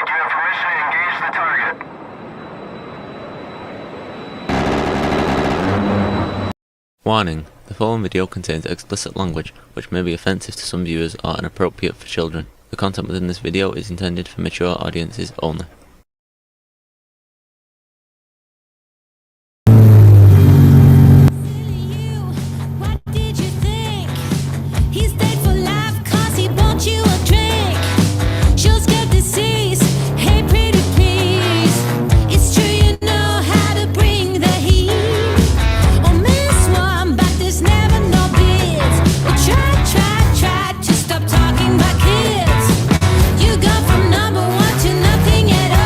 think you have permission to engage the target. Warning: the following video contains explicit language which may be offensive to some viewers or inappropriate for children. The content within this video is intended for mature audiences only. Stop talking about kids. You go from number one to nothing at all.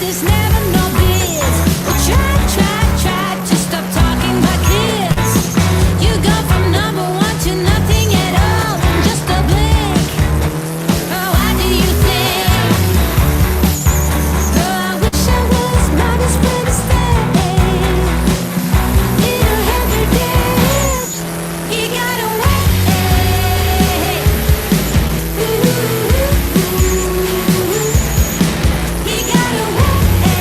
there's never no biz. But try to stop talking about kids. You go from number one to nothing at all in just a blink. Oh, why do you think? Oh, I wish I was not as ready to stay. Little heavy dip, he got away. Ooh, he got away.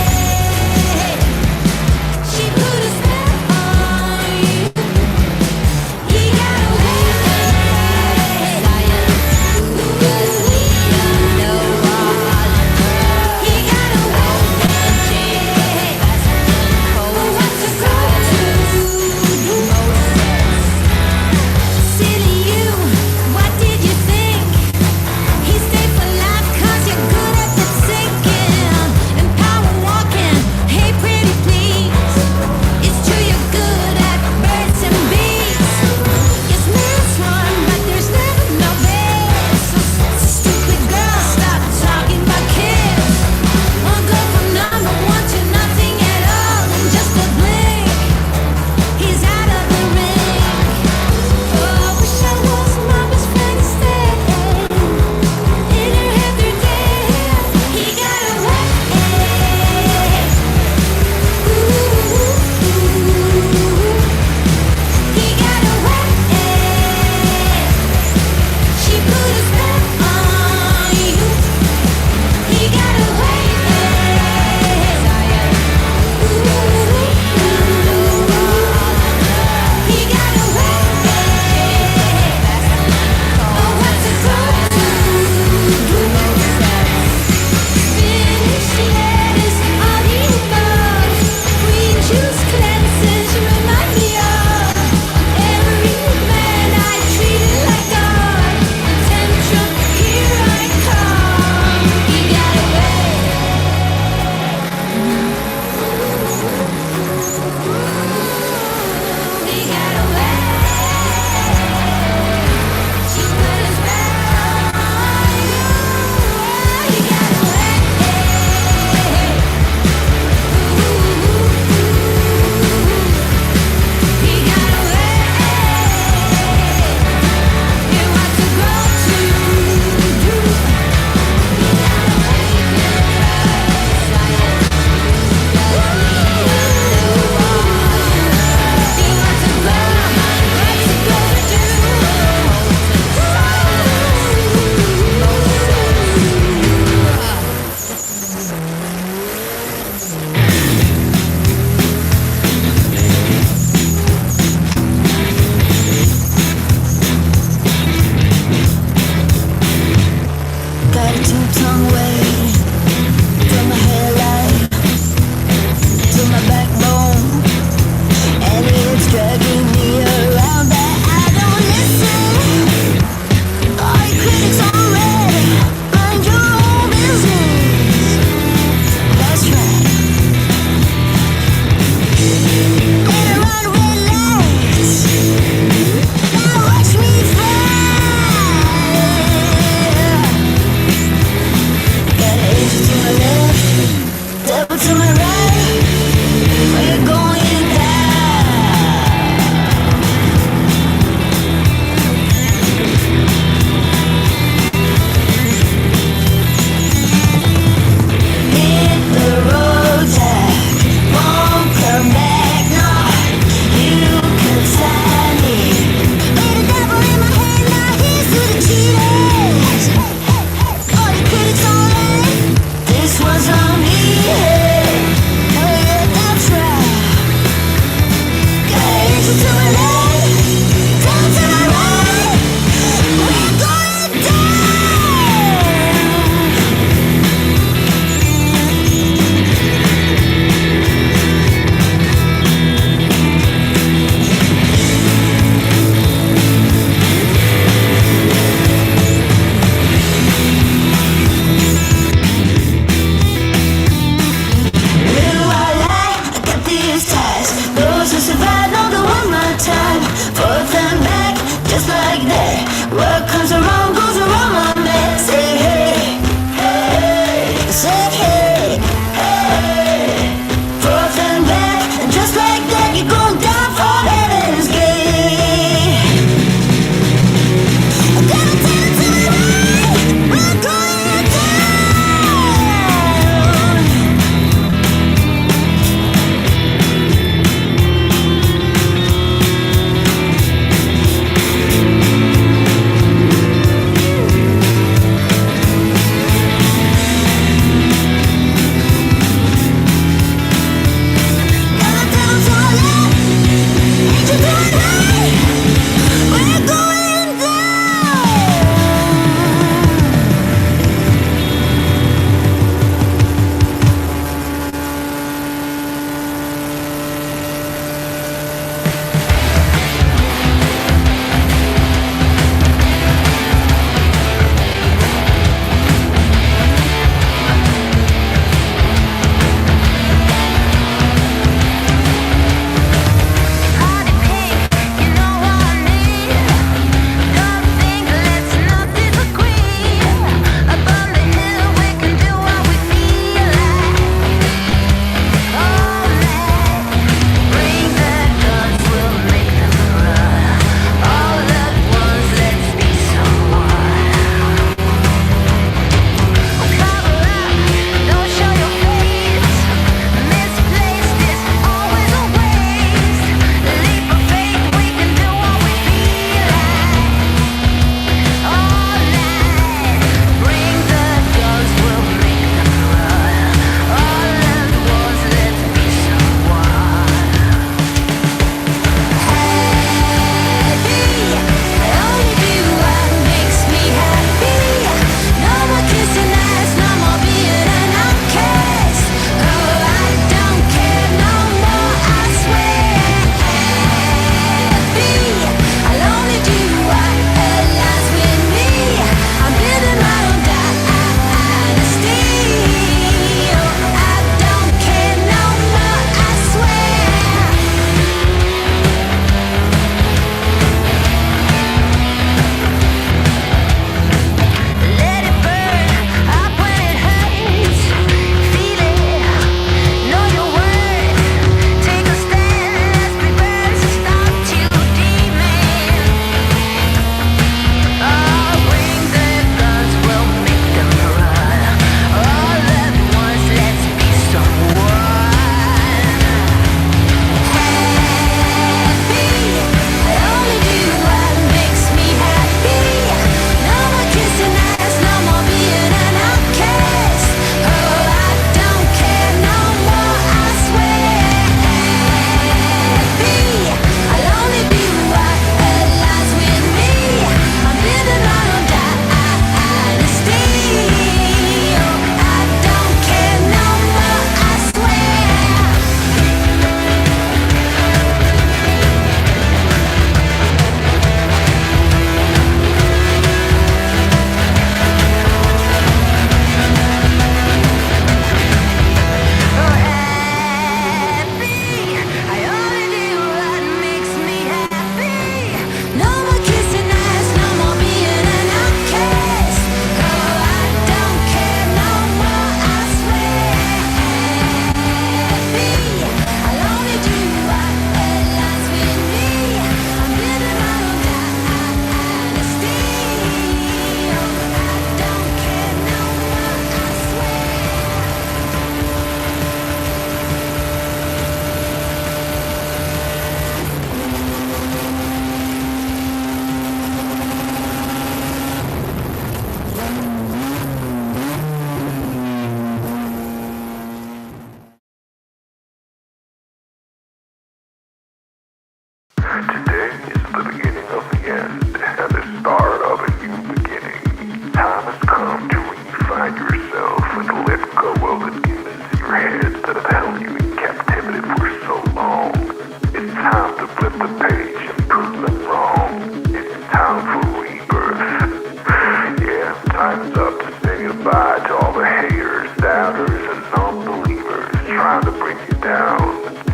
trying to bring you down.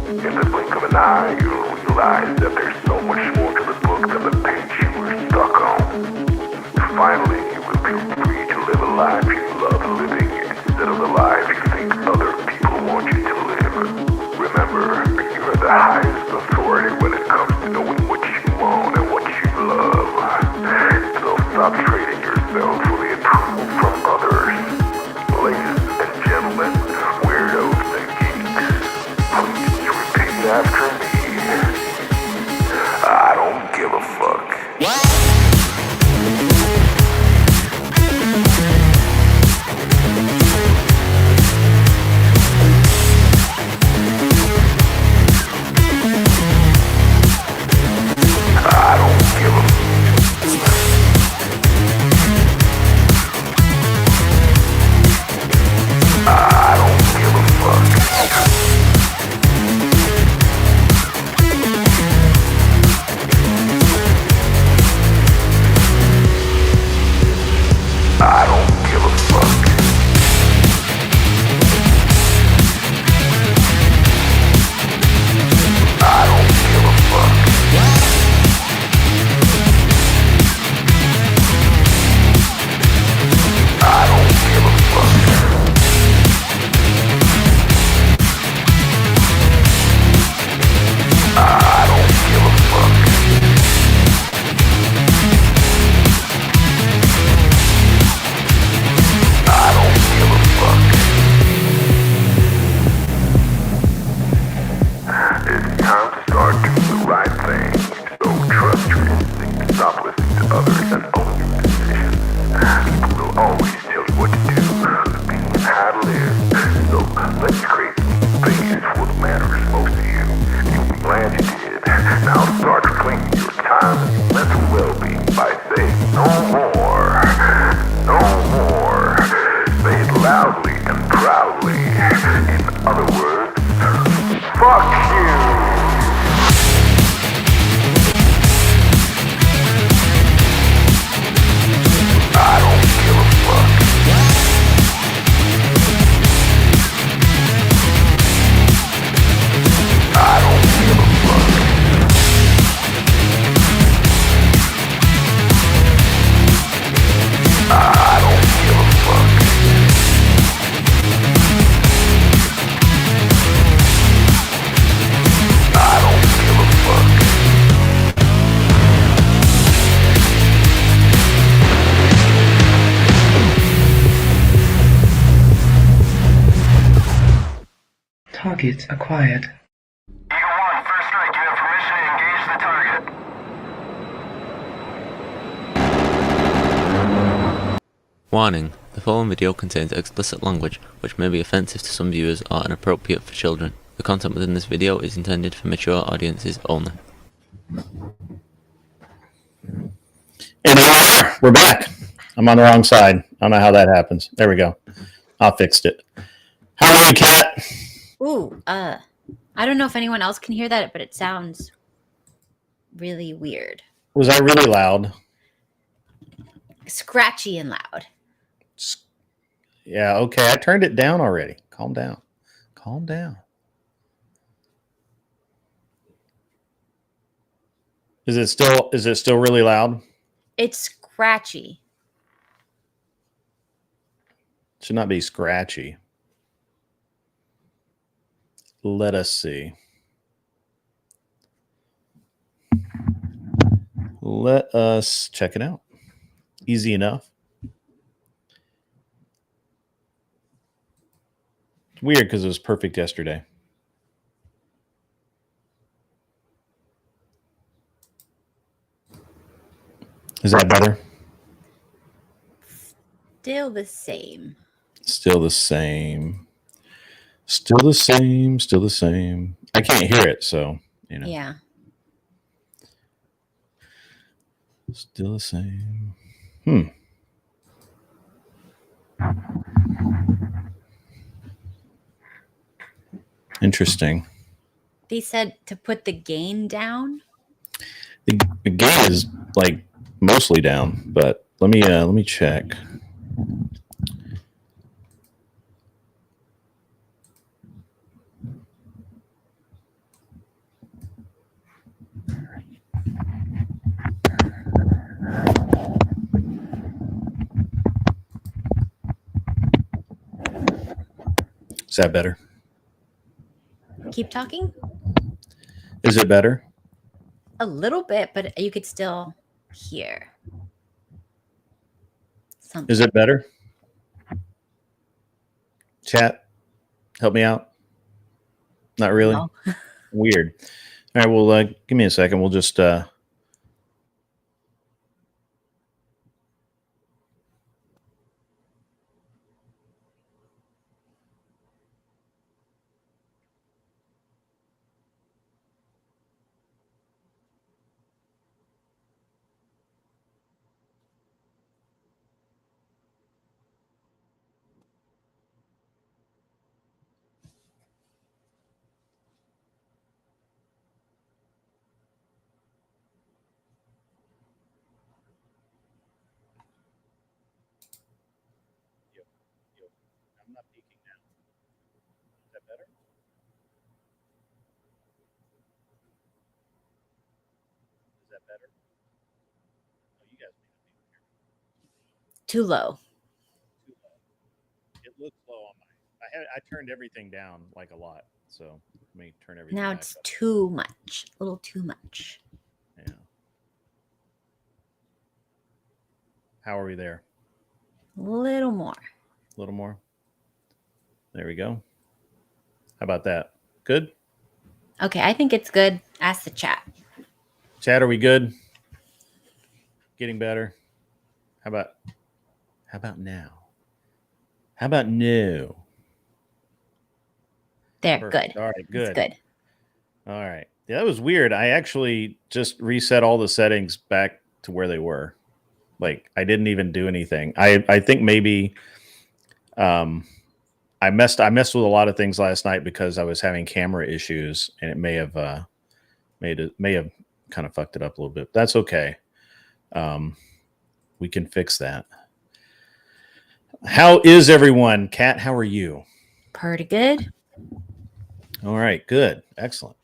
In the blink of an eye, you'll realize that there's so much more to the book than the page you were stuck on. Finally, you will feel free to live a life you love living instead of the life you think other people want you to live. Remember, you are the highest authority when it comes to knowing what you want and what you love. So stop trading yourself for the approval from others. Ladies and gentlemen, weirdos and geeks, please repeat after me. I don't give a fuck. I don't give a I don't give a fuck. I don't give a fuck. I don't give a fuck. I don't give a fuck. I don't give a fuck. I don't give a fuck. It's time to start doing the right thing. So trust your instinct, stop listening to others, and own your decisions. People will always tell you what to do, be and how to live. So let's create some space for what matters most to you. You'll be glad you did. Now start reclaiming your time and your mental well-being by saying no more. No more. Say it loudly and proudly. In other words, fuck you. I don't give a fuck. I don't give a fuck. I don't give a fuck. I don't give a fuck. Target acquired. Eagle 1, first strike. You have permission to engage the target. Warning, the following video contains explicit language which may be offensive to some viewers or inappropriate for children. The content within this video is intended for mature audiences only. And we're back. I'm on the wrong side. I don't know how that happens. There we go. I fixed it. How are you, Kat? Ooh, I don't know if anyone else can hear that, but it sounds really weird. Was I really loud? Scratchy and loud. Yeah, okay. I turned it down already. Calm down. Calm down. Is it still really loud? It's scratchy. Should not be scratchy. Let us see. Let us check it out. Easy enough. It's weird because it was perfect yesterday. Is that better? Still the same. Still the same. Still the same. Still the same. I can't hear it, so, you know. Yeah. Still the same. Interesting. They said to put the gain down. The gain is like mostly down, but let me check. Is that better? Keep talking. Is it better? A little bit, but you could still hear something. Is it better? Chat, help me out. Not really. No. Weird. All right. Well, give me a second. We'll just. I'm not peeking now. Is that better? Is that better? Oh, you guys may not be here. Too low. Too low. It looks low on mine. I turned everything down like a lot, so let me turn everything. Now back it's up. too much. A little too much. Yeah. How are we there? A little more. A little more. There we go. How about that? Good? Okay, I think it's good. Ask the chat. Chat, are we good? Getting better? How about now? How about no? There, Perfect. good. All right, good. It's good. All right. Yeah, that was weird. I actually just reset all the settings back to where they were. Like I didn't even do anything. I think maybe I messed with a lot of things last night because I was having camera issues, and it may have kind of fucked it up a little bit. That's okay. We can fix that. How is everyone? Kat, how are you? Pretty good. All right, good. Excellent.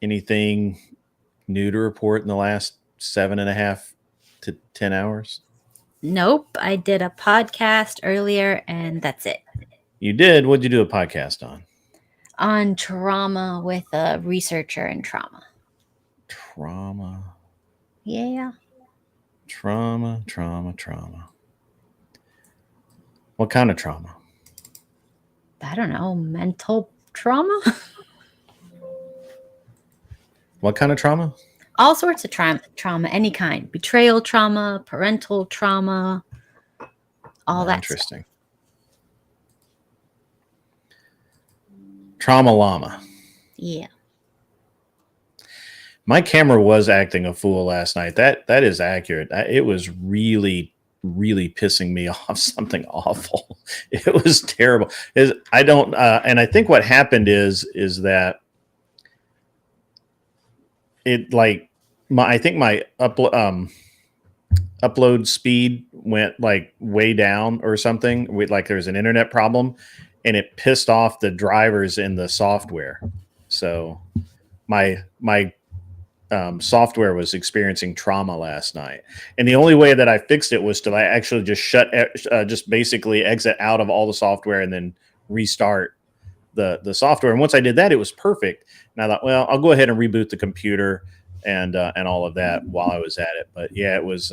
Anything new to report in the last 7.5 to 10 hours? Nope. I did a podcast earlier and that's it. You did? What'd you do a podcast on? On trauma with a researcher in trauma. Trauma. Yeah. Trauma. What kind of trauma? I don't know. Mental trauma? What kind of trauma? All sorts of trauma, any kind. Betrayal trauma, parental trauma, all that stuff. Interesting. Trauma llama. Yeah. My camera was acting a fool last night. That is accurate. It was really pissing me off. Something awful. It was terrible. I don't and I think what happened is that it like I think my upload speed went like way down or something. Like there was an internet problem, and it pissed off the drivers in the software. So my software was experiencing trauma last night, and the only way that I fixed it was to actually just just basically exit out of all the software and then restart the software. And once I did that, it was perfect. And I thought, well, I'll go ahead and reboot the computer and all of that while I was at it. But yeah, it was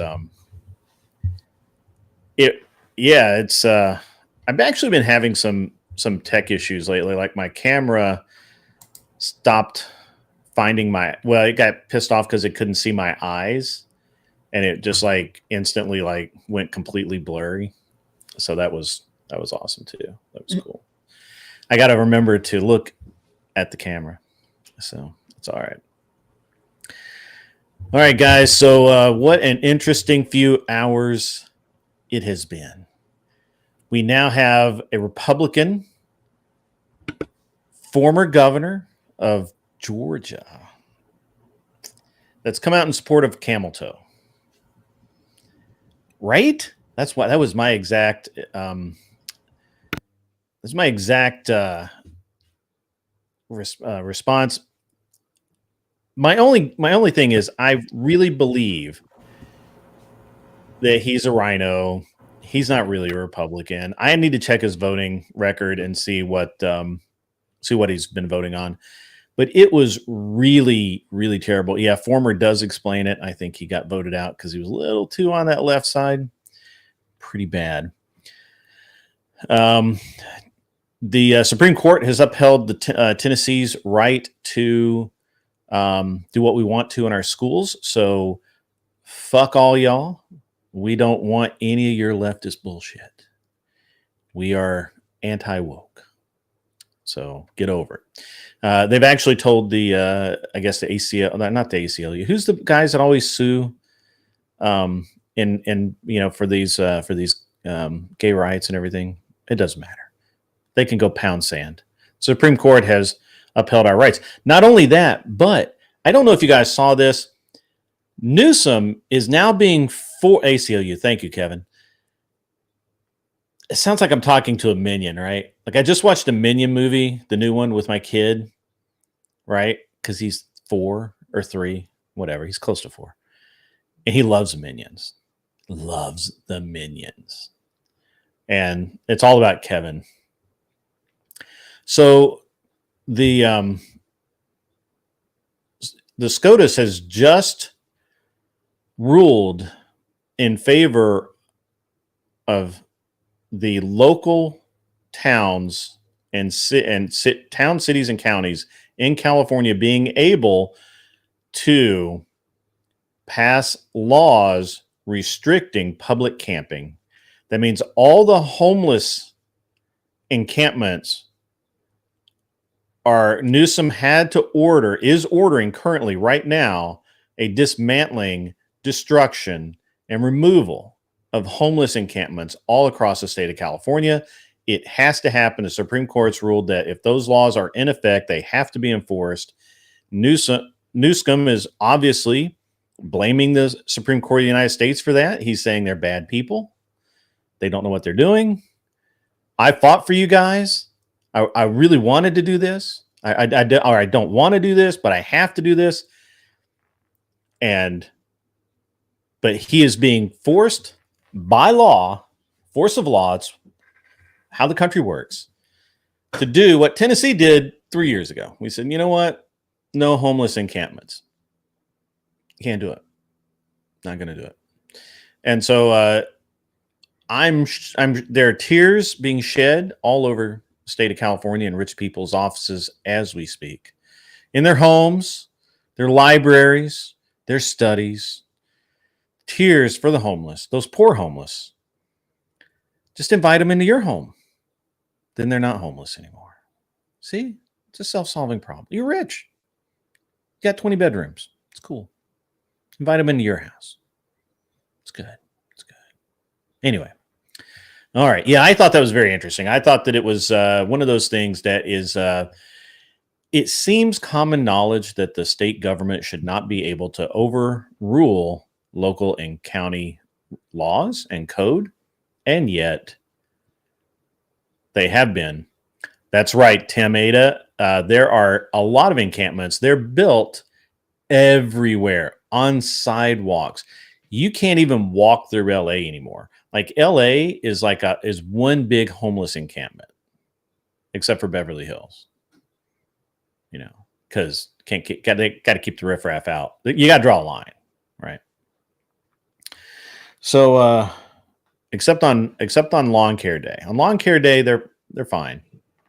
it's I've actually been having some tech issues lately. Like my camera stopped finding it got pissed off because it couldn't see my eyes, and it just like instantly like went completely blurry. So that was awesome too. That was cool. I got to remember to look at the camera, so it's all right. All right, guys. So what an interesting few hours it has been. We now have a Republican, former governor of Georgia, that's come out in support of camel toe. Right? That was my exact response. My only thing is I really believe that he's a rhino. he's not really a Republican. I need to check his voting record and see what he's been voting on. But it was really, really terrible. Yeah, Former does explain it. I think he got voted out because he was a little too on that left side. Pretty bad. The Supreme Court has upheld the Tennessee's right to do what we want to in our schools. So fuck all y'all. We don't want any of your leftist bullshit. We are anti-woke. So get over it. They've actually told the, I guess the ACL, not the ACLU. Who's the guys that always sue, for these gay rights and everything? It doesn't matter. They can go pound sand. Supreme Court has upheld our rights. Not only that, but I don't know if you guys saw this. Newsom is now being for ACLU. Thank you, Kevin. It sounds like I'm talking to a minion, right? Like I just watched a Minion movie, the new one with my kid, right? Because he's 4 or 3, whatever. He's close to 4. And he loves Minions. Loves the Minions. And it's all about Kevin. So the SCOTUS has just ruled in favor of the local towns and town, cities, and counties in California being able to pass laws restricting public camping. That means all the homeless encampments Newsom is ordering currently right now a dismantling, destruction, and removal of homeless encampments all across the state of California. It has to happen. The Supreme Court's ruled that if those laws are in effect, they have to be enforced. Newsom is obviously blaming the Supreme Court of the United States for that. He's saying they're bad people. They don't know what they're doing. I fought for you guys. I really wanted to do this. I don't want to do this, but I have to do this. But he is being forced by law, force of law, it's how the country works, to do what Tennessee did 3 years ago. We said, you know what? No homeless encampments. Can't do it. Not going to do it. And so there are tears being shed all over the state of California in rich people's offices as we speak, in their homes, their libraries, their studies. Tears for the homeless, those poor homeless. Just invite them into your home. Then they're not homeless anymore. See, it's a self-solving problem. You're rich. You got 20 bedrooms. It's cool. Invite them into your house. It's good. It's good. Anyway. All right. Yeah, I thought that was very interesting. I thought that it was one of those things that is, it seems common knowledge that the state government should not be able to overrule local and county laws and code, and yet they have been. That's right, Tim Ada. There are a lot of encampments. They're built everywhere on sidewalks. You can't even walk through LA anymore. Like LA is is one big homeless encampment, except for Beverly Hills. You know, because they got to keep the riffraff out. You got to draw a line, right? So, except on lawn care day. On lawn care day, they're fine.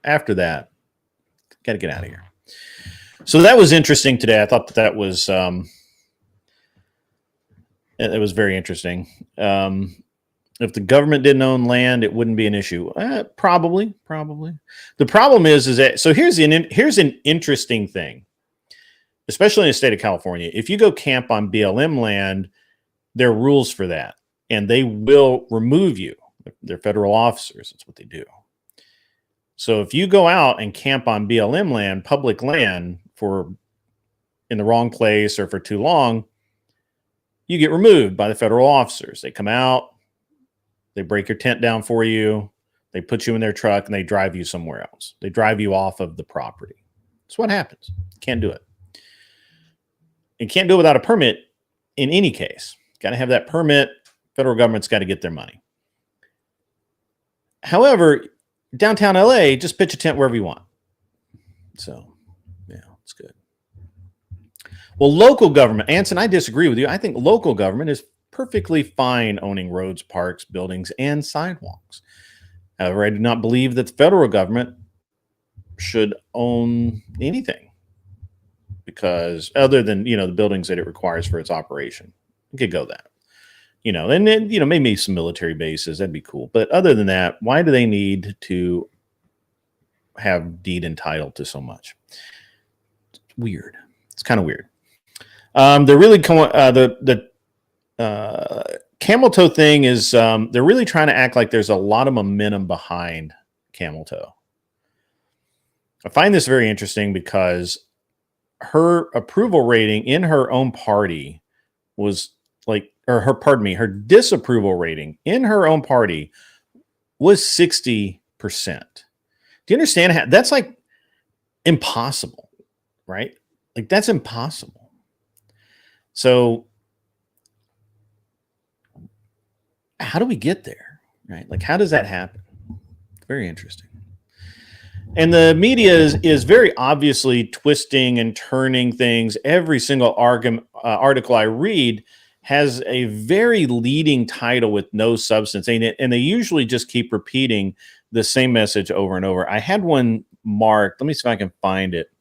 After that, got to get out of here. So that was interesting today. I thought that was it was very interesting. If the government didn't own land, it wouldn't be an issue. Probably. The problem is that, so here's an interesting thing, especially in the state of California. If you go camp on BLM land, there are rules for that, and they will remove you. They're federal officers. That's what they do. So if you go out and camp on BLM land, public land, in the wrong place or for too long, you get removed by the federal officers. They come out, they break your tent down for you, they put you in their truck, and they drive you somewhere else. They drive you off of the property. That's what happens. Can't do it. And can't do it without a permit in any case. Got to have that permit. Federal government's got to get their money. However, downtown LA, just pitch a tent wherever you want. So, yeah, it's good. Well, local government, Anson, I disagree with you. I think local government is perfectly fine owning roads, parks, buildings, and sidewalks. However, I do not believe that the federal government should own anything, because other than, the buildings that it requires for its operation. You could go that. And then, maybe some military bases, that'd be cool. But other than that, why do they need to have deed entitled to so much? It's weird. It's kind of weird. They're really the camel toe thing is they're really trying to act like there's a lot of momentum behind camel toe. I find this very interesting because her approval rating in her own party was her disapproval rating in her own party was 60%. Do you understand how that's like impossible, right? Like that's impossible. So how do we get there, right? Like how does that happen? Very interesting. And the media is very obviously twisting and turning things. Every single article I read has a very leading title with no substance, and they usually just keep repeating the same message over and over. I had one marked. Let me see if I can find it.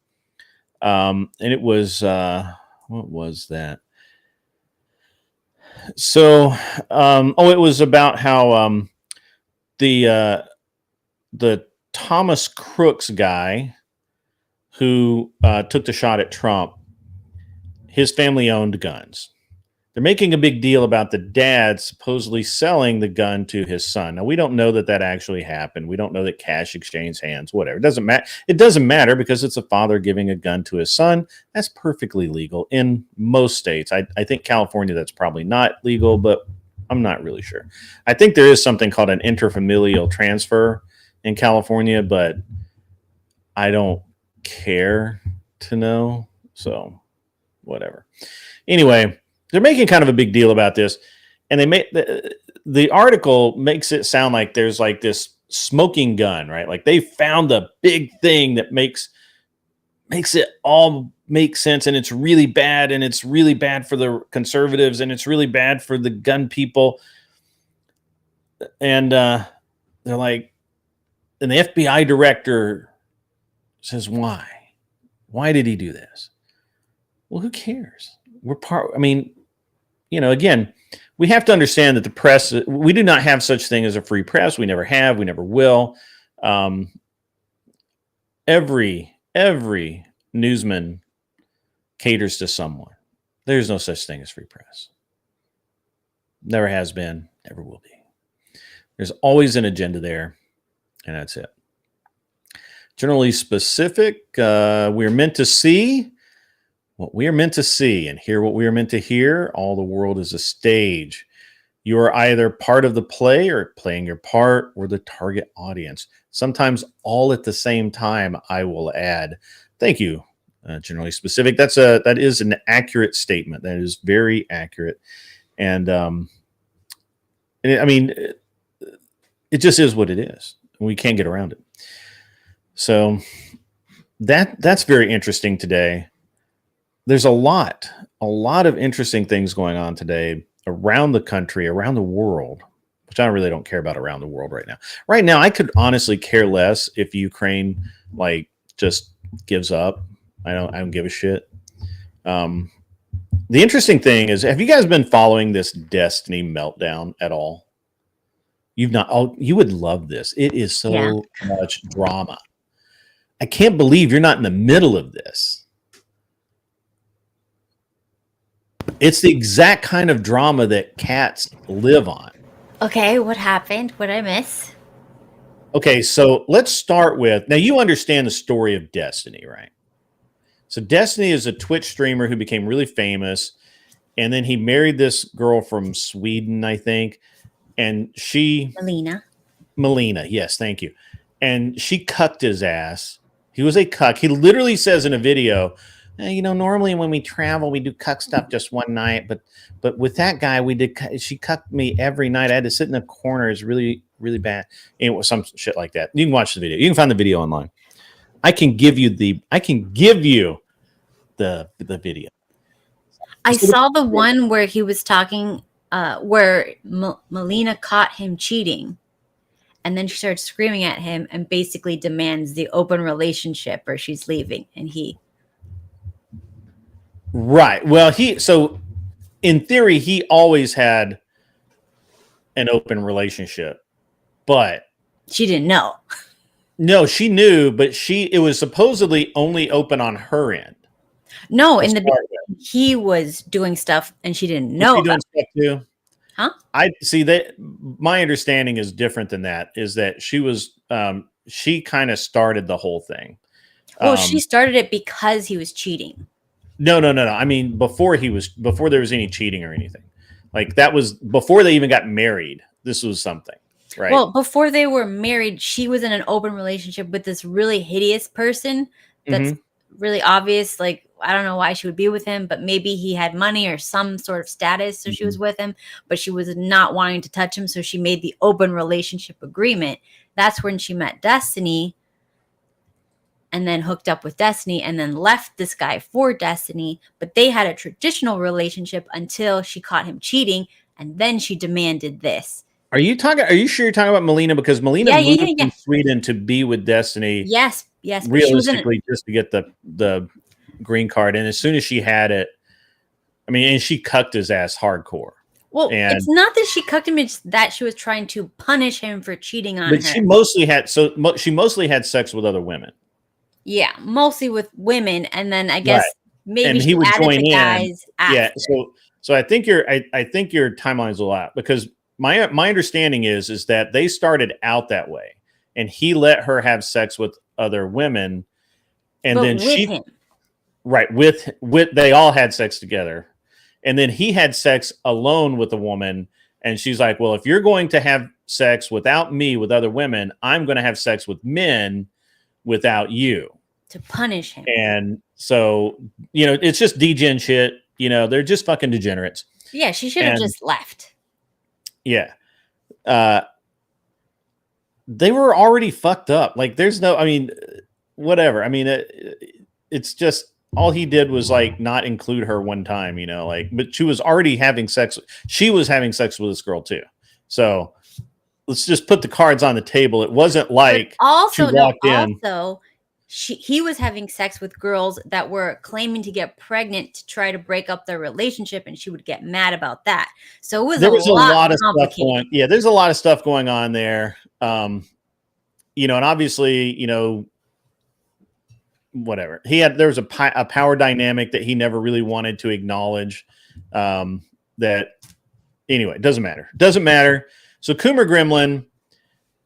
And it was what was that? So, it was about how the Thomas Crooks guy who took the shot at Trump, his family owned guns. They're making a big deal about the dad supposedly selling the gun to his son. Now, we don't know that actually happened. We don't know that cash exchanged hands, whatever. It doesn't matter. It doesn't matter because it's a father giving a gun to his son. That's perfectly legal in most states. I think California, that's probably not legal, but I'm not really sure. I think there is something called an interfamilial transfer in California, but I don't care to know. So whatever. Anyway, they're making kind of a big deal about this, and they make the article makes it sound like there's like this smoking gun, right? Like they found the big thing that makes it all make sense, and it's really bad, and it's really bad for the conservatives, and it's really bad for the gun people. And they're like, and the FBI director says, why? Why did he do this? Well, who cares? Again, we have to understand that the press, we do not have such thing as a free press. We never have, we never will. Every newsman caters to someone. There's no such thing as free press. Never has been, never will be. There's always an agenda there, and that's it. Generally specific, we're meant to see what we are meant to see and hear what we are meant to hear. All the world is a stage. You are either part of the play or playing your part or the target audience. Sometimes all at the same time, I will add. Thank you, generally specific. That is an accurate statement. That is very accurate. And it just is what it is. We can't get around it. So that's very interesting today. There's a lot of interesting things going on today around the country, around the world, which I really don't care about around the world right now. Right now, I could honestly care less if Ukraine just gives up. I don't give a shit. The interesting thing is, have you guys been following this Destiny meltdown at all? You've not. Oh, you would love this. It is so much drama. I can't believe you're not in the middle of this. It's the exact kind of drama that cats live on. Okay, what happened? What did I miss? Okay, so let's start with, now you understand the story of Destiny, right? So Destiny is a Twitch streamer who became really famous, and then he married this girl from Sweden, I think, and she... Melina, yes, thank you. And she cucked his ass. He was a cuck. He literally says in a video, normally when we travel, we do cuck stuff just one night, but with that guy, she cucked me every night. I had to sit in the corner. It's really really bad. And it was some shit like that. You can watch the video. You can find the video online. I can give you the video. I saw the one where he was talking, where Melina caught him cheating, and then she started screaming at him and basically demands the open relationship or she's leaving. And he, right. Well, so in theory, he always had an open relationship, but she didn't know. No, she knew, but it was supposedly only open on her end. No, in the beginning, he was doing stuff and she didn't know. Was she doing stuff too? Huh? I see that. My understanding is different than that. Is that she was, she kind of started the whole thing. Well, she started it because he was cheating. No. I mean, before there was any cheating or anything. Like that was before they even got married. This was something, right? Well, before they were married, she was in an open relationship with this really hideous person that's really obvious. Like, I don't know why she would be with him, but maybe he had money or some sort of status, so she was with him, but she was not wanting to touch him, so she made the open relationship agreement. That's when she met Destiny and then hooked up with Destiny and then left this guy for Destiny, but they had a traditional relationship until she caught him cheating, and then she demanded this. Are you sure you're talking about Melina? Because Melina moved from Sweden to be with Destiny. Yes. Realistically, just to get the green card, and as soon as she had it, I mean, and she cucked his ass hardcore. Well, it's not that she cucked him; it's that she was trying to punish him for cheating on her. But she mostly had sex with other women. Yeah, mostly with women, and then I guess maybe he would join in. Guys after. Yeah, so I think your timeline's a lot, because my understanding is that they started out that way, and he let her have sex with other women, and then him. Right, with they all had sex together, and then he had sex alone with a woman, and she's like, well, if you're going to have sex without me with other women, I'm going to have sex with men without you, to punish him. And so, it's just degen shit. They're just fucking degenerates. Yeah, she should have just left. Yeah. They were already fucked up. Like, there's no, I mean, whatever. I mean, it's just, all he did was like not include her one time, but she was already having sex. She was having sex with this girl too. So let's just put the cards on the table. It wasn't like she walked in. He was having sex with girls that were claiming to get pregnant to try to break up their relationship, and she would get mad about that. So there was a lot of stuff going. Yeah, there's a lot of stuff going on there. And obviously, whatever. There was a power dynamic that he never really wanted to acknowledge. That anyway, it doesn't matter. So Coomer Gremlin,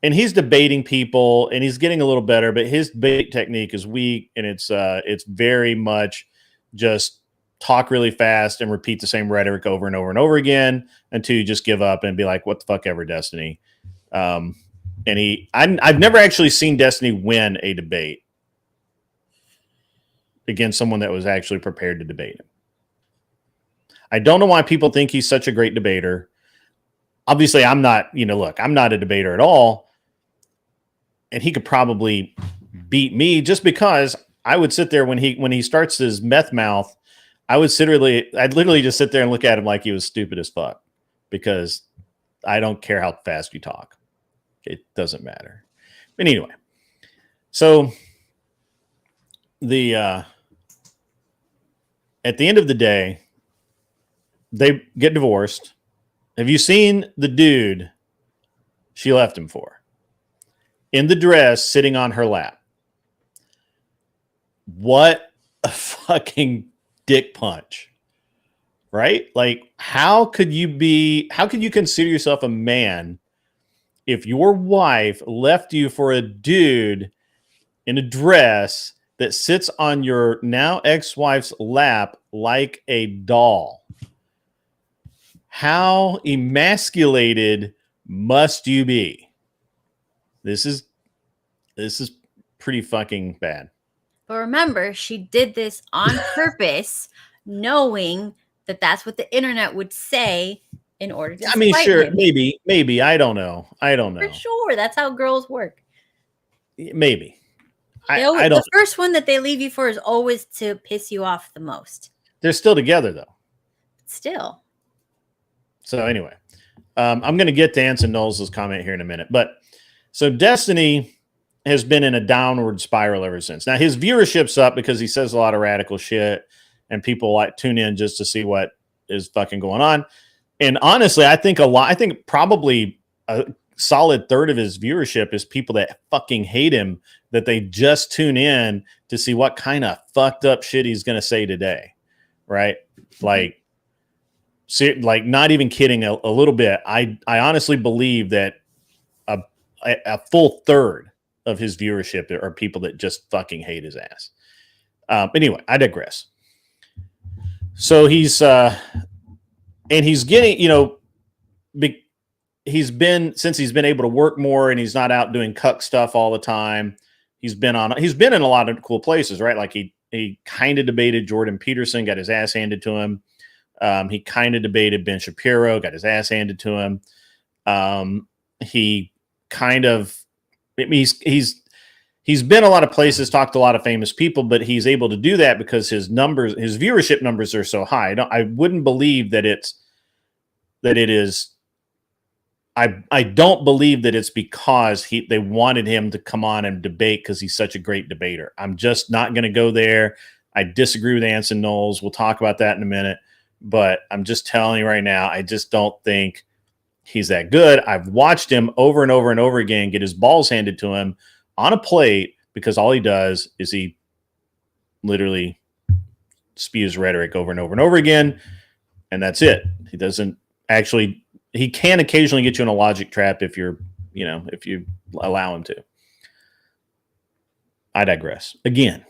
and he's debating people, and he's getting a little better, but his debate technique is weak, and it's very much just talk really fast and repeat the same rhetoric over and over and over again until you just give up and be like, what the fuck ever, Destiny. And I've never actually seen Destiny win a debate against someone that was actually prepared to debate him. I don't know why people think he's such a great debater. Obviously, I'm not, I'm not a debater at all. And he could probably beat me, just because I would sit there when he starts his meth mouth. I'd literally just sit there and look at him like he was stupid as fuck, because I don't care how fast you talk. It doesn't matter. But anyway, so at the end of the day, they get divorced. Have you seen the dude she left him for? In the dress, sitting on her lap. What a fucking dick punch. Right? Like, how could you consider yourself a man if your wife left you for a dude in a dress that sits on your now ex-wife's lap like a doll? How emasculated must you be? This is pretty fucking bad. But remember, she did this on purpose, knowing that that's what the internet would say in order to I mean, spite sure, him. maybe. I don't know. For sure. That's how girls work. Maybe. They I don't. the first one that they leave you for is always to piss you off the most. They're still together though. Still. So anyway, I'm going to get to Anson Knowles' comment here in a minute. But so Destiny has been in a downward spiral ever since. Now his viewership's up because he says a lot of radical shit, and people like tune in just to see what is fucking going on. And honestly, I think probably a solid third of his viewership is people that fucking hate him, that they just tune in to see what kind of fucked up shit he's going to say today. Right? Like not even kidding a little bit. I honestly believe that a full third of his viewership are people that just fucking hate his ass. Anyway, I digress. So he's getting, he's been able to work more and he's not out doing cuck stuff all the time. He's been in a lot of cool places, right? Like he kind of debated Jordan Peterson, got his ass handed to him. He kind of debated Ben Shapiro, got his ass handed to him. He's been a lot of places, talked to a lot of famous people, but he's able to do that because his viewership numbers are so high. I wouldn't believe that it is. I don't believe that it's because they wanted him to come on and debate because he's such a great debater. I'm just not going to go there. I disagree with Anson Knowles. We'll talk about that in a minute. But I'm just telling you right now, I just don't think he's that good. I've watched him over and over and over again get his balls handed to him on a plate because all he does is he literally spews rhetoric over and over and over again, and that's it. He doesn't actually. He can occasionally get you in a logic trap if you allow him to. I digress again.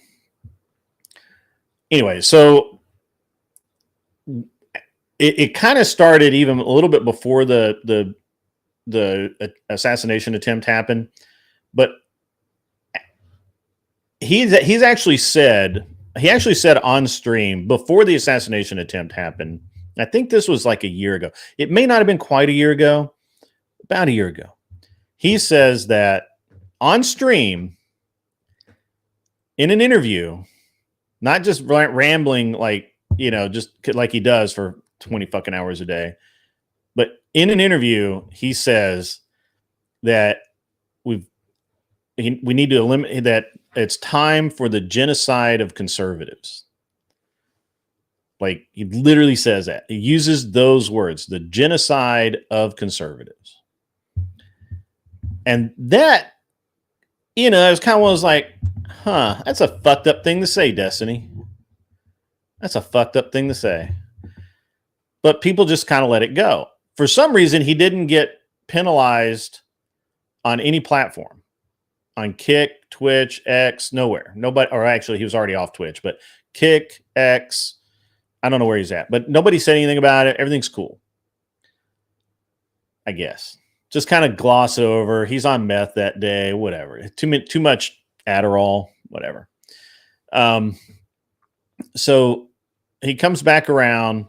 Anyway, so it kind of started even a little bit before the assassination attempt happened, but he actually said on stream before the assassination attempt happened. I think this was like a year ago. It may not have been quite a year ago, about a year ago. He says that on stream in an interview, not just rambling just like he does for 20 fucking hours a day, but in an interview, he says that we need to eliminate that it's time for the genocide of conservatives. Like he literally says that. He uses those words, the genocide of conservatives. And that, it was kind of one of those like, that's a fucked up thing to say, Destiny. That's a fucked up thing to say. But people just kind of let it go. For some reason, he didn't get penalized on any platform. On Kick, Twitch, X, nowhere. Nobody, or actually he was already off Twitch, but Kick, X, I don't know where he's at, but nobody said anything about it. Everything's cool. I guess. Just kind of gloss over. He's on meth that day, whatever. Too much Adderall, whatever. So he comes back around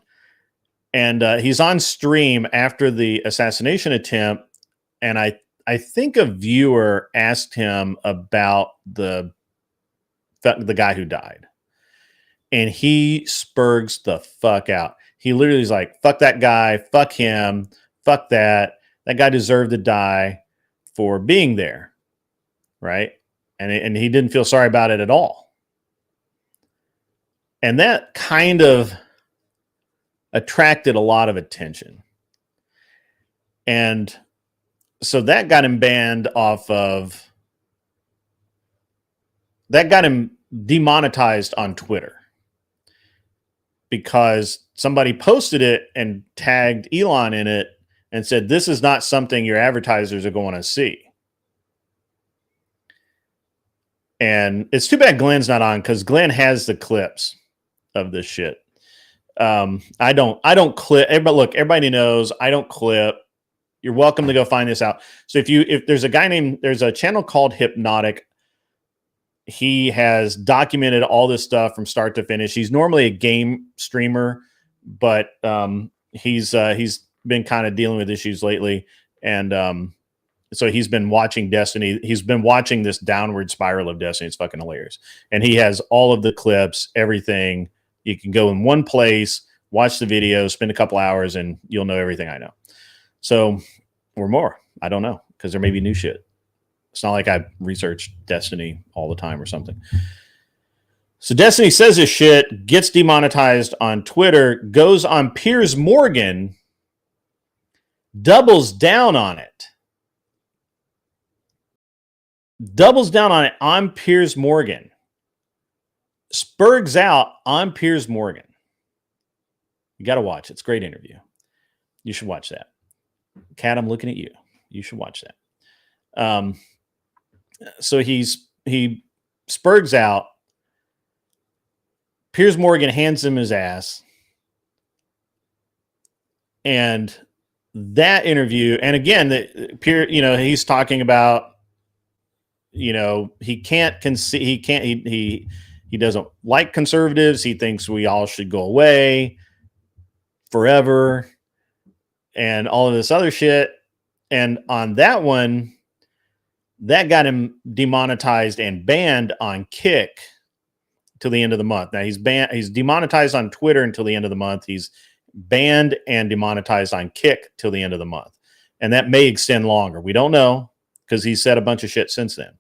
and he's on stream after the assassination attempt. And I think a viewer asked him about the guy who died. And he spurgs the fuck out. He literally is like, fuck that guy, fuck him, fuck that. That guy deserved to die for being there. Right? And he didn't feel sorry about it at all. And that kind of attracted a lot of attention. And so that got him banned off of, that got him demonetized on Twitter. Because somebody posted it and tagged Elon in it and said, this is not something your advertisers are going to see. And it's too bad Glenn's not on because Glenn has the clips of this shit. I don't clip. Everybody knows I don't clip. You're welcome to go find this out. So if there's a channel called Hypnotic. He has documented all this stuff from start to finish. He's normally a game streamer, but he's been kind of dealing with issues lately, and so he's been watching Destiny. He's been watching this downward spiral of Destiny. It's fucking hilarious. And he has all of the clips, everything. You can go in one place, watch the video, spend a couple hours, and you'll know everything I know. So, or more. I don't know, because there may be new shit. It's not like I research Destiny all the time or something. So Destiny says this shit, gets demonetized on Twitter, goes on Piers Morgan, doubles down on it. Doubles down on it on Piers Morgan. Spurgs out on Piers Morgan. You got to watch it. It's a great interview. You should watch that. Kat, I'm looking at you. You should watch that. So he spurgs out. Piers Morgan hands him his ass. And that interview, and again, he's talking about, he can't concede, he doesn't like conservatives. He thinks we all should go away forever and all of this other shit. And on that one, that got him demonetized and banned on Kick till the end of the month. Now he's demonetized on Twitter until the end of the month. He's banned and demonetized on Kick till the end of the month. And that may extend longer. We don't know, because he said a bunch of shit since then.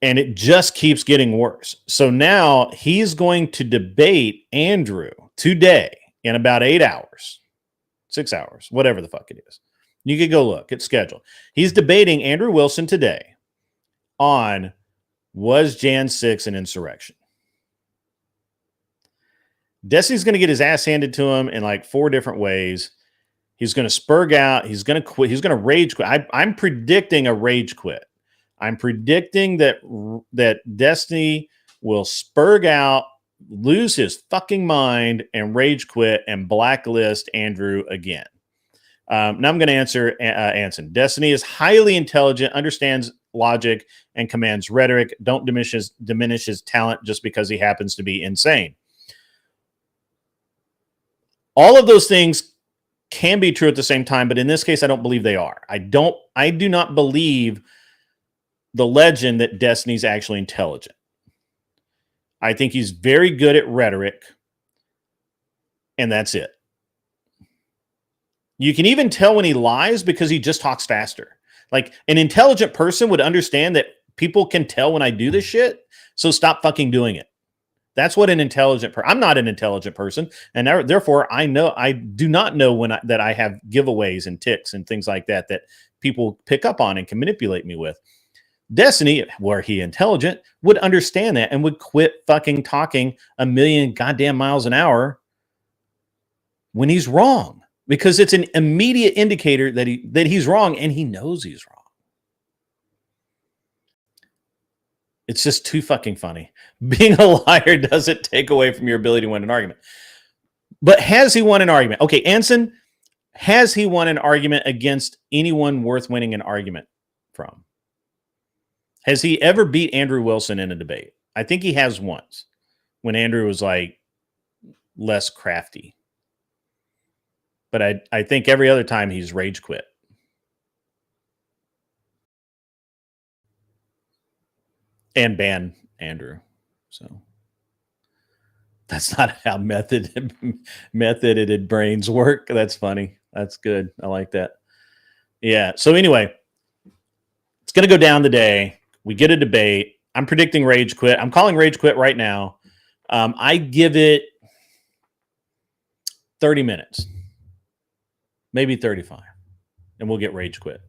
And it just keeps getting worse. So now he's going to debate Andrew today in about 8 hours, 6 hours, whatever the fuck it is. You could go look. It's scheduled. He's debating Andrew Wilson today on, was Jan 6 an insurrection? Destiny's going to get his ass handed to him in like 4 different ways. He's going to spurg out. He's going to quit. He's going to rage quit. I'm predicting a rage quit. I'm predicting that Destiny will spurg out, lose his fucking mind, and rage quit and blacklist Andrew again. Now I'm going to answer Anson. Destiny is highly intelligent, understands logic, and commands rhetoric. Don't diminish his talent just because he happens to be insane. All of those things can be true at the same time, but in this case, I don't believe they are. I do not believe the legend that Destiny's actually intelligent. I think he's very good at rhetoric, and that's it. You can even tell when he lies because he just talks faster. Like, an intelligent person would understand that people can tell when I do this shit, so stop fucking doing it. That's what an intelligent person. I'm not an intelligent person, and therefore I do not know that I have giveaways and ticks and things like that people pick up on and can manipulate me with. Destiny, were he intelligent, would understand that and would quit fucking talking a million goddamn miles an hour when he's wrong, because it's an immediate indicator that he's wrong, and he knows he's wrong. It's just too fucking funny. Being a liar doesn't take away from your ability to win an argument. But has he won an argument? Okay, Anson, has he won an argument against anyone worth winning an argument from? Has he ever beat Andrew Wilson in a debate? I think he has once, when Andrew was like less crafty. But I think every other time he's rage quit. And ban Andrew. So that's not how methoded brains work. That's funny. That's good. I like that. Yeah. So anyway, it's going to go down today. We get a debate. I'm predicting rage quit. I'm calling rage quit right now. I give it 30 minutes, maybe 35, and we'll get rage quit.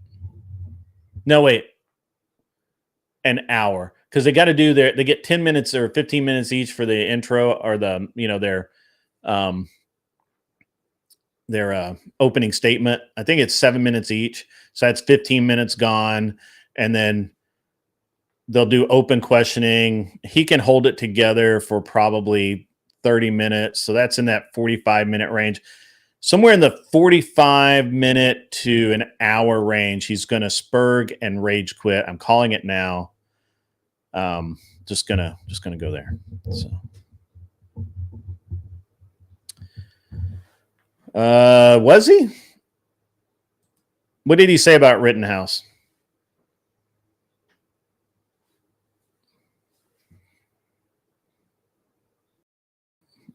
No, wait, an hour, because they got to do they get 10 minutes or 15 minutes each for the intro or their opening statement. I think it's 7 minutes each, so that's 15 minutes gone, and then they'll do open questioning. He can hold it together for probably 30 minutes. So that's in that 45-minute range. Somewhere in the 45-minute to an hour range, he's going to spurg and rage quit. I'm calling it now. Just gonna go there. So, Was he? What did he say about Rittenhouse?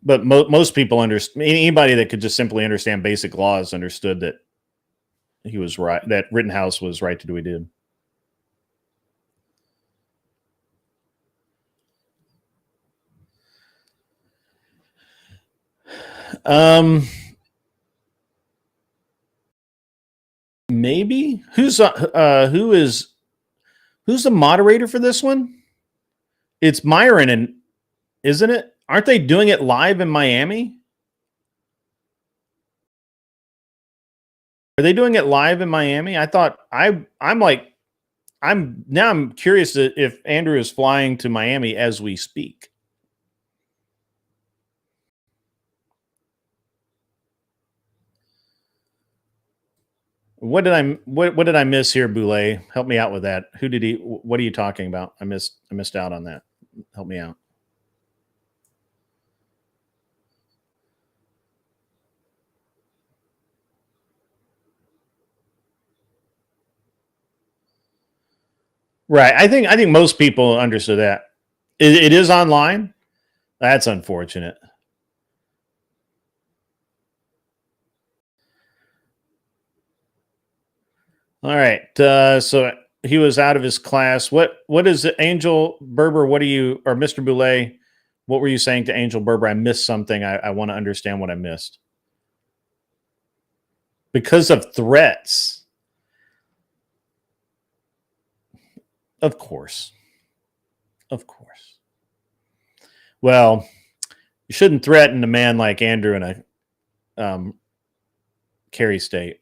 But most people understand. Anybody that could just simply understand basic laws understood that he was right. That Rittenhouse was right to do what he did. Maybe who's the moderator for this one? It's Myron, and isn't it? Aren't they doing it live in Miami? Are they doing it live in Miami? I thought I'm curious if Andrew is flying to Miami as we speak. What did I miss here, Boulay? Help me out with that. What are you talking about? I missed out on that. Help me out. Right. I think most people understood that. It is online. That's unfortunate. All right. So he was out of his class. What is it, Angel Berber? What are you, or Mr. Boulay? What were you saying to Angel Berber? I missed something. I want to understand what I missed. Because of threats. Of course. Of course. Well, you shouldn't threaten a man like Andrew in a Kerry state.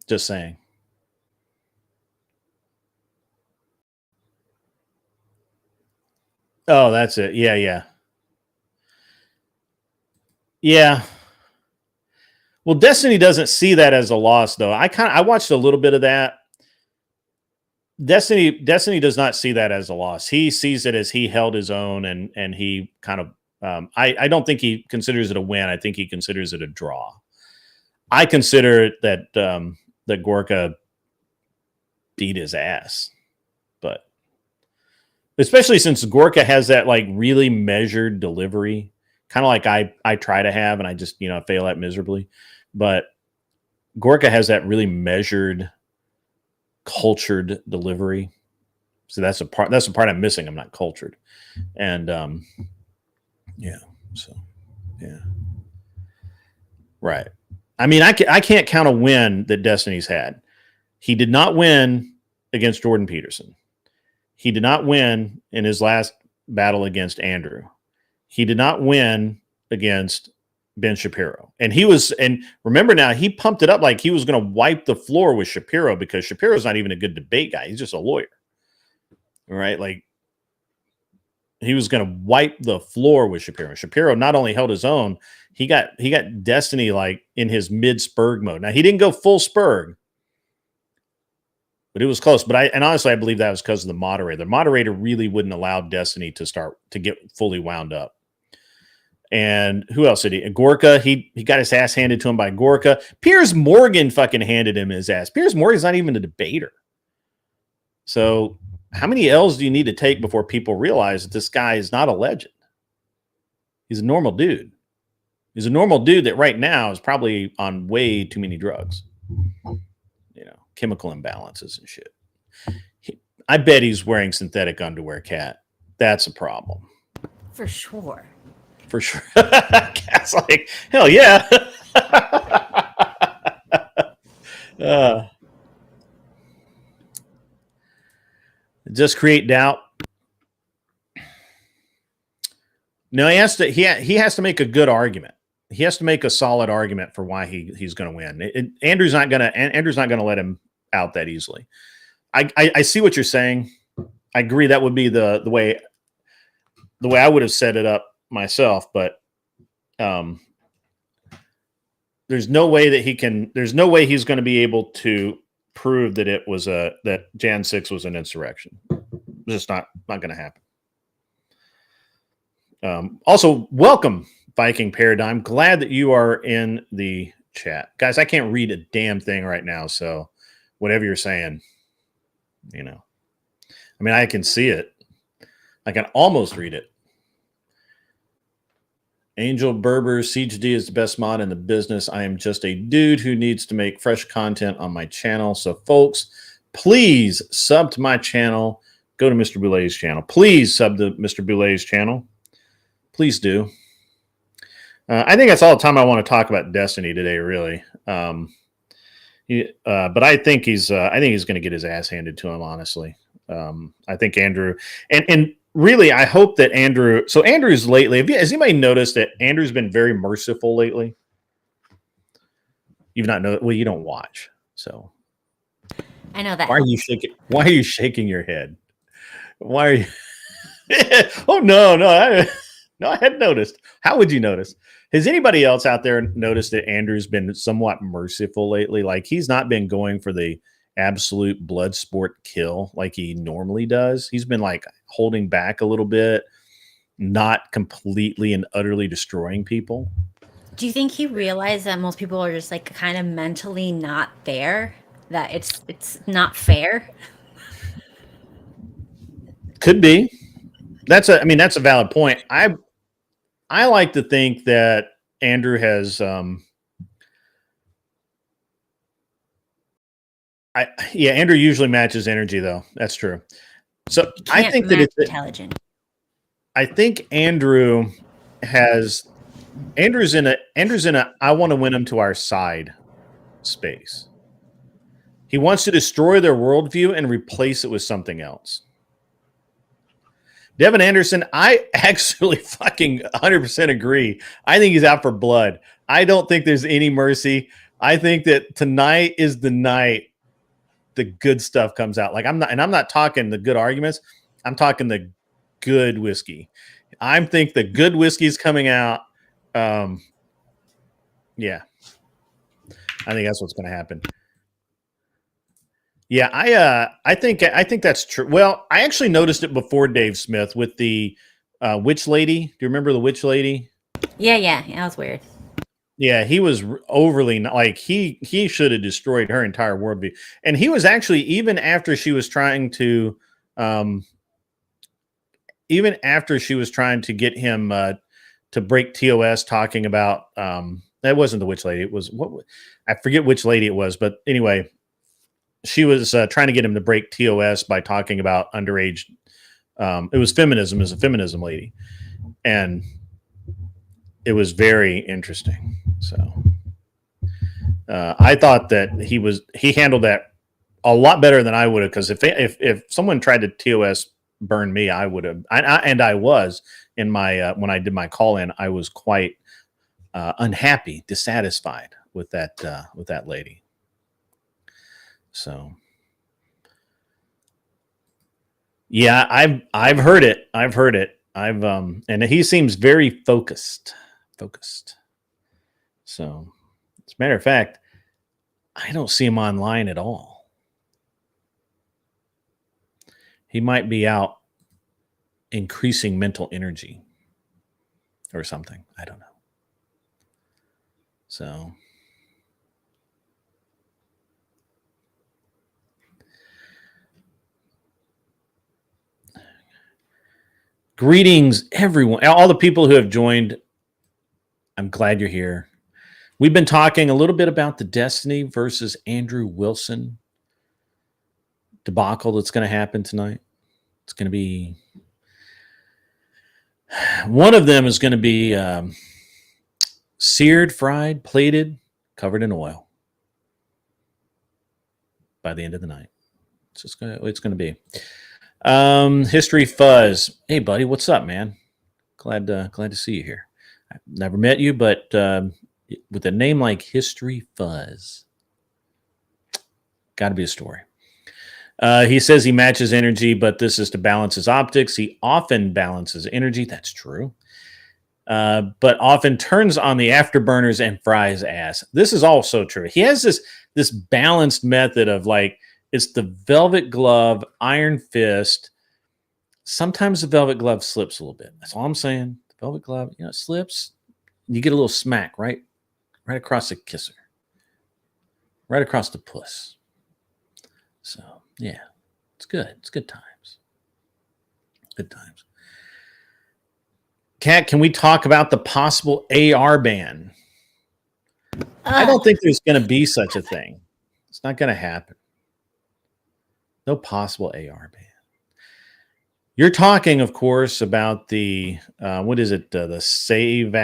Just saying. Oh, that's it. Yeah. Well, Destiny doesn't see that as a loss, though. I watched a little bit of that. Destiny does not see that as a loss. He sees it as he held his own, and he kind of. I don't think he considers it a win. I think he considers it a draw. I consider that that Gorka beat his ass, but especially since Gorka has that like really measured delivery, kind of like I try to have, and I just fail at miserably. But Gorka has that really measured, cultured delivery. So that's a part I'm missing. I'm not cultured, and right. I mean, I can't count a win that Destiny's had. He did not win against Jordan Peterson. He did not win in his last battle against Andrew. He did not win against Ben Shapiro. And remember now, he pumped it up like he was going to wipe the floor with Shapiro, because Shapiro's not even a good debate guy. He's just a lawyer. All right. Like, he was going to wipe the floor with Shapiro. Shapiro not only held his own, he got Destiny like in his mid Spurg mode. Now, he didn't go full Spurg, but it was close. But honestly, I believe that was because of the moderator. The moderator really wouldn't allow Destiny to get fully wound up. And who else did he? Gorka, he got his ass handed to him by Gorka. Piers Morgan fucking handed him his ass. Piers Morgan's not even a debater. So how many L's do you need to take before people realize that this guy is not a legend? He's a normal dude. He's a normal dude that right now is probably on way too many drugs. Chemical imbalances and shit. I bet he's wearing synthetic underwear, Cat. That's a problem. For sure. For sure. Cat's like, hell yeah. Just create doubt. No, he has to make a good argument. He has to make a solid argument for why he's going to win. Andrew's not going to let him out that easily. I see what you're saying. I agree that would be the way I would have set it up myself, but there's no way he's going to be able to prove that that Jan 6 was an insurrection. It's just not going to happen. Also, welcome Viking Paradigm. Glad that you are in the chat. Guys, I can't read a damn thing right now, so whatever you're saying, you know. I mean, I can see it. I can almost read it. Angel Berber, Siege D is the best mod in the business. I am just a dude who needs to make fresh content on my channel. So, folks, please sub to my channel. Go to Mr. Boulet's channel. Please sub to Mr. Boulet's channel. Please do. I think that's all the time I want to talk about Destiny today, really. But I think he's going to get his ass handed to him, honestly. I think Andrew and really, I hope that Andrew. So Andrew's lately. Has anybody noticed that Andrew's been very merciful lately? You've not noticed. Well, you don't watch, so I know that. Why are you shaking? Why are you shaking your head? Why are you? Oh no, I hadn't noticed. How would you notice? Has anybody else out there noticed that Andrew's been somewhat merciful lately? Like he's not been going for the absolute blood sport kill like he normally does. He's been like holding back a little bit, not completely and utterly destroying people. Do you think he realized that most people are just like kind of mentally not there? That it's not fair? Could be. That's a valid point. I like to think that Andrew has Andrew usually matches energy though. That's true. So I think that it's intelligent. I think Andrew's in a I want to win him to our side space. He wants to destroy their worldview and replace it with something else. Devin Anderson, I actually fucking 100% agree. I think he's out for blood. I don't think there's any mercy. I think that tonight is the night the good stuff comes out. Like I'm not talking the good arguments. I'm talking the good whiskey. I think the good whiskey is coming out. Yeah, I think that's what's going to happen. Yeah, I think that's true. Well, I actually noticed it before Dave Smith with the witch lady. Do you remember the witch lady? Yeah, that was weird. Yeah, he was overly like he should have destroyed her entire worldview. And he was actually even after she was trying to get him to break TOS, talking about that wasn't the witch lady. It was I forget which lady it was, but anyway. She was trying to get him to break TOS by talking about underage. It was feminism as a feminism lady. And it was very interesting. So I thought that he handled that a lot better than I would have. Because if someone tried to TOS burn me, I would have. I was in my when I did my call in, I was quite unhappy, dissatisfied with that lady. So, yeah, I've heard it. And he seems very focused. So, as a matter of fact, I don't see him online at all. He might be out increasing mental energy or something. I don't know. So. Greetings, everyone. All the people who have joined, I'm glad you're here. We've been talking a little bit about the Destiny versus Andrew Wilson debacle that's going to happen tonight. It's going to be... One of them is going to be seared, fried, plated, covered in oil by the end of the night. So it's going to be... History Fuzz. Hey, buddy, what's up, man? Glad to see you here. I've never met you, but with a name like History Fuzz, got to be a story. He says he matches energy, but this is to balance his optics. He often balances energy. That's true. But often turns on the afterburners and fries ass. This is also true. He has this balanced method of like, it's the velvet glove, iron fist. Sometimes the velvet glove slips a little bit. That's all I'm saying. The velvet glove, slips. you get a little smack right across the kisser, right across the puss. So yeah, it's good. It's good times. Good times. Kat, can we talk about the possible AR ban? I don't think there's going to be such a thing. It's not going to happen. No possible AR ban. You're talking, of course, about the what is it? The Save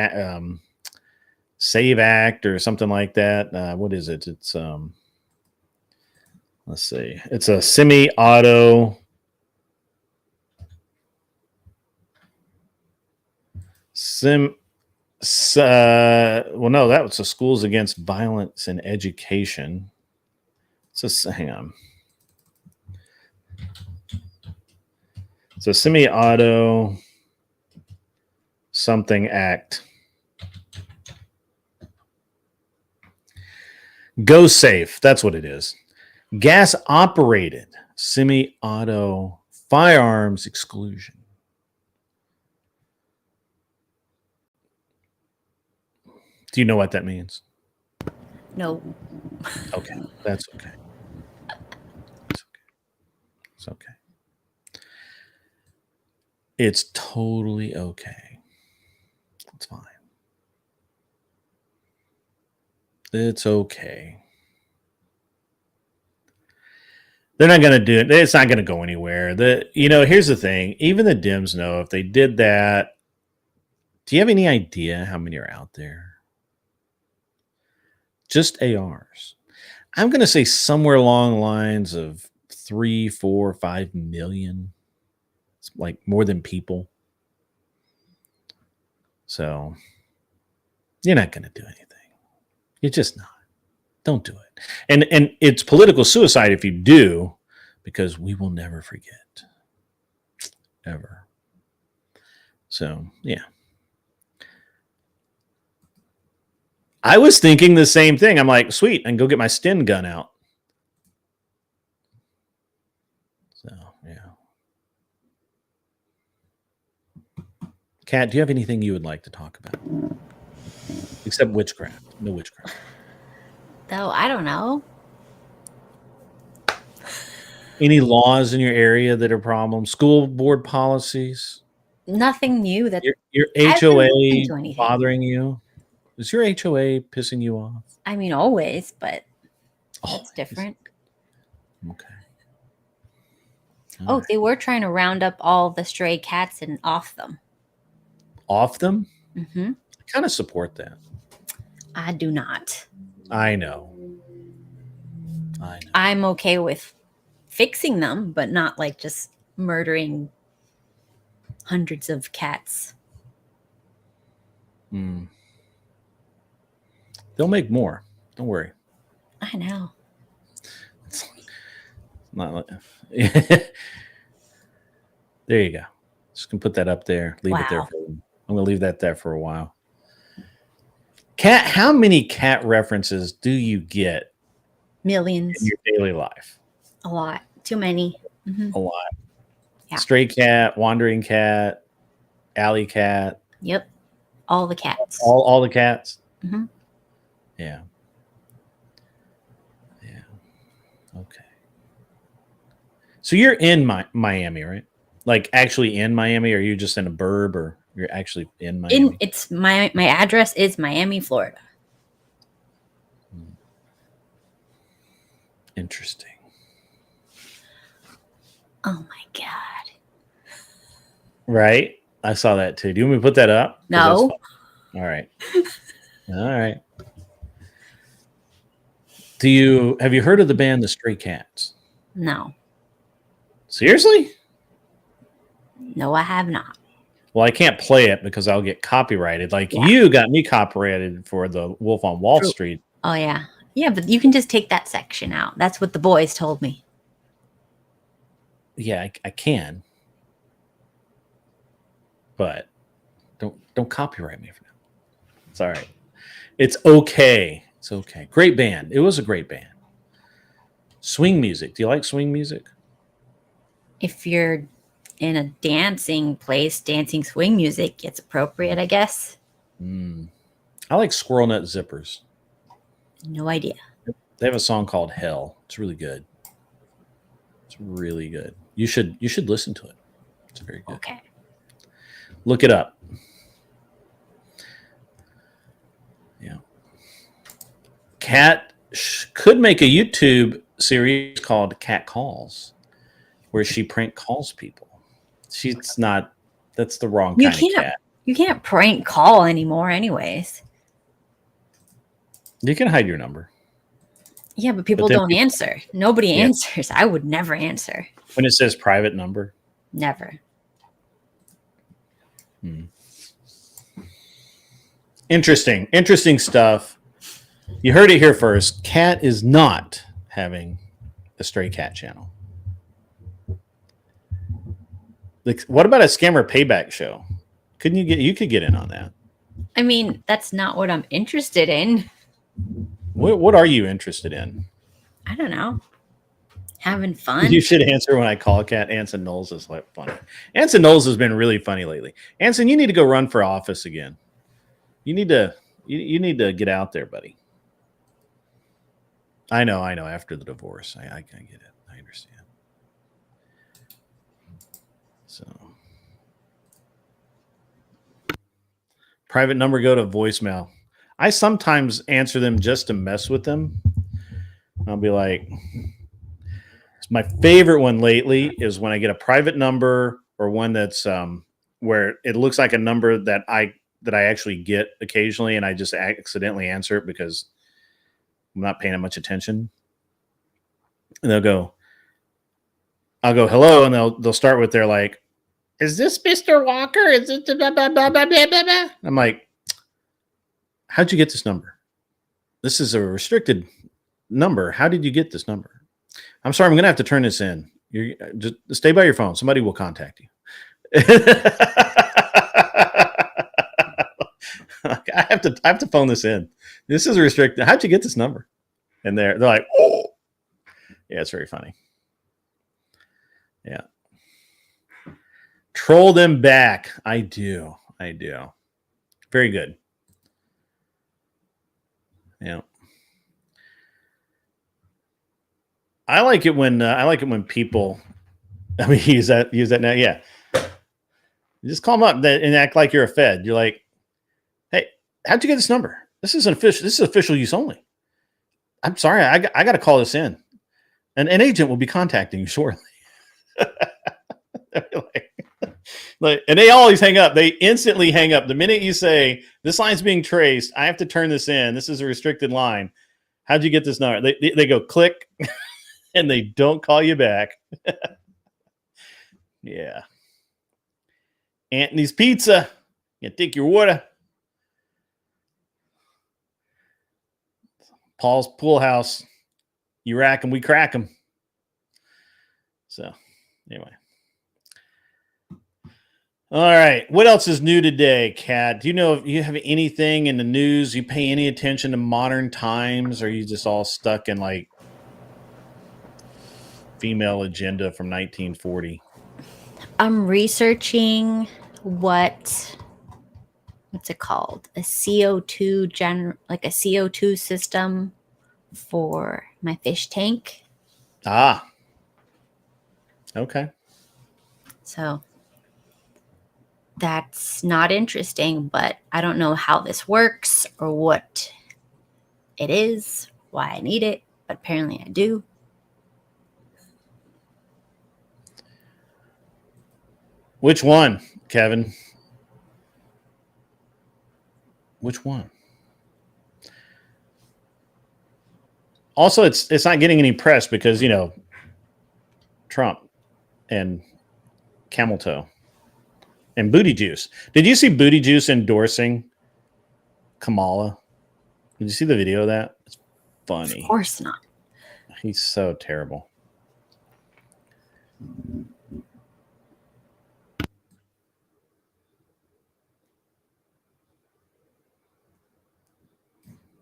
Act or something like that. What is it? It's let's see. It's a semi-auto well, no, that was the Schools Against Violence in Education. Hang on. It's a semi-auto something act. Go Safe. That's what it is. Gas operated semi-auto firearms exclusion. Do you know what that means? No. Okay. That's okay. It's okay. It's okay. It's totally okay. It's fine. It's okay. They're not going to do it. It's not going to go anywhere. Here's the thing. Even the Dems know if they did that. Do you have any idea how many are out there? Just ARs. I'm going to say somewhere along the lines of 3, 4, 5 million. It's like more than people. So you're not going to do anything. You're just not. Don't do it. And it's political suicide if you do, because we will never forget. Ever. So, yeah. I was thinking the same thing. I'm like, sweet, I can go get my Sten gun out. So, yeah. Kat, do you have anything you would like to talk about? Except witchcraft. No witchcraft. Though I don't know. Any laws in your area that are problems? School board policies? Nothing new that Your hasn't looked HOA into anything. bothering you? Is your HOA pissing you off? I mean, always, but Oh, that's different. okay. Oh, they were trying to round up all the stray cats and off them. Off them? Mm-hmm. I kind of support that. I do not. I know. I'm okay with fixing them, but not like just murdering hundreds of cats. Mm. They'll make more. Don't worry. I know. It's not like there you go. Just gonna put that up there. Leave it there. I'm gonna leave that there for a while. Cat, how many cat references do you get Millions. in your daily life? A lot. Too many. Mm-hmm. A lot. Yeah. Stray cat, wandering cat, alley cat. Yep. All the cats. All the cats. Mm-hmm. Yeah. Yeah. Okay. So you're in Miami, right? Like actually in Miami, or are you just in a burb, or you're actually in Miami? It's my address is Miami, Florida. Interesting. Oh my God. Right? I saw that too. Do you want me to put that up? No. All right. All right. Have you heard of the band The Stray Cats? No. Seriously? No, I have not. Well, I can't play it because I'll get copyrighted. Like Yeah. you got me copyrighted for the Wolf on Wall True. Street. Oh yeah. Yeah, but you can just take that section out. That's what the boys told me. Yeah, I can. But don't copyright me for now. It's all right. It's okay. It's okay. Great band. It was a great band. Swing music. Do you like swing music? If you're in a dancing place, dancing swing music, it's appropriate, I guess. I like Squirrel Nut Zippers. No idea. They have a song called Hell. It's really good. It's really good. You should listen to it. It's very good. Okay. Look it up. Yeah. Kat could make a YouTube series called Cat Calls, where she prank calls people. She's not. That's the wrong kind of cat. You can't prank call anymore, anyways. You can hide your number. Yeah, but people don't answer. Nobody answers. I would never answer. When it says private number? Never. Interesting stuff. You heard it here first. Cat is not having a stray cat channel. Like, what about a scammer payback show? Couldn't you could get in on that? I mean, that's not what I'm interested in. What are you interested in? I don't know. Having fun. You should answer when I call Cat. Anson Knowles is like funny. Anson Knowles has been really funny lately. Anson, you need to go run for office again. You need to get out there, buddy. I know. After the divorce, I get it. I understand. So, private number go to voicemail. I sometimes answer them just to mess with them. I'll be like, my favorite one lately is when I get a private number or one that's where it looks like a number that I actually get occasionally, and I just accidentally answer it because I'm not paying much attention. And I'll go, hello, and they'll start with their like, is this Mr. Walker? Is it blah, blah, blah, blah, blah, blah, blah? I'm like, how'd you get this number? This is a restricted number. How did you get this number? I'm sorry, I'm going to have to turn this in. You just stay by your phone. Somebody will contact you. I have to phone this in. This is restricted. How'd you get this number? And they're like, oh, yeah, it's very funny. Yeah. Troll them back. I do. Very good. Yeah. I like it when people, I mean, use that now. Yeah. You just call them up and act like you're a Fed. You're like, hey, how'd you get this number? This is official use only. I'm sorry. I got to call this in. An agent will be contacting you shortly. And they always hang up. They instantly hang up. The minute you say, this line's being traced, I have to turn this in. This is a restricted line. How'd you get this number? They go click and they don't call you back. Yeah. Anthony's Pizza. You take your water. Paul's Pool House. You rack them, we crack them. So, anyway. All right. What else is new today, Kat? Do you know if you have anything in the news? You pay any attention to modern times? Or are you just all stuck in like female agenda from 1940? I'm researching what's it called? A CO2 system for my fish tank. Ah. Okay. So that's not interesting, but I don't know how this works or what it is, why I need it, but apparently I do. Which one, Kevin? Which one? Also, it's not getting any press because, you know, Trump and Camel Toe and Booty Juice. Did you see Booty Juice endorsing Kamala? Did you see the video of that? It's funny. Of course not. He's so terrible.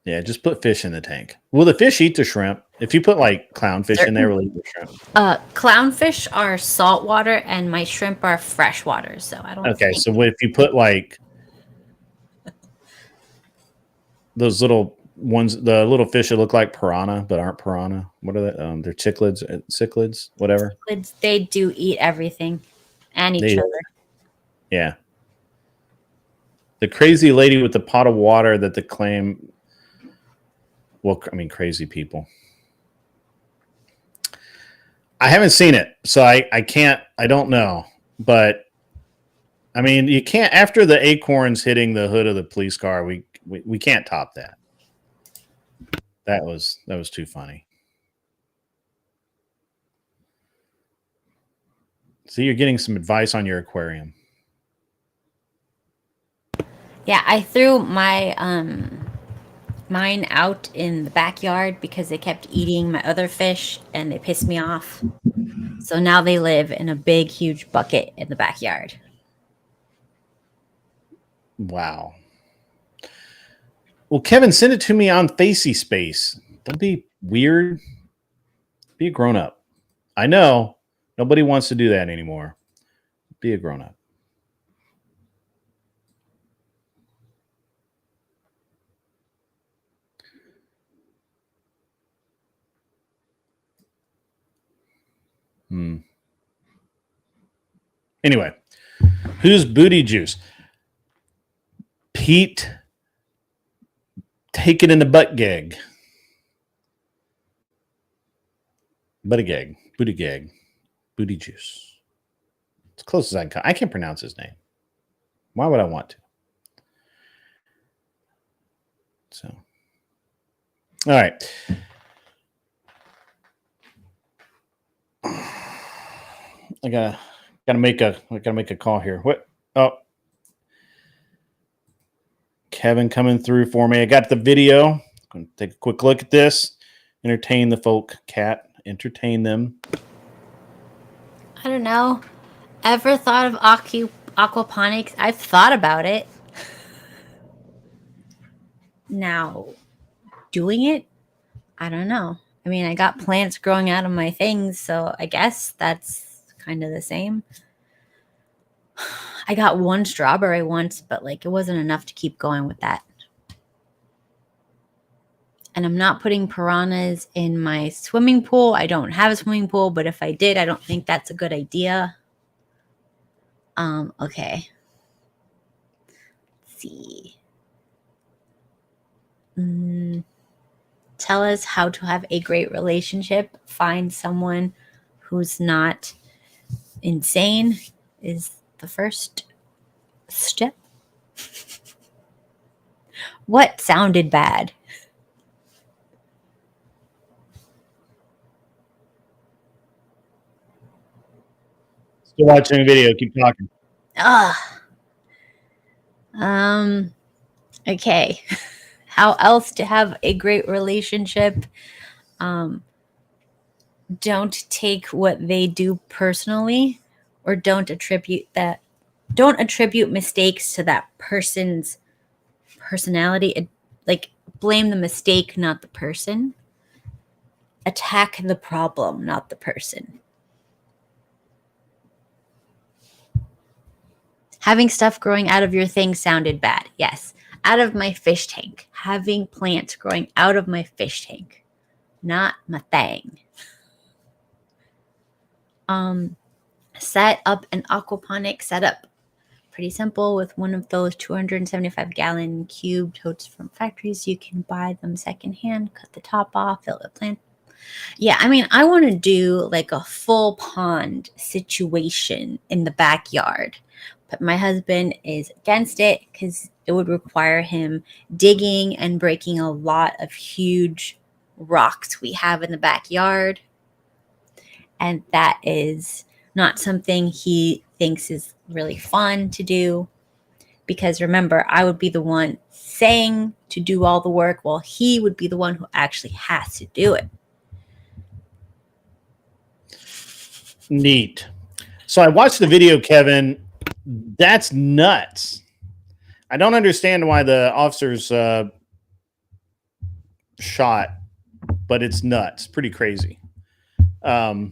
Yeah, just put fish in the tank. Will the fish eat the shrimp? If you put like clownfish in there, will it eat the shrimp? Clownfish are saltwater and my shrimp are freshwater. So I don't. Okay, so if you put like those little ones, the little fish that look like piranha but aren't piranha. What are they? They're cichlids, whatever. They do eat everything and each They- other. Yeah. The crazy lady with the pot of water that they claim. Well, I mean, crazy people. I haven't seen it, so I can't. I don't know, but I mean, you can't. After the acorns hitting the hood of the police car, we can't top that. That was too funny. See, you're getting some advice on your aquarium. Yeah, I threw my mine out in the backyard because they kept eating my other fish and they pissed me off. So now they live in a big, huge bucket in the backyard. Wow. Well, Kevin, send it to me on Facey Space. Don't be weird. Be a grown up. I know nobody wants to do that anymore. Be a grown up. Anyway, who's booty juice? Pete, take it in the butt gag. Booty gag, booty juice. It's close as I can come. I can't pronounce his name. Why would I want to? So, all right. I gotta make a call here. What? Oh, Kevin coming through for me. I got the video. I'm gonna take a quick look at this. Entertain the folk, Cat. Entertain them. I don't know. Ever thought of aquaponics? I've thought about it. Now, doing it? I don't know. I mean, I got plants growing out of my things, so I guess that's kind of the same. I got one strawberry once, but like it wasn't enough to keep going with that. And I'm not putting piranhas in my swimming pool. I don't have a swimming pool, but if I did, I don't think that's a good idea. Okay. Let's see. Tell us how to have a great relationship. Find someone who's not insane is the first step. What sounded bad? Still watching the video. Keep talking. Okay. How else to have a great relationship? Don't take what they do personally, or don't attribute mistakes to that person's personality. Like, blame the mistake, not the person. Attack the problem, not the person. Having stuff growing out of your thing sounded bad. Yes. Out of my fish tank. Having plants growing out of my fish tank. Not my thing. Set up an aquaponic setup. Pretty simple with one of those 275-gallon cube totes from factories. You can buy them secondhand, cut the top off, fill the plant. Yeah, I mean, I want to do like a full pond situation in the backyard. But my husband is against it because it would require him digging and breaking a lot of huge rocks we have in the backyard. And that is not something he thinks is really fun to do. Because remember, I would be the one saying to do all the work while he would be the one who actually has to do it. Neat. So I watched the video, Kevin. That's nuts. I don't understand why the officers shot, but it's nuts. Pretty crazy. Now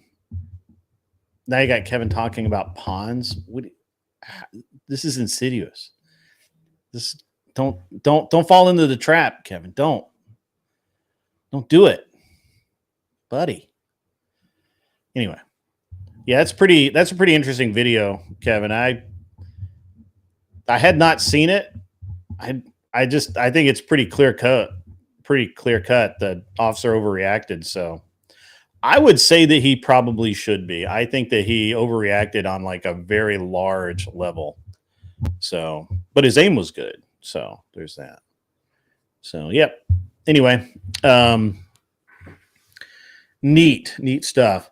you got Kevin talking about ponds. This is insidious. Don't fall into the trap, Kevin. Don't do it, buddy. Anyway, yeah, that's a pretty interesting video, Kevin. I had not seen it. I think it's pretty clear cut. The officer overreacted. So I would say that he probably should be. I think that he overreacted on like a very large level. So, but his aim was good. So there's that. So, yep. Anyway, neat stuff.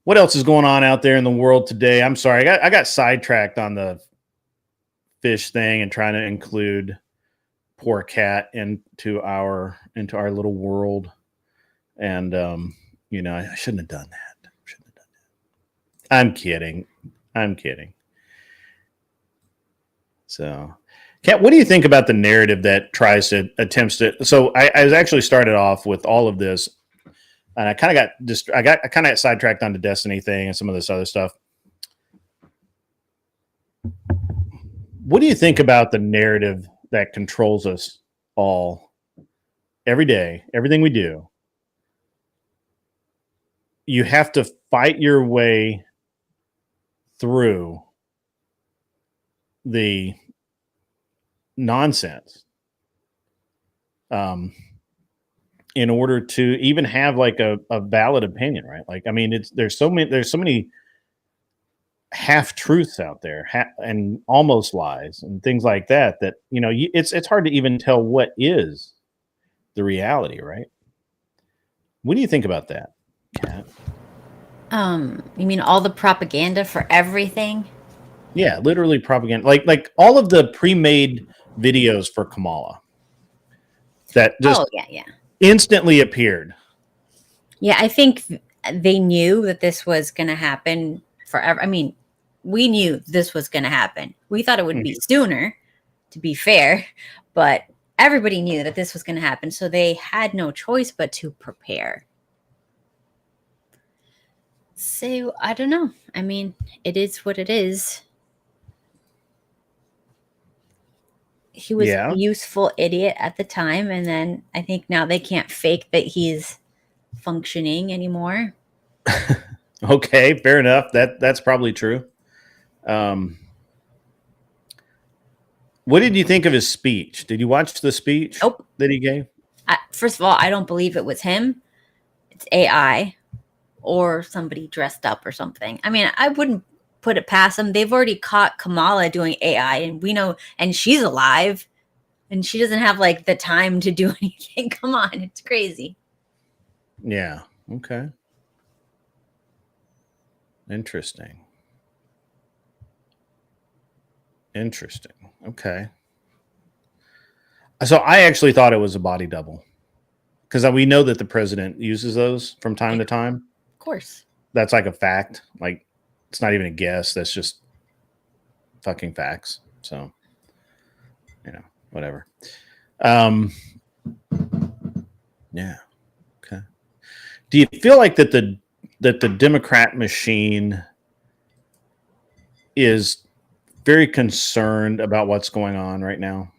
What else is going on out there in the world today? I'm sorry. I got sidetracked on the fish thing and trying to include poor cat into our little world. And, I shouldn't have done that. I'm kidding. So, Kat, what do you think about the narrative that attempts to? So I was actually started off with all of this, and I kind of got sidetracked on the Destiny thing and some of this other stuff. What do you think about the narrative that controls us all every day, everything we do? You have to fight your way through the nonsense in order to even have like a valid opinion, right? Like, I mean, there's so many half truths out there and almost lies and things like that it's hard to even tell what is the reality, right? What do you think about that, Kat? You mean all the propaganda for everything? Yeah, literally propaganda. Like all of the pre-made videos for Kamala that just instantly appeared. Yeah, I think they knew that this was going to happen forever. I mean, we knew this was going to happen. We thought it would be sooner, to be fair, but everybody knew that this was going to happen. So they had no choice but to prepare. So I don't know. I mean, it is what it is. He was a useful idiot at the time, and then I think now they can't fake that he's functioning anymore. Okay, fair enough. That's probably true. What did you think of his speech? Did you watch the speech that he gave? First of all, I don't believe it was him. It's AI or somebody dressed up or something. I mean, I wouldn't put it past them. They've already caught Kamala doing AI, and we know, and she's alive, and she doesn't have like the time to do anything. Come on, it's crazy. Yeah. Okay. Interesting. Okay. So I actually thought it was a body double because we know that the president uses those from time to time. Of course. That's like a fact. Like, it's not even a guess. That's just fucking facts. So, whatever. Yeah. Okay. Do you feel like that the Democrat machine is very concerned about what's going on right now?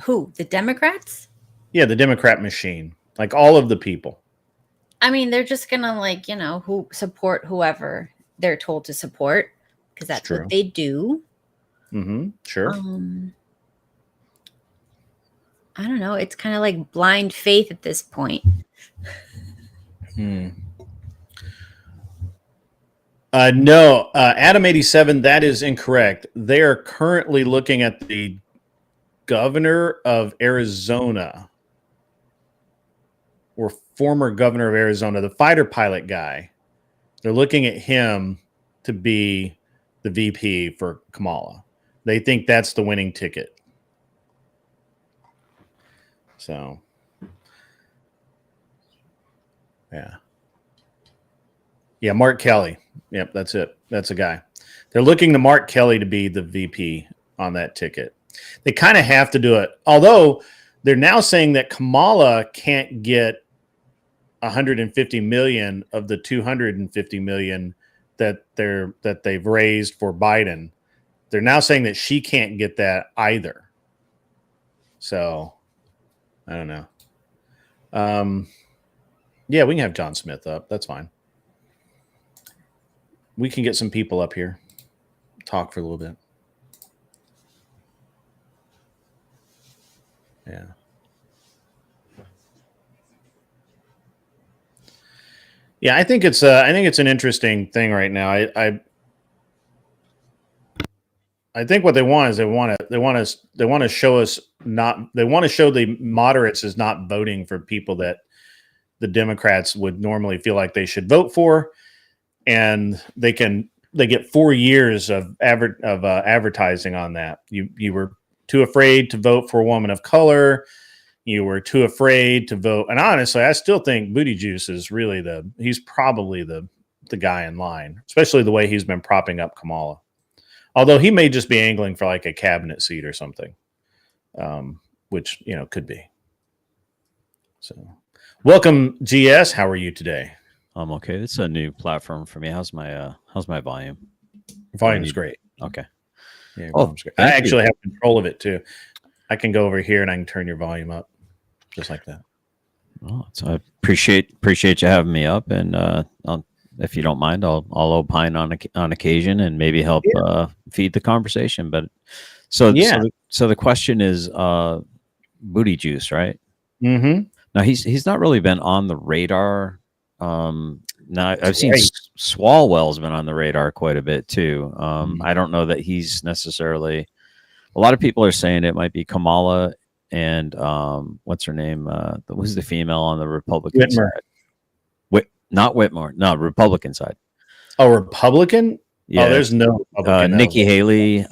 Who? The Democrats? Yeah, the Democrat machine. Like all of the people. I mean, they're just gonna who support whoever they're told to support because that's what they do. Mm-hmm. Sure. I don't know. It's kind of like blind faith at this point. No, Adam87, that is incorrect. They are currently looking at the governor of Arizona, or former governor of Arizona, the fighter pilot guy. They're looking at him to be the VP for Kamala. They think that's the winning ticket. So, yeah. Yeah, Mark Kelly. Yep, that's it. That's a guy. They're looking to Mark Kelly to be the VP on that ticket. They kind of have to do it. Although they're now saying that Kamala can't get 150 million of the 250 million that they've raised for Biden. they're now saying that she can't get that either. So I don't know. Yeah, we can have John Smith up. That's fine. We can get some people up here, talk for a little bit. Yeah. Yeah, I think it's an interesting thing right now. I think what they want is they want to show us they want to show the moderates as not voting for people that the Democrats would normally feel like they should vote for, and they get 4 years of advertising on that. You were too afraid to vote for a woman of color. You were too afraid to vote. And honestly, I still think Booty Juice is really he's probably the guy in line, especially the way he's been propping up Kamala. Although he may just be angling for like a cabinet seat or something, which, could be. So welcome, GS. How are you today? I'm okay. It's a new platform for me. How's my volume? Volume's great. Okay. Yeah, volume's great. I actually have control of it too. I can go over here and I can turn your volume up just like that. Oh, so I appreciate you having me up, and if you don't mind, I'll opine on occasion and maybe help feed the conversation. But so the question is Booty Juice, right? Mm-hmm. Now he's not really been on the radar. Now I've seen Swalwell's been on the radar quite a bit too. I don't know that he's necessarily. A lot of people are saying it might be Kamala and what's her name? Who's the female on the Republican side? Not Whitmore. No, Republican side. Oh, Republican? Yeah. Oh, there's no Republican. Nikki Haley.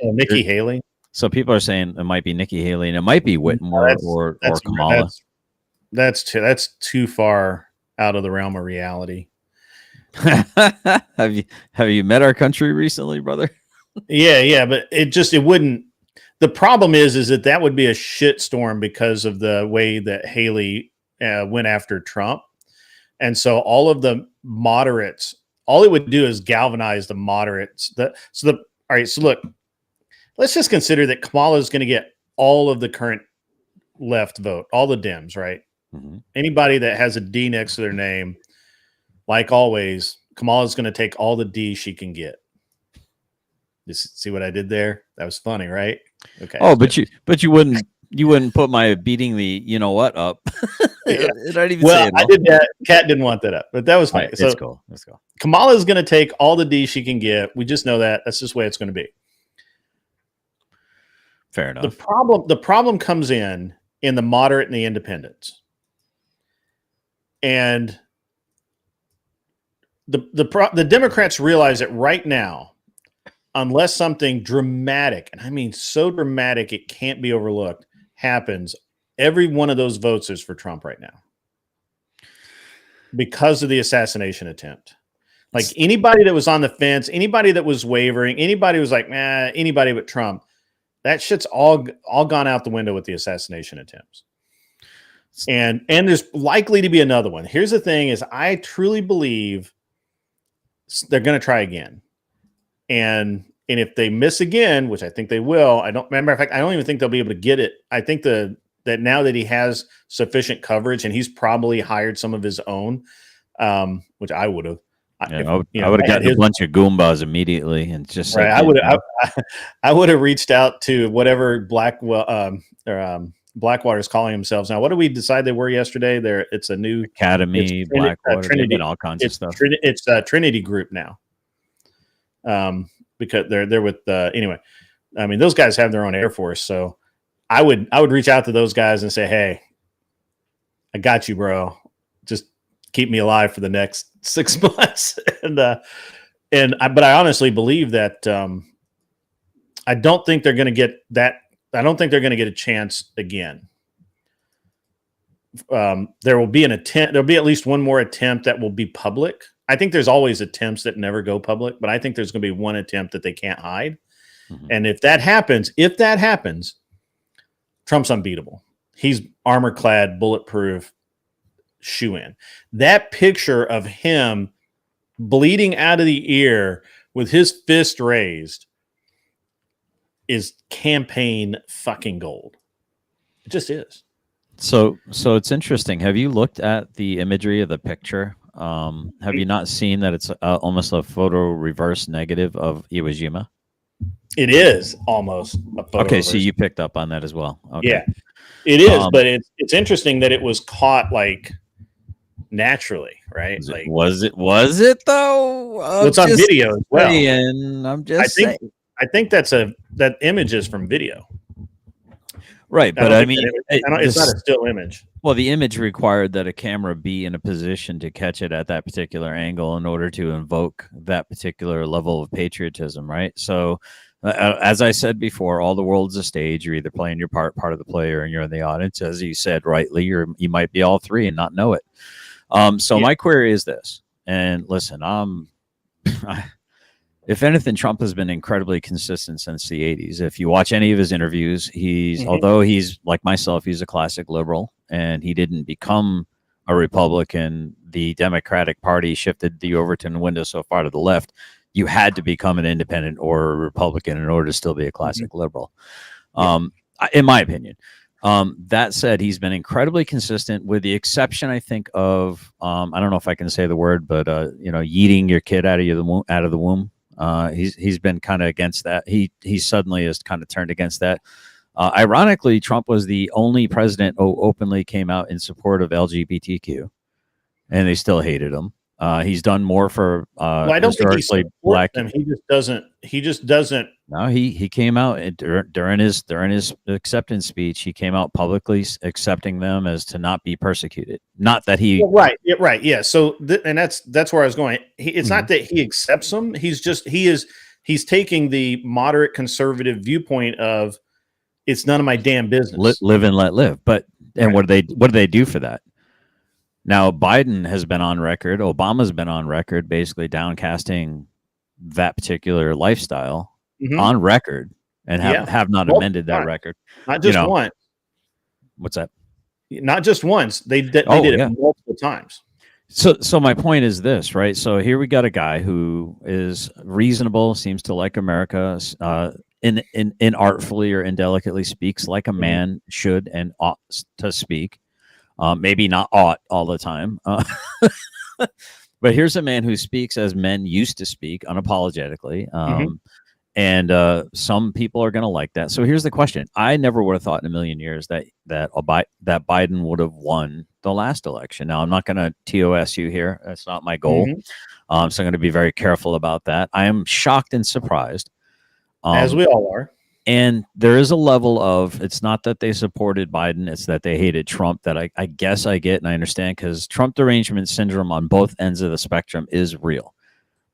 Nikki Haley. So people are saying it might be Nikki Haley and it might be Whitmore or Kamala. That's too far out of the realm of reality. Have you met our country recently, brother? Yeah, but it wouldn't. The problem is that would be a shitstorm because of the way that Haley went after Trump, and so all of the moderates, all it would do is galvanize the moderates. All right. So look, let's just consider that Kamala is going to get all of the current left vote, all the Dems, right? Mm-hmm. Anybody that has a D next to their name, like always, Kamala is going to take all the D she can get. Just see what I did there? That was funny, right? Okay. Oh, but you wouldn't put my beating the up. Yeah. I did that. Kat didn't want that up, but that was funny. Right, so let's go. Kamala is going to take all the D she can get. We just know that. That's just the way it's going to be. Fair enough. The problem comes in the moderate and the independents, and the Democrats realize that right now, unless something dramatic, and I mean so dramatic it can't be overlooked, happens, every one of those votes is for Trump right now because of the assassination attempt. Like anybody that was on the fence, anybody that was wavering, anybody was like, anybody but Trump, that shit's all gone out the window with the assassination attempts. And there's likely to be another one. Here's the thing is I truly believe they're going to try again. And if they miss again, which I think they will, I don't remember. In fact, I don't even think they'll be able to get it. I think that now that he has sufficient coverage and he's probably hired some of his own, which I would have. I would have gotten a bunch of Goombas immediately and just right. I would have reached out to whatever Blackwater's calling themselves now. What did we decide they were yesterday? It's a new Academy, Blackwater, Trinity, and all kinds of stuff. It's a Trinity group now. Because they're with anyway. I mean, those guys have their own Air Force, so I would reach out to those guys and say, "Hey, I got you, bro. Just keep me alive for the next 6 months." But I honestly believe that I don't think they're going to get that. I don't think they're going to get a chance again. There will be an attempt. There'll be at least one more attempt that will be public. I think there's always attempts that never go public, but I think there's going to be one attempt that they can't hide. Mm-hmm. And if that happens, Trump's unbeatable. He's armor clad, bulletproof, shoe-in. That picture of him bleeding out of the ear with his fist raised is campaign fucking gold. It just is. So it's interesting. Have you looked at the imagery of the picture? Have you not seen that it's almost a photo reverse negative of Iwo Jima? It is almost a photo. Okay, so reverse. you picked up on that as well. Okay. Yeah, it is, but it's interesting that it was caught like naturally, right? Like, Was it though? well, it's on video as well. And I'm just saying. I think that image is from video. Right, but I mean, it's not a still image. Well, the image required that a camera be in a position to catch it at that particular angle in order to invoke that particular level of patriotism, right? So, as I said before, all the world's a stage. You're either playing your part of the player, and you're in the audience. As you said rightly, you might be all three and not know it. So my query is this, and listen, if anything, Trump has been incredibly consistent since the 80s. If you watch any of his interviews, although he's like myself, he's a classic liberal, and he didn't become a Republican. The Democratic Party shifted the Overton window so far to the left. You had to become an independent or a Republican in order to still be a classic liberal, in my opinion. That said, he's been incredibly consistent, with the exception, I think, of I don't know if I can say the word, but yeeting your kid out of the womb. He's been kind of against that. He suddenly has kind of turned against that. Ironically, Trump was the only president who openly came out in support of LGBTQ, and they still hated him. He's done more for I don't think he's black. Them. He just doesn't. No, he came out during his acceptance speech. He came out publicly accepting them as to not be persecuted. Not that he right. Yeah. So and that's where I was going. It's not that he accepts them. He's taking the moderate conservative viewpoint of it's none of my damn business. Live and let live. But what do they do for that? Now, Biden has been on record. Obama's been on record, basically downcasting that particular lifestyle on record, and have not amended that record. Not just once. What's that? Not just once. They did it multiple times. So my point is this, right? So here we got a guy who is reasonable, seems to like America, inartfully or indelicately speaks like a man should and ought to speak. Maybe not ought all the time. But here's a man who speaks as men used to speak, unapologetically. And some people are going to like that. So here's the question. I never would have thought in a million years that Biden would have won the last election. Now, I'm not going to TOS you here. That's not my goal. So I'm going to be very careful about that. I am shocked and surprised. As we all are. And there is a level of, it's not that they supported Biden, it's that they hated Trump, that I guess I get and I understand, because Trump derangement syndrome on both ends of the spectrum is real.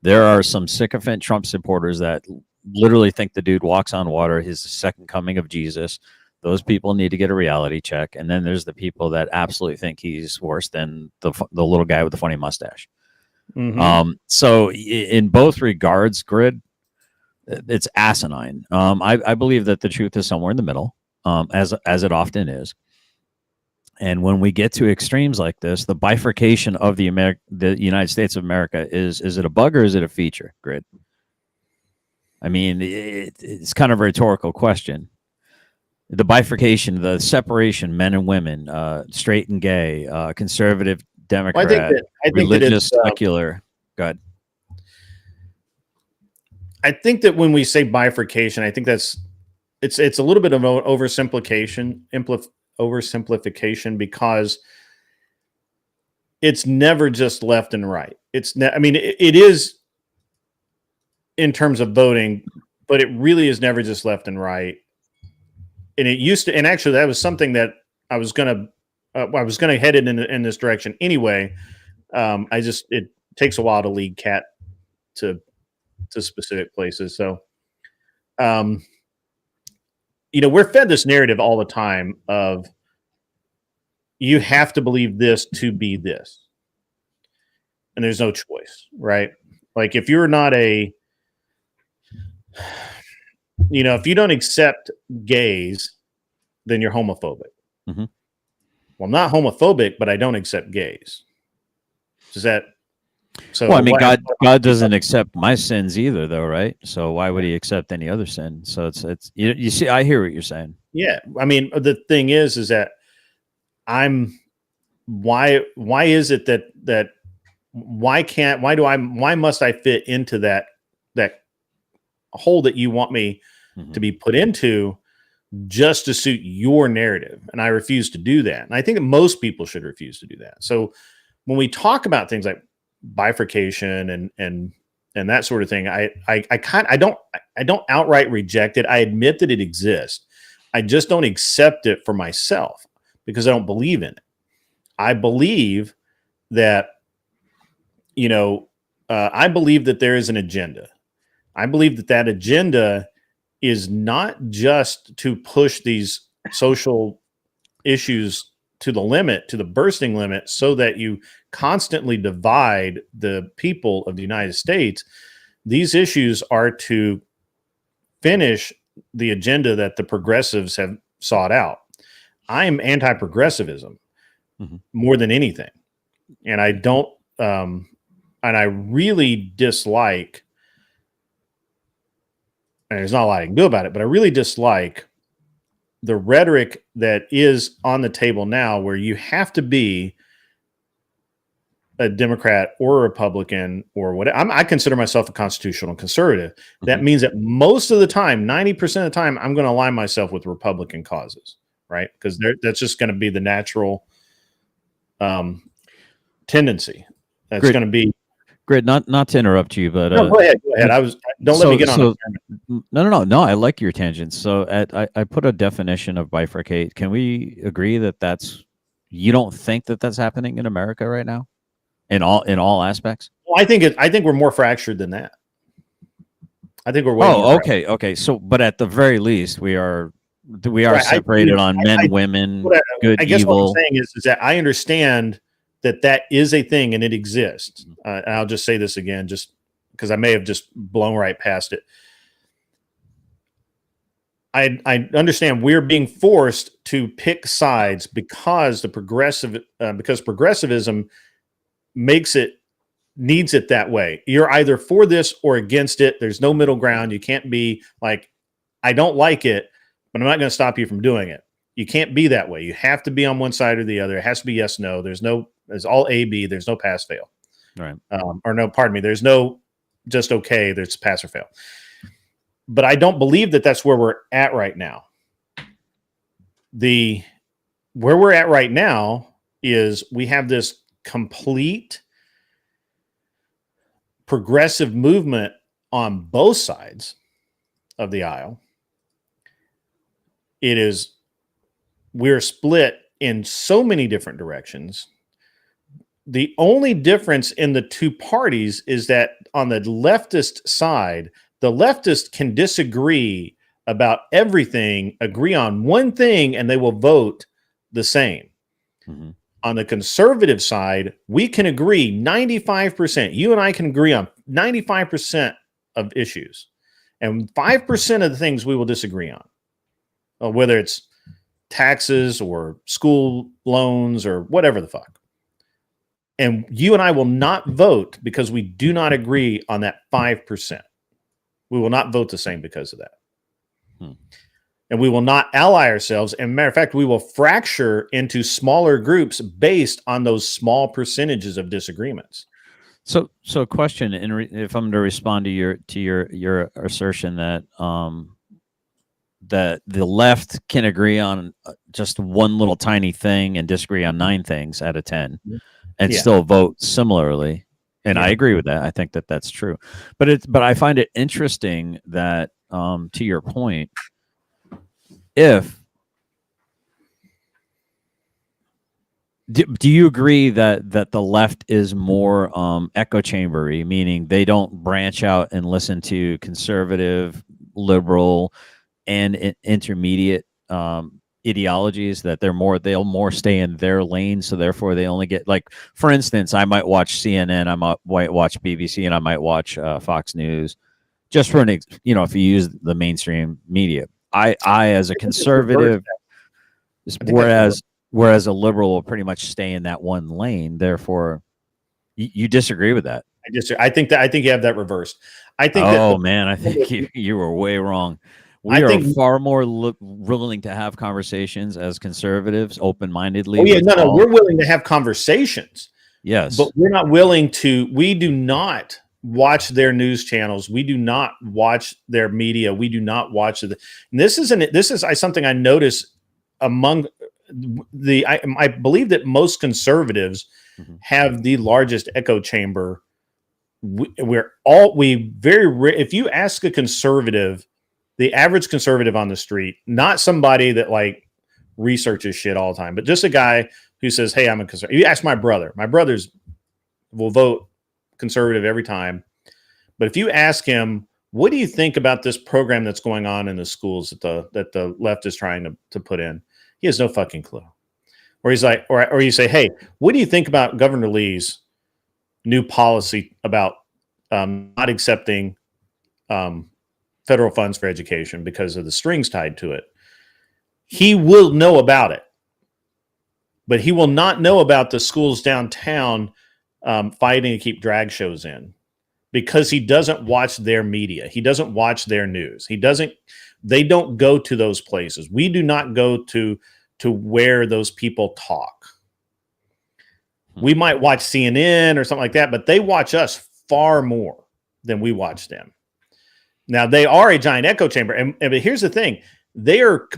There are some sycophant Trump supporters that literally think the dude walks on water, he's the second coming of Jesus. Those people need to get a reality check. And then there's the people that absolutely think he's worse than the little guy with the funny mustache. So in both regards, Grid, it's asinine. I believe that the truth is somewhere in the middle, as it often is. And when we get to extremes like this, the bifurcation of the United States of America is it a bug or is it a feature, Grid? I mean, it's kind of a rhetorical question. The bifurcation, the separation, men and women, straight and gay, conservative, Democrat, I think religious, secular. Go ahead. I think that when we say bifurcation, I think it's a little bit of an oversimplification, because it's never just left and right. It is in terms of voting, but it really is never just left and right. And it used to, and actually that was something that I was gonna head in this direction anyway. It takes a while to lead Cat to specific places. So, we're fed this narrative all the time of you have to believe this to be this. And there's no choice, right? Like if you're not if you don't accept gays, then you're homophobic. Well, I'm not homophobic, but I don't accept gays. Does that So, Well, I mean, God doesn't accept my sins either, though, right? So why would He accept any other sin? So it's you see, I hear what you're saying. Yeah, I mean, the thing is that why is it that why must I fit into that hole that you want me to be put into just to suit your narrative? And I refuse to do that. And I think that most people should refuse to do that. So when we talk about things like bifurcation and that sort of thing, I don't outright reject it. I admit that it exists. I just don't accept it for myself because I don't believe in it. I believe that, I believe that there is an agenda. I believe that agenda is not just to push these social issues to the limit, to the bursting limit, so that you constantly divide the people of the United States. These issues are to finish the agenda that the progressives have sought out. I am anti-progressivism more than anything. And I don't, and I really dislike, and there's not a lot I can do about it, but I really dislike the rhetoric that is on the table now, where you have to be a Democrat or a Republican or whatever. I consider myself a constitutional conservative. That means that most of the time, 90% of the time, I'm going to align myself with Republican causes, right? Because that's just going to be the natural tendency. That's going to be. Great, not to interrupt you, but no, go ahead. Don't let me get on. No. I like your tangents. So I put a definition of bifurcate. Can we agree that you don't think that that's happening in America right now, in all aspects? Well, I think we're more fractured than that. I think we're way. Oh, okay. So, but at the very least, we are right, separated on men, women, good, I guess evil. what I'm saying is that I understand that is a thing and it exists. And I'll just say this again, just because I may have just blown right past it. I understand we're being forced to pick sides because progressivism needs it that way. You're either for this or against it. There's no middle ground. You can't be like, I don't like it, but I'm not going to stop you from doing it. You can't be that way. You have to be on one side or the other. It has to be yes, no. There's all A, B. There's no pass, fail. Right. Or no, pardon me. There's no just okay. There's pass or fail. But I don't believe that that's where we're at right now. Where we're at right now is we have this complete progressive movement on both sides of the aisle. We're split in so many different directions. The only difference in the two parties is that on the leftist side, the leftist can disagree about everything, agree on one thing, and they will vote the same. On the conservative side, we can agree 95%. You and I can agree on 95% of issues. And 5% of the things we will disagree on, whether it's taxes or school loans or whatever the fuck. And you and I will not vote because we do not agree on that 5%. We will not vote the same because of that. And we will not ally ourselves. And matter of fact, we will fracture into smaller groups based on those small percentages of disagreements. So a question, if I'm to respond to your assertion that that the left can agree on just one little tiny thing and disagree on 9 things out of 10, and still vote similarly. And I agree with that. I think that that's true. But I find it interesting that, to your point, do you agree that the left is more echo chambery, meaning they don't branch out and listen to conservative, liberal, and intermediate ideologies, that they'll more stay in their lane, so therefore they only get, like, for instance, I might watch CNN, I might watch BBC, and I might watch Fox News, just for if you use the mainstream media. I as a conservative, whereas a liberal will pretty much stay in that one lane. Therefore, You disagree with that? I think you have that reversed. I think Oh man, I think you were way wrong. We I are think- far more willing to have conversations as conservatives, open-mindedly. Oh yeah, no, we're willing to have conversations. Yes, But we're not willing to. We do not watch their news channels. We do not watch their media. We do not watch it. And this is something I notice among I believe that most conservatives have the largest echo chamber. If you ask a conservative, the average conservative on the street, not somebody that like researches shit all the time, but just a guy who says, "Hey, I'm a conservative." You ask my brother. My brothers will vote conservative every time. But if you ask him, "What do you think about this program that's going on in the schools that the left is trying to put in?" He has no fucking clue. Or he's like, or you say, "Hey, what do you think about Governor Lee's new policy about not accepting federal funds for education because of the strings tied to it?" He will know about it, but he will not know about the schools downtown fighting to keep drag shows in, because he doesn't watch their media. He doesn't watch their news. They don't go to those places. We do not go to where those people talk. We might watch CNN or something like that, but they watch us far more than we watch them. Now, they are a giant echo chamber. But here's the thing. They are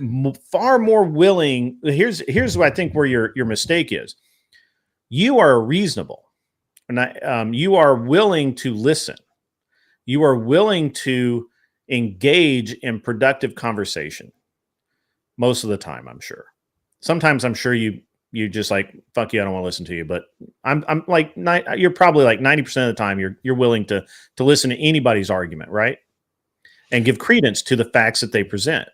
far more willing. Here's what I think where your mistake is. You are reasonable. And you are willing to listen. You are willing to engage in productive conversation. Most of the time, I'm sure. Sometimes I'm sure you just like, fuck you, I don't want to listen to you. But I'm like, you're probably like 90% of the time you're willing to listen to anybody's argument, right? And give credence to the facts that they present.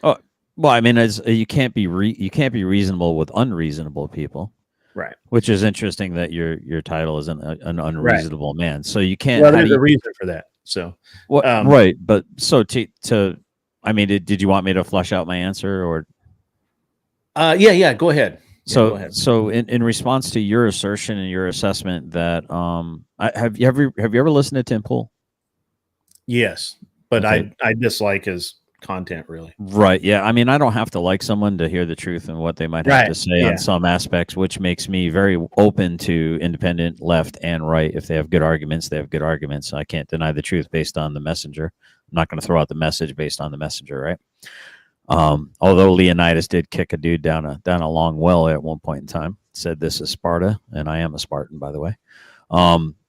Oh, well, I mean, you can't be reasonable with unreasonable people. Right. Which is interesting that your title is an unreasonable man. So you can't. Well, there's a reason for that. So, right. But so I mean, did you want me to flesh out my answer or? Yeah. Go ahead. So in response to your assertion and your assessment that have you ever listened to Tim Pool? Yes, but Okay. I dislike his content, really. Right. Yeah. I mean, I don't have to like someone to hear the truth and what they might have to say on some aspects, which makes me very open to independent left and right. If they have good arguments, they have good arguments. I can't deny the truth based on the messenger. I'm not going to throw out the message based on the messenger, right? Although Leonidas did kick a dude down a long well at one point in time, said this is Sparta, and I am a Spartan, by the way.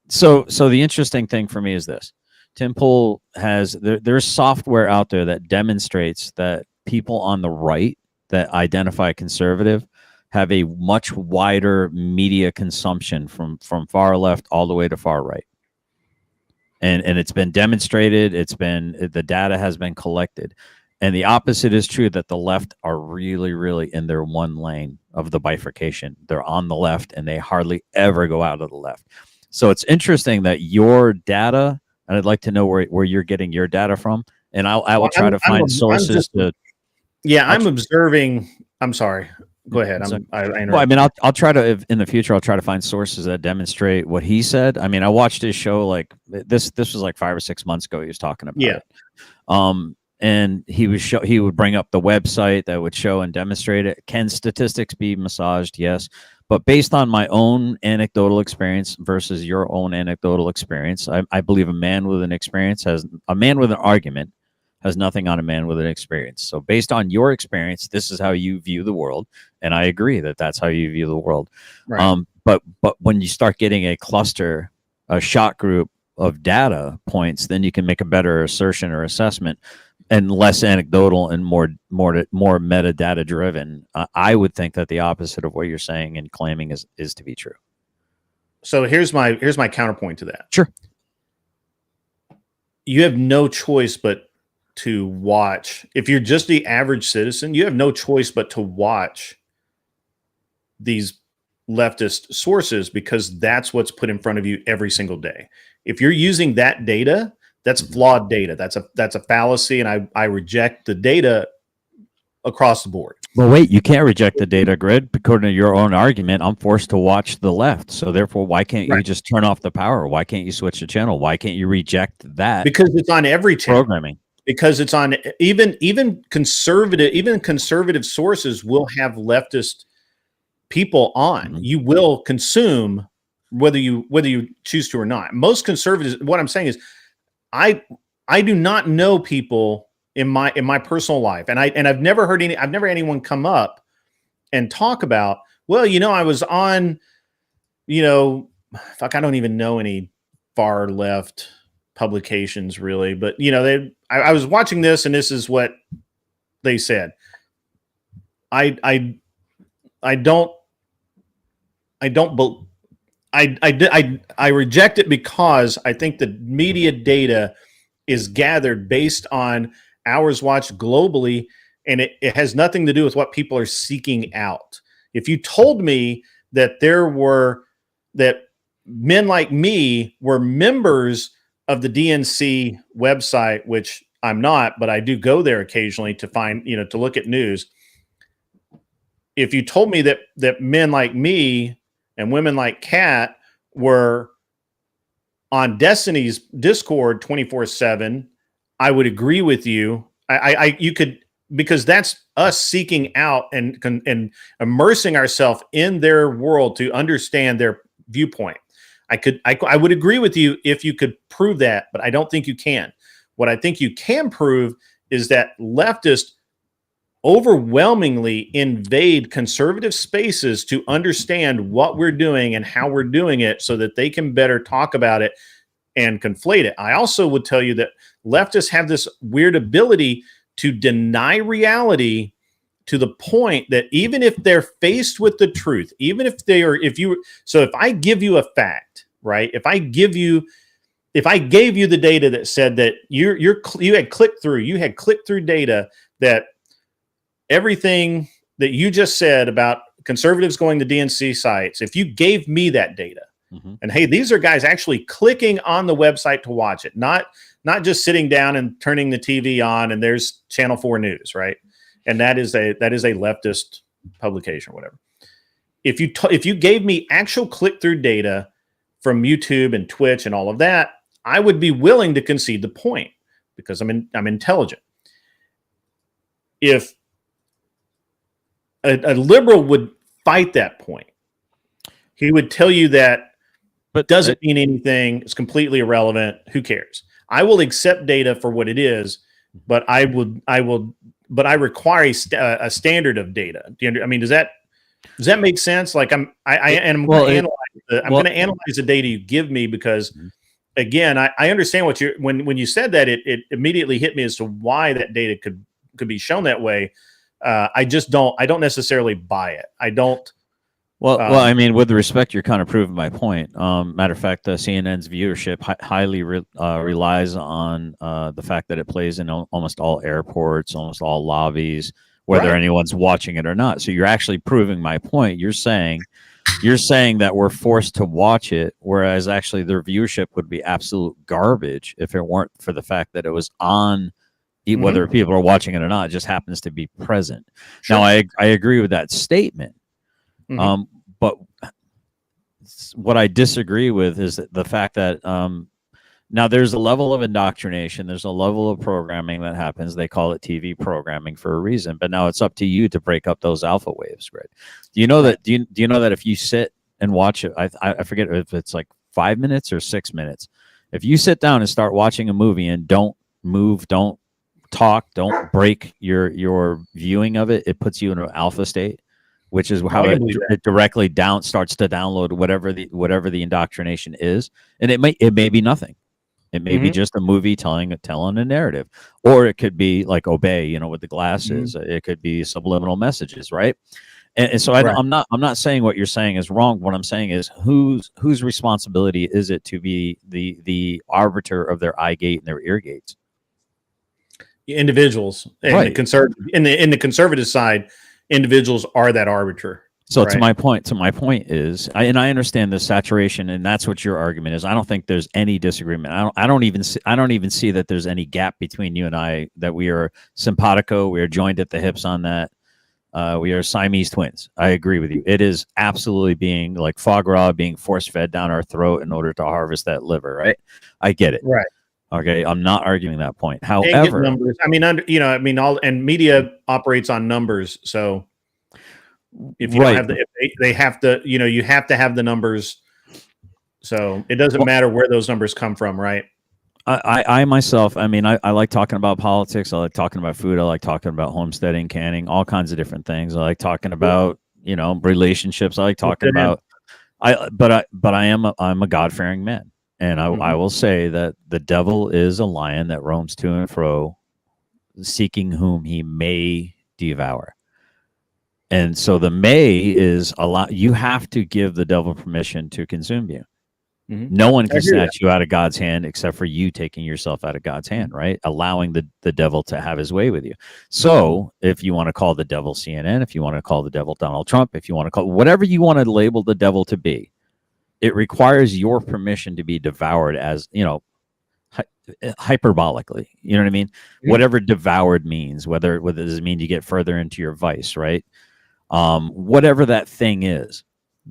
So the interesting thing for me is this. Tim Pool there's software out there that demonstrates that people on the right that identify conservative have a much wider media consumption from far left all the way to far right. And it's been demonstrated, the data has been collected. And the opposite is true, that the left are really, really in their one lane of the bifurcation. They're on the left and they hardly ever go out of the left. So it's interesting that your data, and I'd like to know where you're getting your data from. And I will try to find sources I'm observing. I'm sorry. Go ahead. Well, I mean, I'll try to, in the future, I'll try to find sources that demonstrate what he said. I mean, I watched his show like this was like 5 or 6 months ago. He was talking about it. And he would bring up the website that would show and demonstrate it. Can statistics be massaged? Yes. But based on my own anecdotal experience versus your own anecdotal experience, I believe a man with an argument has nothing on a man with an experience. So based on your experience, this is how you view the world. And I agree that that's how you view the world. Right. But when you start getting a shot group of data points, then you can make a better assertion or assessment, and less anecdotal and more metadata driven. I would think that the opposite of what you're saying and claiming is to be true. So here's my counterpoint to that. Sure. You have no choice but to watch. If you're just the average citizen, you have no choice but to watch these leftist sources, because that's what's put in front of you every single day. If you're using that data, that's flawed data. That's a fallacy, and I reject the data across the board. But wait, you can't reject the data grid. According to your own argument, I'm forced to watch the left. So therefore, why can't you just turn off the power? Why can't you switch the channel? Why can't you reject that? Because it's on every channel. Programming. Because it's on even conservative sources will have leftist people on. You will consume whether you choose to or not. Most conservatives, what I'm saying is, I do not know people in my personal life, and I've never heard anyone come up and talk about, well, I was on, I don't even know any far left publications really, but I was watching this and this is what they said. I reject it because I think the media data is gathered based on hours watched globally, and it has nothing to do with what people are seeking out. If you told me that that men like me were members of the DNC website, which I'm not, but I do go there occasionally to find, to look at news. If you told me that men like me and women like Kat were on Destiny's Discord 24/7, I would agree with you. You could, because that's us seeking out and immersing ourselves in their world to understand their viewpoint. I would agree with you if you could prove that, but I don't think you can. What I think you can prove is that leftists overwhelmingly invade conservative spaces to understand what we're doing and how we're doing it so that they can better talk about it and conflate it. I also would tell you that leftists have this weird ability to deny reality to the point that even if they're faced with the truth, even if if I give you a fact, right? If I gave you the data that said that you had click-through data that everything that you just said about conservatives going to DNC sites, if you gave me that data, and hey, these are guys actually clicking on the website to watch it, not just sitting down and turning the TV on and there's Channel 4 News, right? And that is a leftist publication or whatever. If you gave me actual click-through data from YouTube and Twitch and all of that, I would be willing to concede the point because I'm intelligent. If a liberal would fight that point, he would tell you that but doesn't mean anything. It's completely irrelevant. Who cares? I will accept data for what it is, but I require a standard of data. Does that make sense? Like I'm going to analyze the data you give me because, again, I understand what when you said that, it immediately hit me as to why that data could be shown that way. I don't necessarily buy it. I don't. Well, with respect, you're kind of proving my point. Matter of fact, CNN's viewership highly relies on the fact that it plays in almost all airports, almost all lobbies, whether anyone's watching it or not. So you're actually proving my point. You're saying that we're forced to watch it, whereas actually their viewership would be absolute garbage if it weren't for the fact that it was on. Whether people are watching it or not, it just happens to be present. Sure. Now, I agree with that statement. But what I disagree with is the fact that now there's a level of indoctrination, there's a level of programming that happens. They call it TV programming for a reason, but now it's up to you to break up those alpha waves, right? Do you know that if you sit and watch it, I forget if it's like 5 minutes or 6 minutes. If you sit down and start watching a movie and don't move, don't talk, don't break your viewing of it, it puts you in an alpha state, which is how it directly starts to download whatever the indoctrination is, and it may be nothing. It may be just a movie telling a narrative, or it could be like Obey, with the glasses. It could be subliminal messages, right? And so I'm not saying what you're saying is wrong. What I'm saying is whose responsibility is it to be the arbiter of their eye gate and their ear gates? Individuals, and the conservative in the conservative side. Individuals are that arbiter. So to my point is, I understand the saturation, and that's what your argument is. I don't think there's any disagreement. I don't even see that there's any gap between you and I, that we are simpatico. We are joined at the hips on that. We are Siamese twins. I agree with you. It is absolutely being like foie gras being force fed down our throat in order to harvest that liver, right? I get it. Right. Okay, I'm not arguing that point. And get However, numbers. I mean, all and media operates on numbers. So if you don't have they have to, you have to have the numbers. So it doesn't matter where those numbers come from, right? I myself, I mean, I like talking about politics. I like talking about food. I like talking about homesteading, canning, all kinds of different things. I like talking about, relationships. I like talking about, I'm a God-fearing man. And I will say that the devil is a lion that roams to and fro, seeking whom he may devour. And so the may is a lot. You have to give the devil permission to consume you. No one can snatch you out of God's hand except for you taking yourself out of God's hand, right? Allowing the devil to have his way with you. So if you want to call the devil CNN, if you want to call the devil Donald Trump, if you want to call whatever you want to label the devil to be, it requires your permission to be devoured as, hyperbolically. You know what I mean? Whatever devoured means, whether does it mean you get further into your vice, right? Whatever that thing is.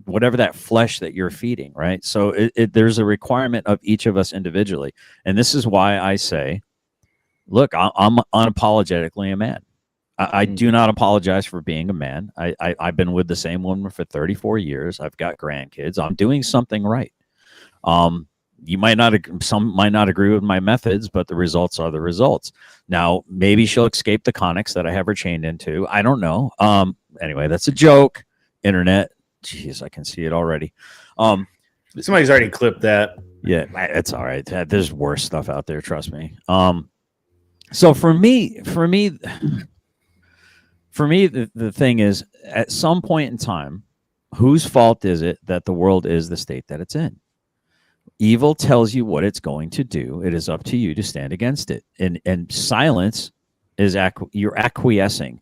Whatever that flesh that you're feeding, right? So there's a requirement of each of us individually. And this is why I say, look, I'm unapologetically a man. I do not apologize for being a man. I've been with the same woman for 34 years. I've got grandkids. I'm doing something right. Some might not agree with my methods, but the results are the results. Now, maybe she'll escape the conics that I have her chained into. I don't know. Anyway, that's a joke. Internet. Jeez, I can see it already. Somebody's already clipped that. Yeah, it's all right. There's worse stuff out there, trust me. So for me, the thing is, at some point in time, whose fault is it that the world is the state that it's in? Evil tells you what it's going to do. It is up to you to stand against it. And silence is you're acquiescing.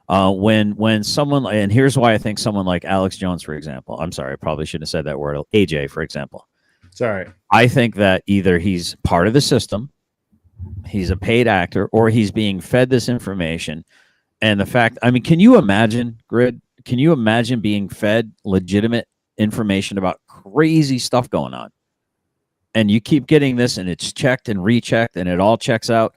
When someone, and here's why I think someone like Alex Jones, for example, I'm sorry, I probably shouldn't have said that word, AJ, for example. Sorry. I think that either he's part of the system, he's a paid actor, or he's being fed this information. And the fact, I mean, can you imagine, Grid? Can you imagine being fed legitimate information about crazy stuff going on? And you keep getting this, and it's checked and rechecked, and it all checks out.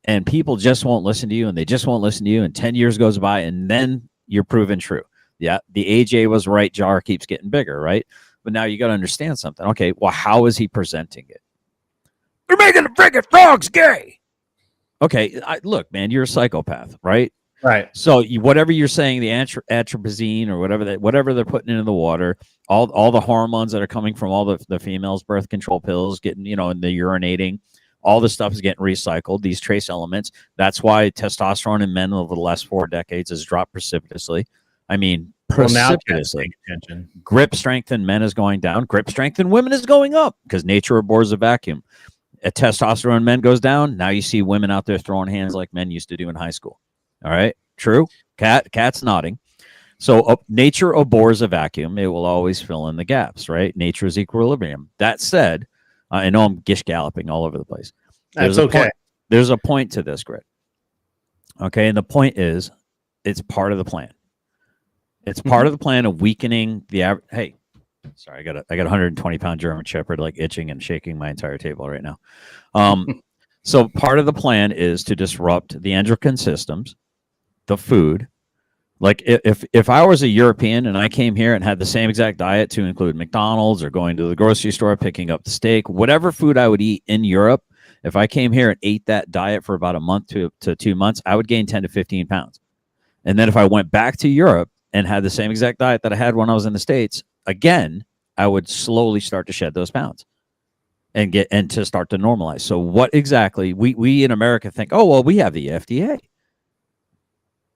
And people just won't listen to you, and they just won't listen to you. And 10 years goes by, and then you're proven true. Yeah, the AJ was right. Jar keeps getting bigger, right? But now you got to understand something. Okay, well, how is he presenting it? They're making the friggin' frogs gay. Okay, look, man, you're a psychopath, right? Right. So whatever you're saying, the atropazine or whatever they're putting into the water, all the hormones that are coming from all the females' birth control pills, getting and the urinating. All this stuff is getting recycled, these trace elements. That's why testosterone in men over the last 4 decades has dropped precipitously. I mean, precipitously. Grip strength in men is going down. Grip strength in women is going up because nature abhors a vacuum. Testosterone in men goes down. Now you see women out there throwing hands like men used to do in high school. All right? True? Cat's nodding. So nature abhors a vacuum. It will always fill in the gaps, right? Nature's equilibrium. That said, I know I'm gish galloping all over the place. That's okay. There's a point to this, Grit. Okay, and the point is, it's part of the plan. It's part of the plan of weakening the average. Hey, sorry, I got a 120-pound German Shepherd like itching and shaking my entire table right now. So part of the plan is to disrupt the endocrine systems, the food. Like if I was a European and I came here and had the same exact diet to include McDonald's or going to the grocery store, picking up the steak, whatever food I would eat in Europe, if I came here and ate that diet for about a month to 2 months, I would gain 10 to 15 pounds. And then if I went back to Europe and had the same exact diet that I had when I was in the States, again, I would slowly start to shed those pounds and to start to normalize. So what exactly we in America think, oh, well, we have the FDA.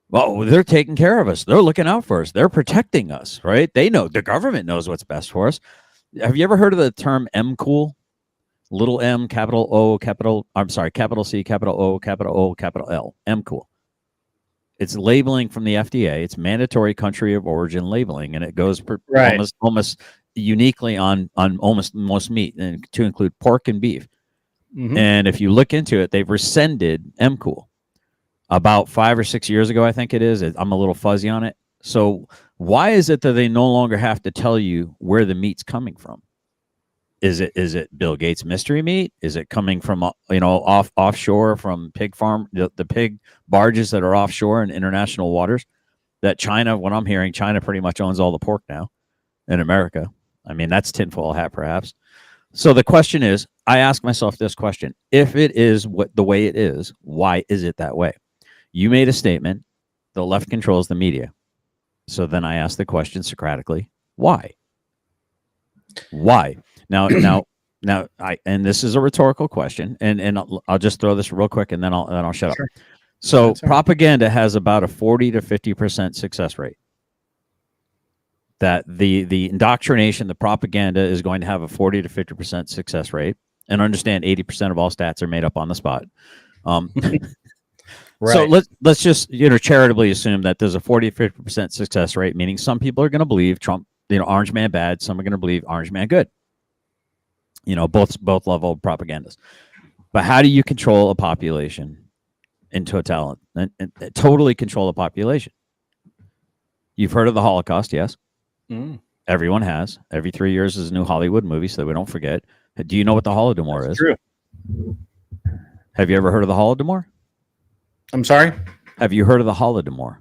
Well, they're taking care of us. They're looking out for us. They're protecting us, right? They know, the government knows what's best for us. Have you ever heard of the term M-Cool? Little M, capital O, capital C, capital O, capital L. M-Cool. It's labeling from the FDA. It's mandatory country of origin labeling, and it goes almost uniquely on almost most meat, and to include pork and beef. And if you look into it, they've rescinded M-Cool. about 5 or 6 years ago, I think it is. I'm a little fuzzy on it. So why is it that they no longer have to tell you where the meat's coming from? Is it Bill Gates mystery meat? Is it coming from offshore from pig farm, the pig barges that are offshore in international waters? That China, what I'm hearing, China pretty much owns all the pork now in America. I mean, that's tinfoil hat, perhaps. So the question is, I ask myself this question: if it is the way it is, why is it that way? You made a statement. The left controls the media. So then I ask the question Socratically, why? Why? Now, and this is a rhetorical question, and I'll just throw this real quick, and then I'll shut up. So That's all right. propaganda has about a 40 to 50% success rate. That the indoctrination, the propaganda is going to have a 40 to 50% success rate, and understand 80% of all stats are made up on the spot. Right. So let's just charitably assume that there's a 40 to 50% success rate, meaning some people are going to believe Trump, Orange Man bad, some are going to believe Orange Man good. Both level of propagandas. But how do you control a population in totality and totally control a population? You've heard of the Holocaust, yes? Everyone has. Every 3 years is a new Hollywood movie, so that we don't forget. Do you know what the Holodomor is? True. Have you ever heard of the Holodomor? I'm sorry? Have you heard of the Holodomor?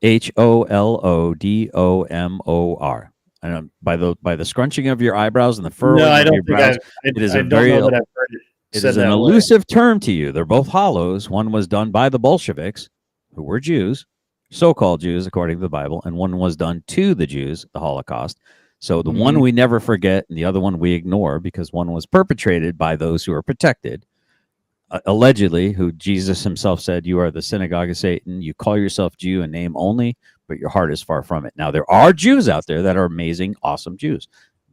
Holodomor. And by the scrunching of your eyebrows and the furrowing No, I of don't your think brows, it is I a don't very know that I've heard it it said is an that way. elusive term to you. They're both hollows. One was done by the Bolsheviks, who were Jews, so-called Jews according to the Bible, and one was done to the Jews, the Holocaust. So the one we never forget, and the other one we ignore, because one was perpetrated by those who are protected, allegedly, who Jesus himself said, "You are the synagogue of Satan. You call yourself Jew in name only, but your heart is far from it." Now there are Jews out there that are amazing, awesome Jews,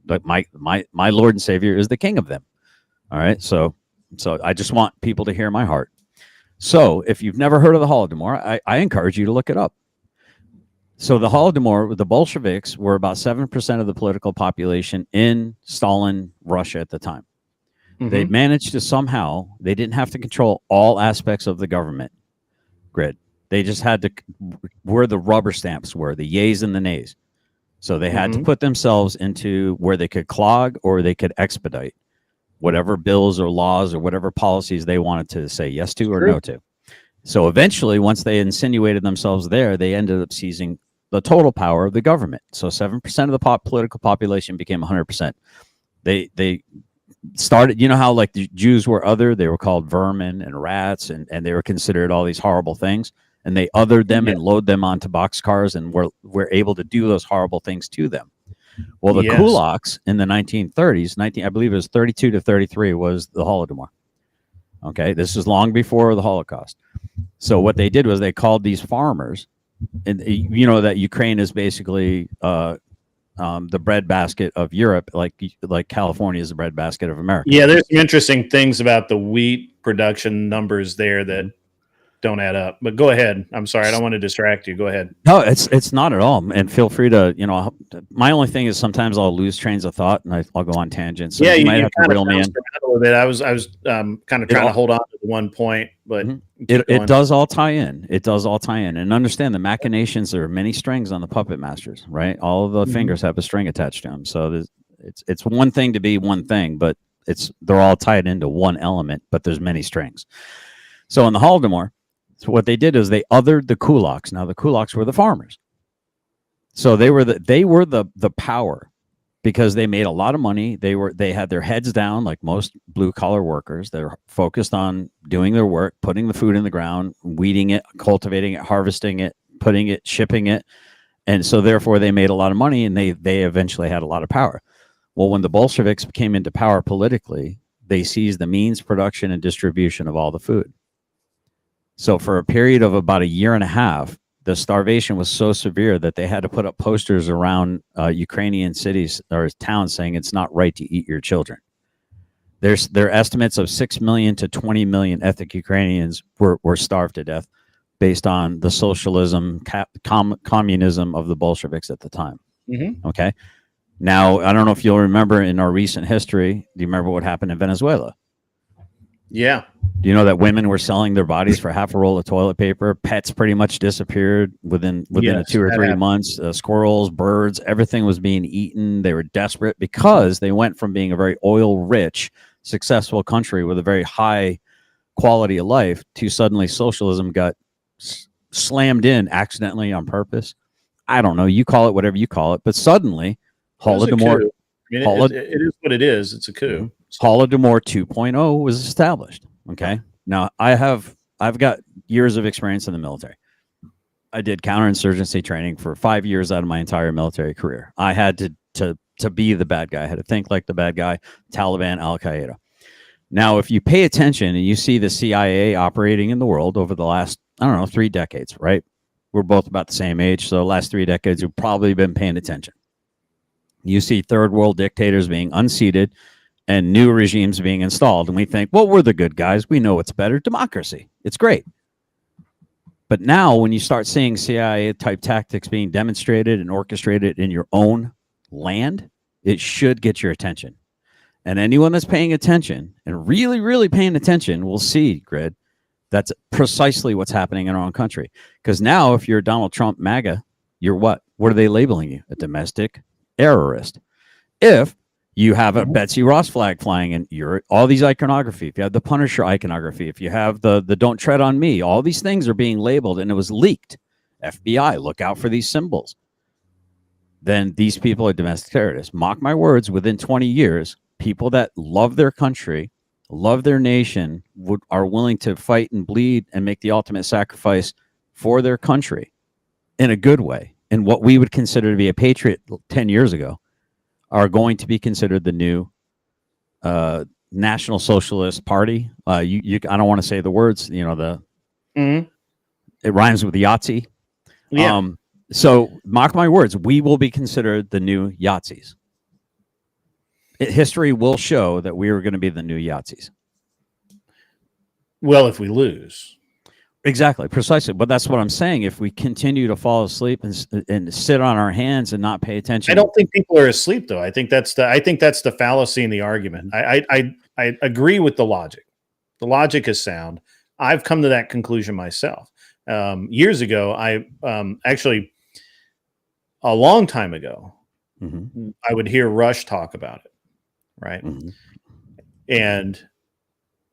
but my Lord and Savior is the King of them. All right, so I just want people to hear my heart. So if you've never heard of the Holodomor, I encourage you to look it up. So the Holodomor, the Bolsheviks were about 7% of the political population in Stalin Russia at the time. They managed to somehow, they didn't have to control all aspects of the government grid. They just had to, where the rubber stamps were, the yays and the nays. So they had to put themselves into where they could clog or they could expedite whatever bills or laws or whatever policies they wanted to say yes to or no to. So eventually, once they insinuated themselves there, they ended up seizing the total power of the government. So 7% of the political population became 100%. They started, how like the Jews were other, they were called vermin and rats, and they were considered all these horrible things. And they othered them and load them onto boxcars and were able to do those horrible things to them. Well, the kulaks in the 1930s, I believe it was 32 to 33 was the Holodomor. Okay, this is long before the Holocaust. So what they did was they called these farmers, and that Ukraine is basically the breadbasket of Europe, like California is the breadbasket of America. Yeah, there's some interesting things about the wheat production numbers there that don't add up. But go ahead. I'm sorry, I don't want to distract you. Go ahead. No, it's not at all. And feel free to, my only thing is sometimes I'll lose trains of thought and I'll go on tangents. So you might have to reel me in. A little bit. I was kind of trying to hold on to one point, but it does all tie in. It does all tie in. And understand the machinations. There are many strings on the puppet masters, right? All of the fingers have a string attached to them. So it's one thing to be one thing, but they're all tied into one element, but there's many strings. So in the Holodomor, so what they did is they othered the kulaks. Now the kulaks were the farmers. So they were the power, because they made a lot of money. They had their heads down like most blue collar workers. They're focused on doing their work, putting the food in the ground, weeding it, cultivating it, harvesting it, putting it, shipping it. And so therefore they made a lot of money, and they eventually had a lot of power. Well, when the Bolsheviks came into power politically, they seized the means, production, and distribution of all the food. So for a period of about a year and a half, the starvation was so severe that they had to put up posters around Ukrainian cities or towns saying it's not right to eat your children. There are estimates of 6 million to 20 million ethnic Ukrainians were starved to death based on the socialism, communism of the Bolsheviks at the time. Okay. Now, I don't know if you'll remember in our recent history, do you remember what happened in Venezuela? Yeah. Do you know that women were selling their bodies for half a roll of toilet paper? Pets pretty much disappeared within Yes, 2 or that 3 happened. months. Squirrels, birds, everything was being eaten. They were desperate because they went from being a very oil-rich, successful country with a very high quality of life to suddenly socialism got slammed in accidentally on purpose. I don't know. You call it whatever you call it, but suddenly It was a Holodomor coup. I mean, it is what it is. It's a coup. Holodomor 2.0 was established. Okay. Now I've got years of experience in the military. I did counterinsurgency training for 5 years out of my entire military career. I had to be the bad guy. I had to think like the bad guy, Taliban, Al Qaeda. Now, if you pay attention and you see the CIA operating in the world over the last, I don't know, 3 decades, right? We're both about the same age. So the last 3 decades, you've probably been paying attention. You see third world dictators being unseated and new regimes being installed. And we think, well, we're the good guys. We know it's better. Democracy. It's great. But now when you start seeing CIA type tactics being demonstrated and orchestrated in your own land, it should get your attention. And anyone that's paying attention and really, really paying attention will see, Grid, that's precisely what's happening in our own country. Because now if you're Donald Trump MAGA, you're what? What are they labeling you? A domestic terrorist. If you have a Betsy Ross flag flying and you're all these iconography, if you have the Punisher iconography, if you have the Don't Tread on Me, all these things are being labeled and it was leaked. FBI, look out for these symbols. Then these people are domestic terrorists. Mock my words, within 20 years, people that love their country, love their nation, are willing to fight and bleed and make the ultimate sacrifice for their country in a good way, in what we would consider to be a patriot 10 years ago, are going to be considered the new National Socialist Party. I don't want to say the words, it rhymes with Yahtzee. Yeah. So mark my words, we will be considered the new Yahtzees. History will show that we are going to be the new Yahtzees. Well, if we lose. Exactly, precisely. But that's what I'm saying. If we continue to fall asleep and sit on our hands and not pay attention, I don't think people are asleep, though. I think that's the fallacy in the argument. I agree with the logic. The logic is sound. I've come to that conclusion myself. Years ago, I actually a long time ago, I would hear Rush talk about it, right? And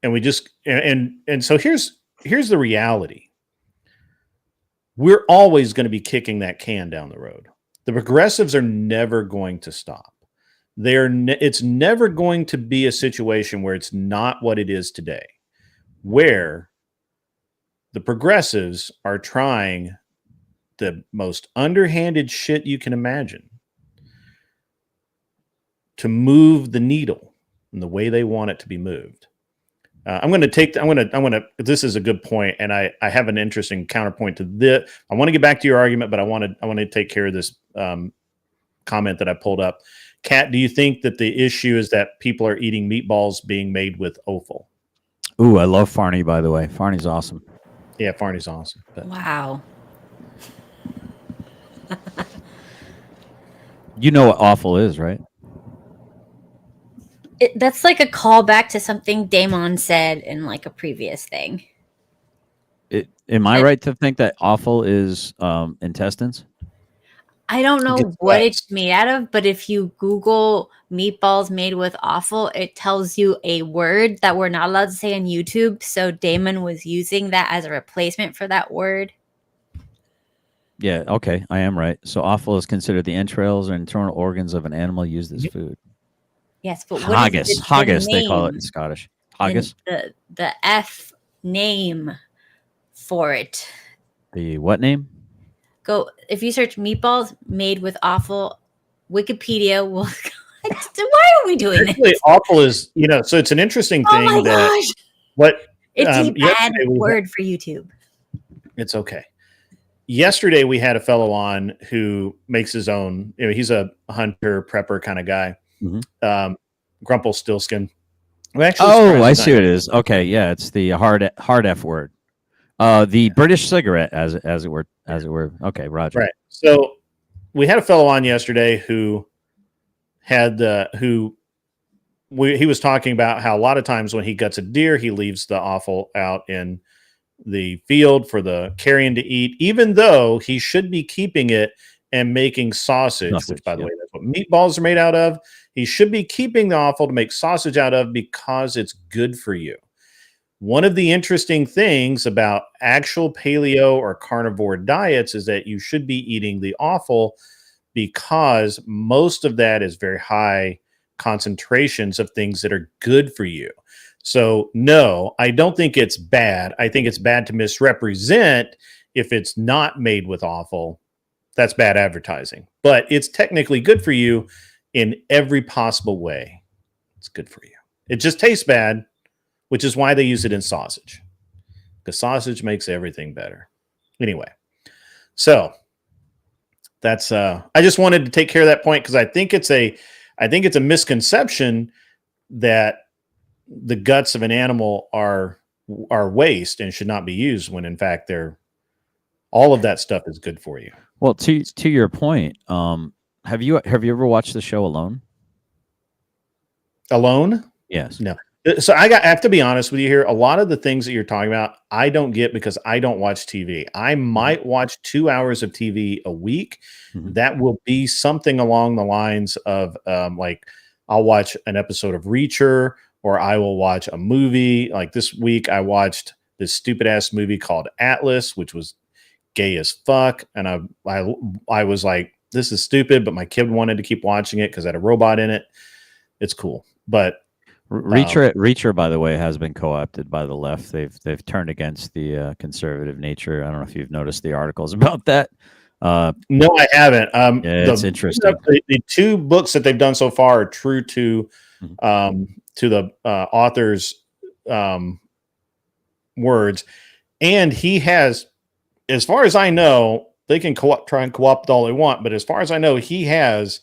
we just and so here's the reality. We're always going to be kicking that can down the road. The progressives are never going to stop. It's never going to be a situation where it's not what it is today, where the progressives are trying the most underhanded shit you can imagine to move the needle in the way they want it to be moved. This is a good point, and I have an interesting counterpoint to this. I want to get back to your argument, but I want to take care of this comment that I pulled up. Kat, do you think that the issue is that people are eating meatballs being made with offal? Ooh, I love Farney, by the way. Farney's awesome. Yeah, Farney's awesome. But. Wow. You know what awful is, right? That's like a callback to something Damon said in like a previous thing. Am I right to think that awful is intestines? I don't know what it's made out of, but if you Google meatballs made with offal, it tells you a word that we're not allowed to say on YouTube. So Damon was using that as a replacement for that word. Yeah, okay, I am right. So offal is considered the entrails or internal organs of an animal used as food. Yes, but what haggis, is haggis they call it in Scottish. Haggis. The F name for it. The what name? Go if you search meatballs made with offal, Wikipedia will. Why are we doing Actually, this? offal is so it's an interesting thing. Oh my gosh! What It's a bad word for YouTube. It's okay. Yesterday we had a fellow on who makes his own. He's a hunter prepper kind of guy. Grumple Stillskin. I see what it is. Okay, yeah, it's the hard F word. The British cigarette, as it were. Okay, Roger. Right. So we had a fellow on yesterday who he was talking about how a lot of times when he guts a deer, he leaves the offal out in the field for the carrion to eat, even though he should be keeping it and making sausage, which, by the way, that's what meatballs are made out of. He should be keeping the offal to make sausage out of because it's good for you. One of the interesting things about actual paleo or carnivore diets is that you should be eating the offal because most of that is very high concentrations of things that are good for you. So no, I don't think it's bad. I think it's bad to misrepresent if it's not made with offal. That's bad advertising, but it's technically good for you in every possible way. It's good for you. It just tastes bad, which is why they use it in sausage, because sausage makes everything better. Anyway, so that's I just wanted to take care of that point because I think it's a misconception that the guts of an animal are waste and should not be used when in fact they're all of that stuff is good for you. Well, to your point, have you ever watched the show Alone? Alone? Yes. No. So I have to be honest with you here. A lot of the things that you're talking about, I don't get because I don't watch TV. I might watch 2 hours of TV a week. Mhm. That will be something along the lines of like I'll watch an episode of Reacher, or I will watch a movie. Like this week, I watched this stupid ass movie called Atlas, which was gay as fuck, and I was like, this is stupid, but my kid wanted to keep watching it because it had a robot in it. It's cool, but Reacher, by the way, has been co-opted by the left. They've turned against the conservative nature. I don't know if you've noticed the articles about that. No, I haven't. Yeah, it's interesting. The two books that they've done so far are true to the author's words, and he has, as far as I know, they can try and co-opt all they want, but as far as I know, he has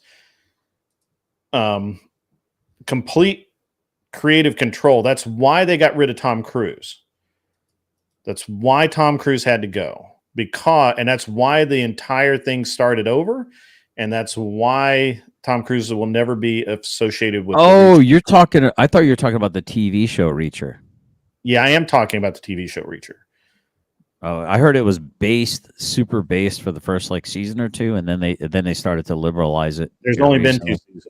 complete creative control. That's why they got rid of Tom Cruise. That's why Tom Cruise had to go, and that's why the entire thing started over, and that's why Tom Cruise will never be associated with. Oh, you're talking. I thought you were talking about the TV show Reacher. Yeah, I am talking about the TV show Reacher. Oh, I heard it was super based for the first like season or two, and then they started to liberalize it. There's only been 2 seasons.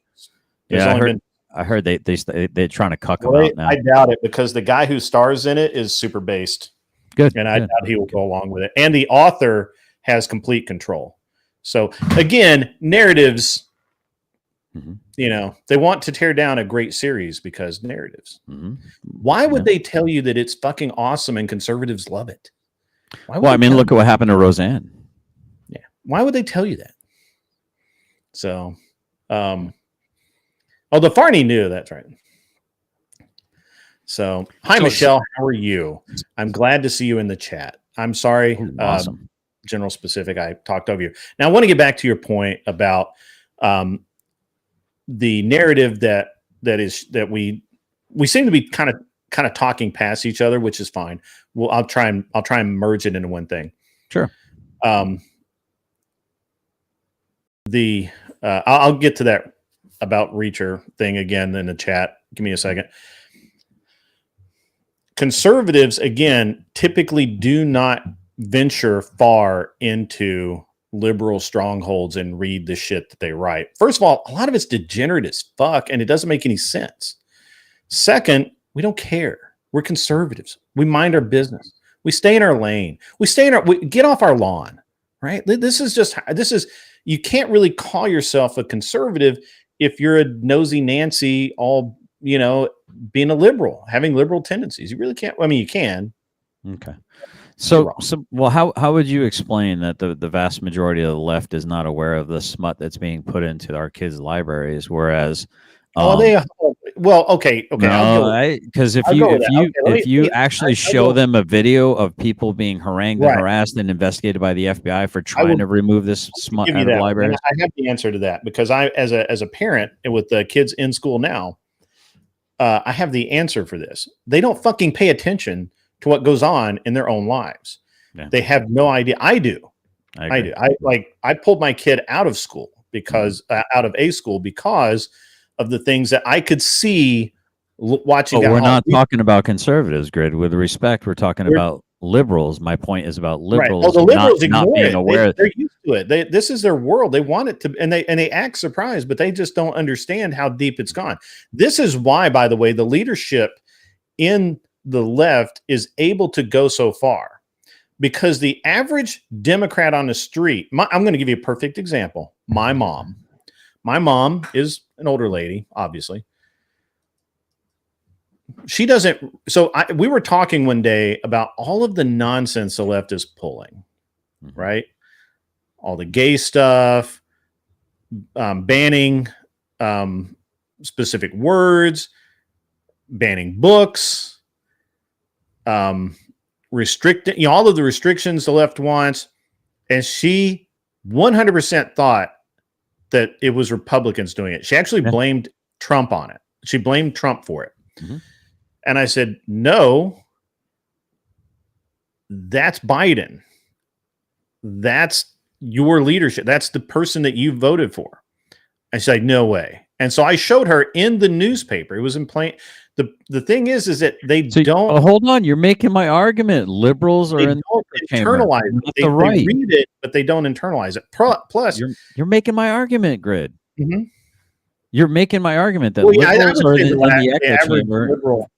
I heard they're trying to cuck him out now. I doubt it because the guy who stars in it is super based. Good, and I doubt he will go along with it. And the author has complete control. So again, narratives. You know, they want to tear down a great series because narratives. Why would they tell you that it's fucking awesome and conservatives love it? Well, I mean, look at what happened to Roseanne. Yeah. Why would they tell you that? So, the Farney knew. That's right. So, hi, Michelle. How are you? I'm glad to see you in the chat. I'm sorry. Awesome. General specific. I talked over you. Now, I want to get back to your point about the narrative that we seem to be kind of talking past each other, which is fine. Well, I'll try and merge it into one thing. Sure. I'll get to that about Reacher thing again in the chat. Give me a second. Conservatives, again, typically do not venture far into liberal strongholds and read the shit that they write. First of all, a lot of it's degenerate as fuck, and it doesn't make any sense. Second, we don't care. We're conservatives. We mind our business. We stay in our lane. We get off our lawn, right? This is you can't really call yourself a conservative if you're a nosy Nancy, all, you know, being a liberal, having liberal tendencies. You really can't. I mean, you can. Okay. So well, how would you explain that the vast majority of the left is not aware of the smut that's being put into our kids' libraries, whereas okay. No, because if you actually show them a video of people being harangued and harassed and investigated by the FBI for trying to remove this smut out of libraries, I have the answer to that because I, as a parent and with the kids in school now, I have the answer for this. They don't fucking pay attention to what goes on in their own lives. Yeah. They have no idea. I do. I pulled my kid out of school because out of a school because of the things that I could see watching. But we're not talking about conservatives, Grid. With respect, we're talking about liberals. My point is about liberals, right. Oh, the liberals not being aware. They're used to it. This is their world. They want it to, and they act surprised, but they just don't understand how deep it's gone. This is why, by the way, the leadership in the left is able to go so far, because the average Democrat on the street. I'm going to give you a perfect example. My mom is an older lady, obviously. She doesn't. So we were talking one day about all of the nonsense the left is pulling, right? All the gay stuff, banning specific words, banning books, restricting, all of the restrictions the left wants. And she 100% thought that it was Republicans doing it. She actually blamed Trump on it. She blamed Trump for it. Mm-hmm. And I said, no, that's Biden. That's your leadership. That's the person that you voted for. I said, no way. And so I showed her in the newspaper. It was in plain. The thing is that they don't. Hold on. You're making my argument. Liberals are in internalize it. They read it, but they don't internalize it. Plus, you're making my argument, Grid. Mm-hmm. You're making my argument that liberals are in the echo chamber. Liberal.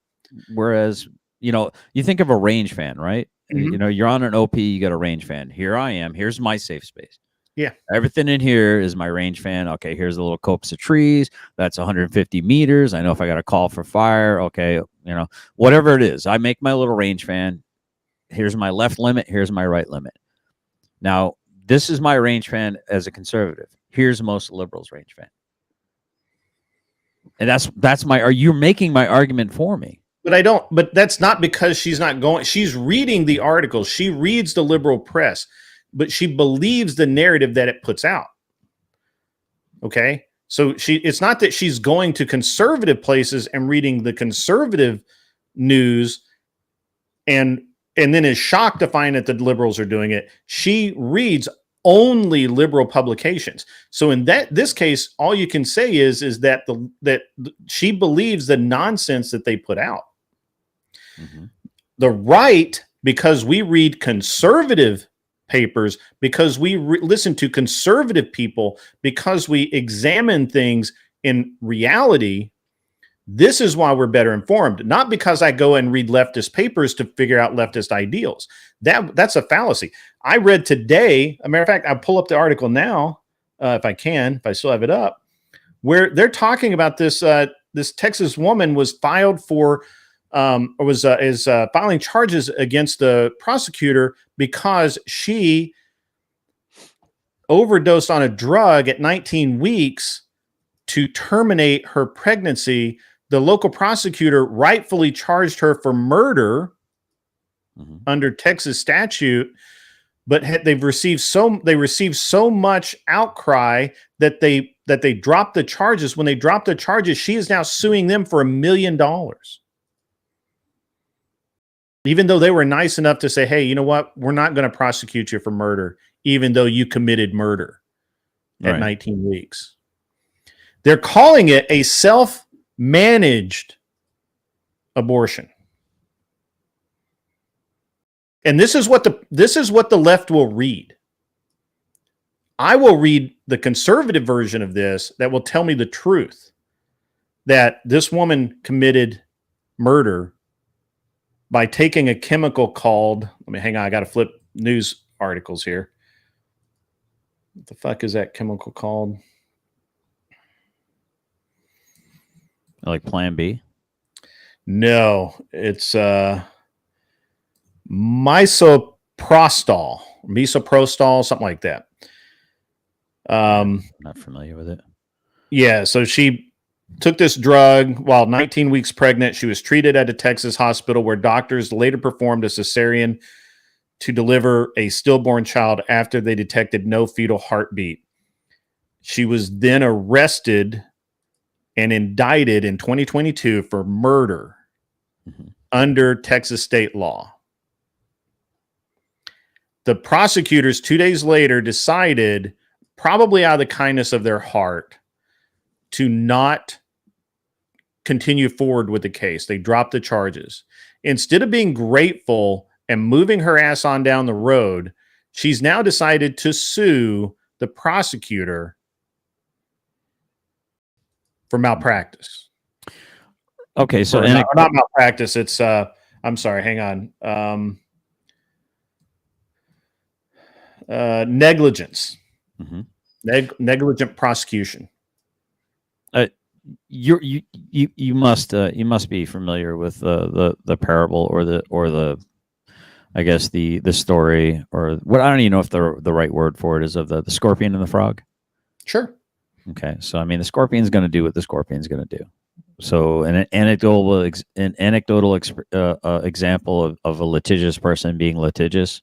Whereas, you think of a range fan, right? Mm-hmm. You're on an OP, you got a range fan. Here I am. Here's my safe space. Yeah. Everything in here is my range fan. Okay, here's a little copse of trees. That's 150 meters. I know if I got to call for fire. Okay, whatever it is. I make my little range fan. Here's my left limit. Here's my right limit. Now, this is my range fan as a conservative. Here's most liberals' range fan. And that's you're making my argument for me. But that's not because she's not going. She's reading the articles. She reads the liberal press, but she believes the narrative that it puts out. Okay. So it's not that she's going to conservative places and reading the conservative news and then is shocked to find that the liberals are doing it. She reads only liberal publications. So in this case, all you can say is that that she believes the nonsense that they put out. Mm-hmm. The right, because we read conservative papers, because we listen to conservative people, because we examine things in reality, this is why we're better informed. Not because I go and read leftist papers to figure out leftist ideals. That's a fallacy. I read today, a matter of fact, I'll pull up the article now, if I still have it up, where they're talking about this Texas woman was filed for is filing charges against the prosecutor because she overdosed on a drug at 19 weeks to terminate her pregnancy. The local prosecutor rightfully charged her for murder under Texas statute, but they received so much outcry that they dropped the charges. When they dropped the charges, she is now suing them for $1 million. Even though they were nice enough to say, hey, you know what? We're not going to prosecute you for murder, even though you committed murder at 19 weeks. They're calling it a self-managed abortion. And this is what the left will read. I will read the conservative version of this that will tell me the truth, that this woman committed murder by taking a chemical called, hang on, I got to flip news articles here. What the fuck is that chemical called? Like Plan B? No, it's misoprostol, something like that. Not familiar with it. Yeah, so she took this drug while 19 weeks pregnant. She was treated at a Texas hospital where doctors later performed a cesarean to deliver a stillborn child after they detected no fetal heartbeat. She was then arrested and indicted in 2022 for murder under Texas state law. The prosecutors 2 days later decided, probably out of the kindness of their heart, to not continue forward with the case. They dropped the charges. Instead of being grateful and moving her ass on down the road, she's now decided to sue the prosecutor for malpractice. Okay, so not malpractice. It's I'm sorry. Hang on. Negligence. Mhm. Negligent prosecution. You must be familiar with the parable or the I guess the story, or what, I don't even know if the right word for it is, of the scorpion and the frog. Sure. Okay, so I mean, the scorpion's going to do what the scorpion's going to do. So an anecdotal example of a litigious person being litigious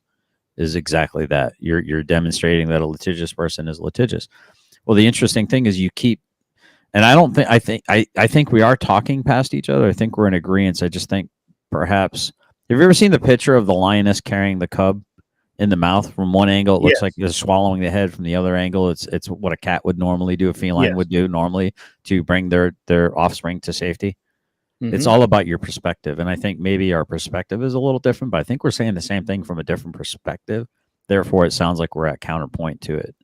is exactly that. You're demonstrating that a litigious person is litigious. Well, the interesting thing is you keep, and I think we are talking past each other. I think we're in agreement. I just think perhaps, have you ever seen the picture of the lioness carrying the cub in the mouth? From one angle, it looks like they're swallowing the head. From the other angle, it's what a cat would normally do, a feline would do normally to bring their offspring to safety. Mm-hmm. It's all about your perspective. And I think maybe our perspective is a little different, but I think we're saying the same thing from a different perspective. Therefore, it sounds like we're at counterpoint to it.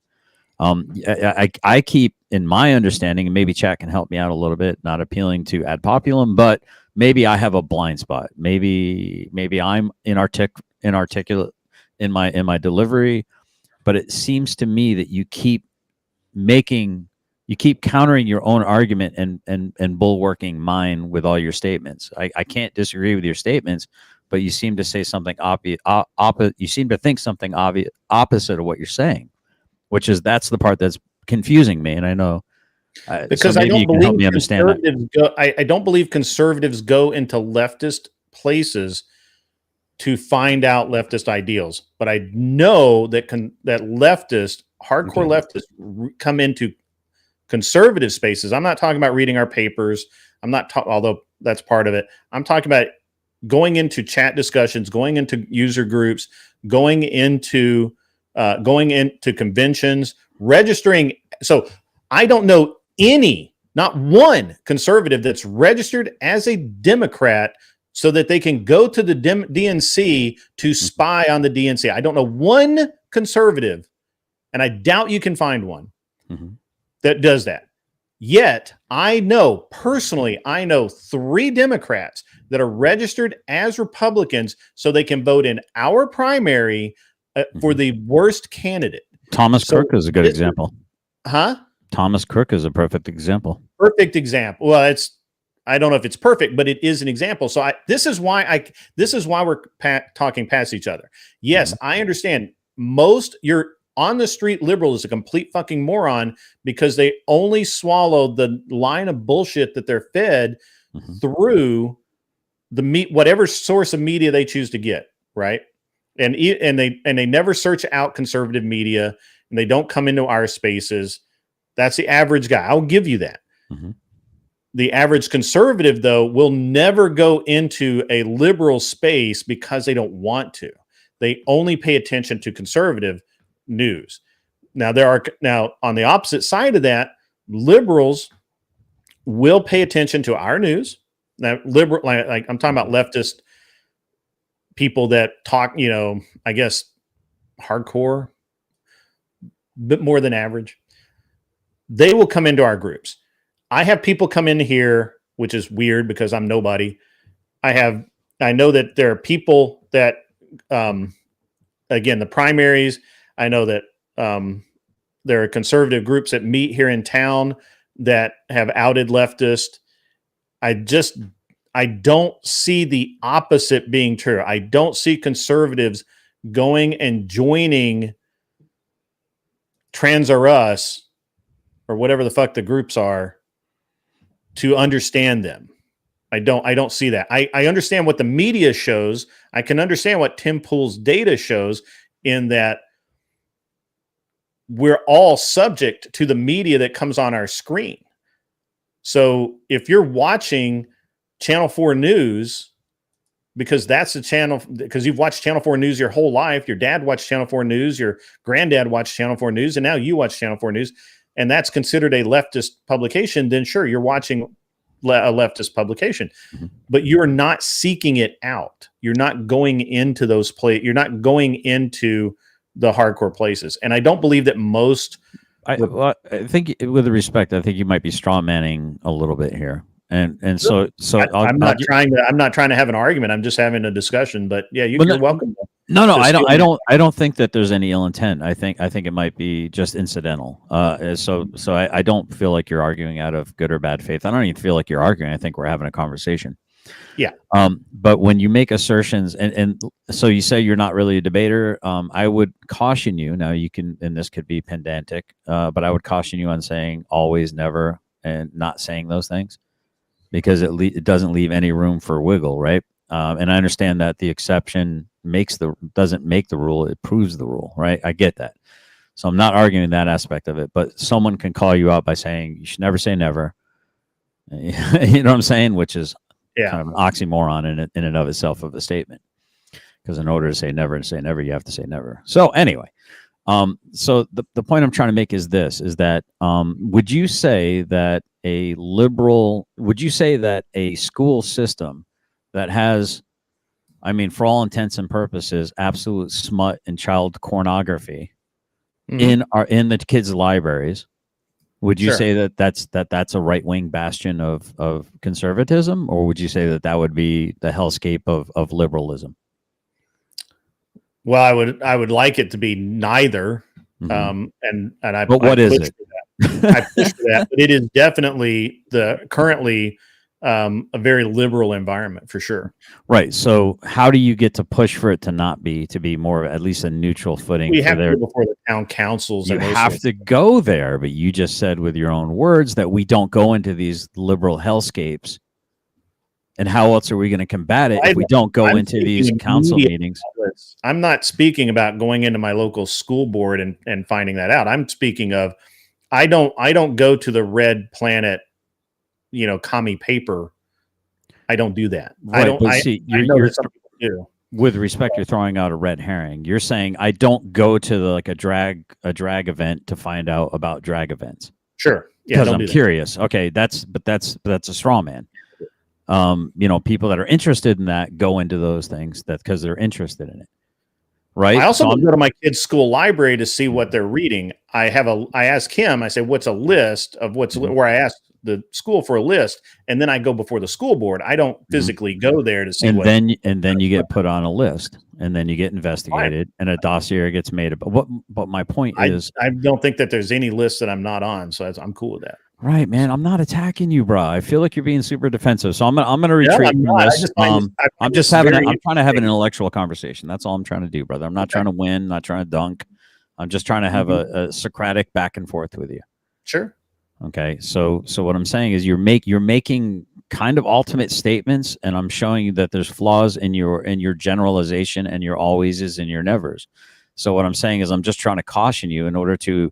I keep, in my understanding, and maybe chat can help me out a little bit, not appealing to ad populum, but maybe I have a blind spot. Maybe I'm inarticulate in my delivery, but it seems to me that you keep countering your own argument and bulwarking mine with all your statements. I can't disagree with your statements, but you seem to say something you seem to think something opposite of what you're saying, which is, that's the part that's confusing me. And I know because so I don't believe conservatives I don't believe conservatives go into leftist places to find out leftist ideals, but I know that that leftists, hardcore leftists, come into conservative spaces. I'm not talking about reading our papers. I'm not although that's part of it. I'm talking about going into chat discussions, going into user groups, going into conventions, registering. So I don't know not one conservative that's registered as a Democrat so that they can go to the DNC to spy on the DNC. I don't know one conservative, and I doubt you can find one that does that. Yet I know 3 Democrats that are registered as Republicans so they can vote in our primary for the worst candidate. Thomas Crook is a good example. Huh? Thomas Crook is a perfect example. Perfect example. Well, I don't know if it's perfect, but it is an example. So this is why we're talking past each other. Yes, I understand. Your on the street liberal is a complete fucking moron because they only swallow the line of bullshit that they're fed through whatever source of media they choose to get, right? And they never search out conservative media, and they don't come into our spaces. That's the average guy. I'll give you that. The average conservative, though, will never go into a liberal space because they don't want to. They only pay attention to conservative news. Now on the opposite side of that, liberals will pay attention to our news. Now, like I'm talking about leftist people that talk, I guess hardcore, bit more than average. They will come into our groups. I have people come in here, which is weird because I'm nobody. I know that there are people that, again, the primaries, I know that there are conservative groups that meet here in town that have outed leftist. I don't see the opposite being true. I don't see conservatives going and joining Trans Are Us or whatever the fuck the groups are to understand them. I don't see that. I understand what the media shows. I can understand what Tim Pool's data shows, in that we're all subject to the media that comes on our screen. So if you're watching Channel 4 News, because that's the channel, because you've watched Channel 4 News your whole life, your dad watched Channel 4 News, your granddad watched Channel 4 News, and now you watch Channel 4 News, and that's considered a leftist publication, then sure, you're watching a leftist publication, but you're not seeking it out. You're not going into those you're not going into the hardcore places. And I don't believe that most. I think, with respect, I think you might be strawmanning a little bit here. And so I'm not trying to have an argument. I'm just having a discussion. But yeah, you're welcome. No, I don't think that there's any ill intent. I think it might be just incidental. So I don't feel like you're arguing out of good or bad faith. I don't even feel like you're arguing. I think we're having a conversation. Yeah. But when you make assertions, and so you say you're not really a debater, I would caution you. Now you can, and this could be pedantic, but I would caution you on saying always, never, and not saying those things, because it doesn't leave any room for wiggle, right? And I understand that the exception doesn't make the rule; it proves the rule, right? I get that. So I'm not arguing that aspect of it, but someone can call you out by saying you should never say never. You know what I'm saying? Which is kind of an oxymoron in and of itself of a statement. Because in order to say never, you have to say never. So anyway, so the point I'm trying to make is this: is that would you say that a school system that has, I mean, for all intents and purposes, absolute smut and child pornography in the kids' libraries, would you say that that's a right-wing bastion of conservatism, or would you say that would be the hellscape of liberalism? Well, I would like it to be neither. But what is it? I push for that, but it is definitely currently a very liberal environment for sure. Right. So how do you get to push for it to be more at least a neutral footing? We have to go before the town councils. You have to go there, but you just said with your own words that we don't go into these liberal hellscapes. And how else are we going to combat it if we don't go into these council meetings? I'm not speaking about going into my local school board and finding that out. I'm speaking of, I don't go to the Red Planet, commie paper. I don't do that. Right, I don't. I know that some people do. With respect, you're throwing out a red herring. You're saying I don't go to a drag event to find out about drag events. Sure. Yeah. Because I'm curious. Okay, that's a straw man. People that are interested in that go into those things because they're interested in it. Right. I also go to my kid's school library to see what they're reading. I ask him, I say, what's a list of where I ask the school for a list, and then I go before the school board. I don't physically go there to see then you get put on a list, and then you get investigated, and a dossier gets made. But my point is, I don't think that there's any list that I'm not on, so I'm cool with that. Right, man. I'm not attacking you, bro. I feel like you're being super defensive, so I'm gonna retreat from this. I'm trying to have an intellectual conversation. That's all I'm trying to do, brother. I'm not trying to win, not trying to dunk. I'm just trying to have a Socratic back and forth with you. Sure. Okay. So what I'm saying is you're making kind of ultimate statements, and I'm showing you that there's flaws in your generalization and your alwayses and your nevers. So what I'm saying is I'm just trying to caution you in order to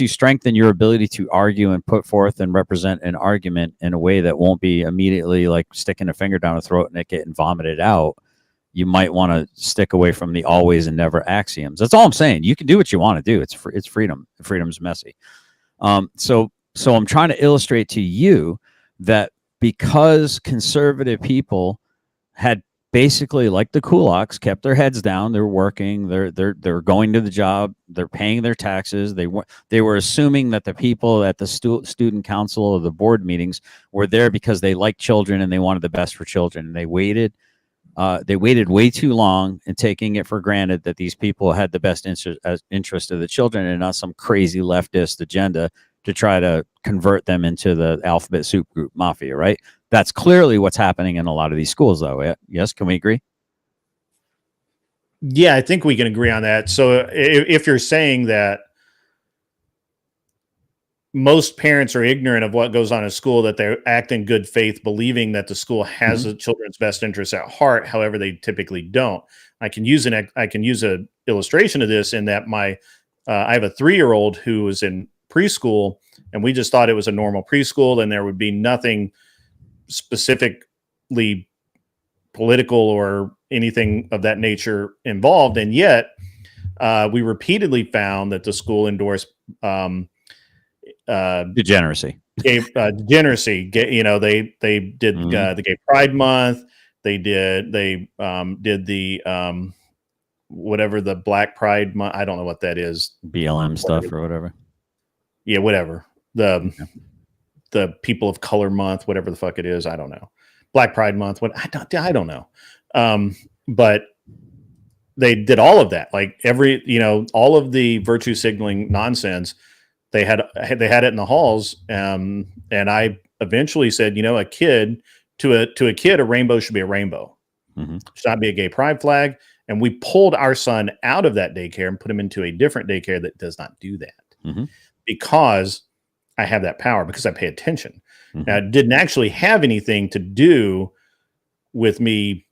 strengthen your ability to argue and put forth and represent an argument in a way that won't be immediately like sticking a finger down a throat and it getting vomited out. You might want to stick away from the always and never axioms. That's all I'm saying. You can do what you want to do. It's freedom. Freedom's messy. So I'm trying to illustrate to you that because conservative people had basically, like the kulaks, kept their heads down, they're working, they're going to the job, they're paying their taxes, they were assuming that the people at the student council or the board meetings were there because they liked children and they wanted the best for children. And they waited way too long and taking it for granted that these people had the best interest of the children and not some crazy leftist agenda to try to convert them into the alphabet soup group mafia, right? That's clearly what's happening in a lot of these schools, though. Yes, can we agree? Yeah, I think we can agree on that. So if you're saying that most parents are ignorant of what goes on in school, that they act in good faith, believing that the school has the children's best interests at heart. However, they typically don't. I can use a illustration of this in that I have a 3-year-old who was in preschool, and we just thought it was a normal preschool, and there would be nothing specifically political or anything of that nature involved. And yet we repeatedly found that the school endorsed Degeneracy. degeneracy. They did the Gay Pride Month. They did the whatever the Black Pride Month. I don't know what that is. BLM stuff or whatever. Yeah, whatever. The People of Color Month, whatever the fuck it is. I don't know. Black Pride Month. What I don't know. But they did all of that. Like all of the virtue signaling nonsense. They had it in the halls. And I eventually said, a kid to a kid, a rainbow should be a rainbow. Mm-hmm. Should not be a gay pride flag. And we pulled our son out of that daycare and put him into a different daycare that does not do that, because I have that power, because I pay attention. Now, it didn't actually have anything to do with me.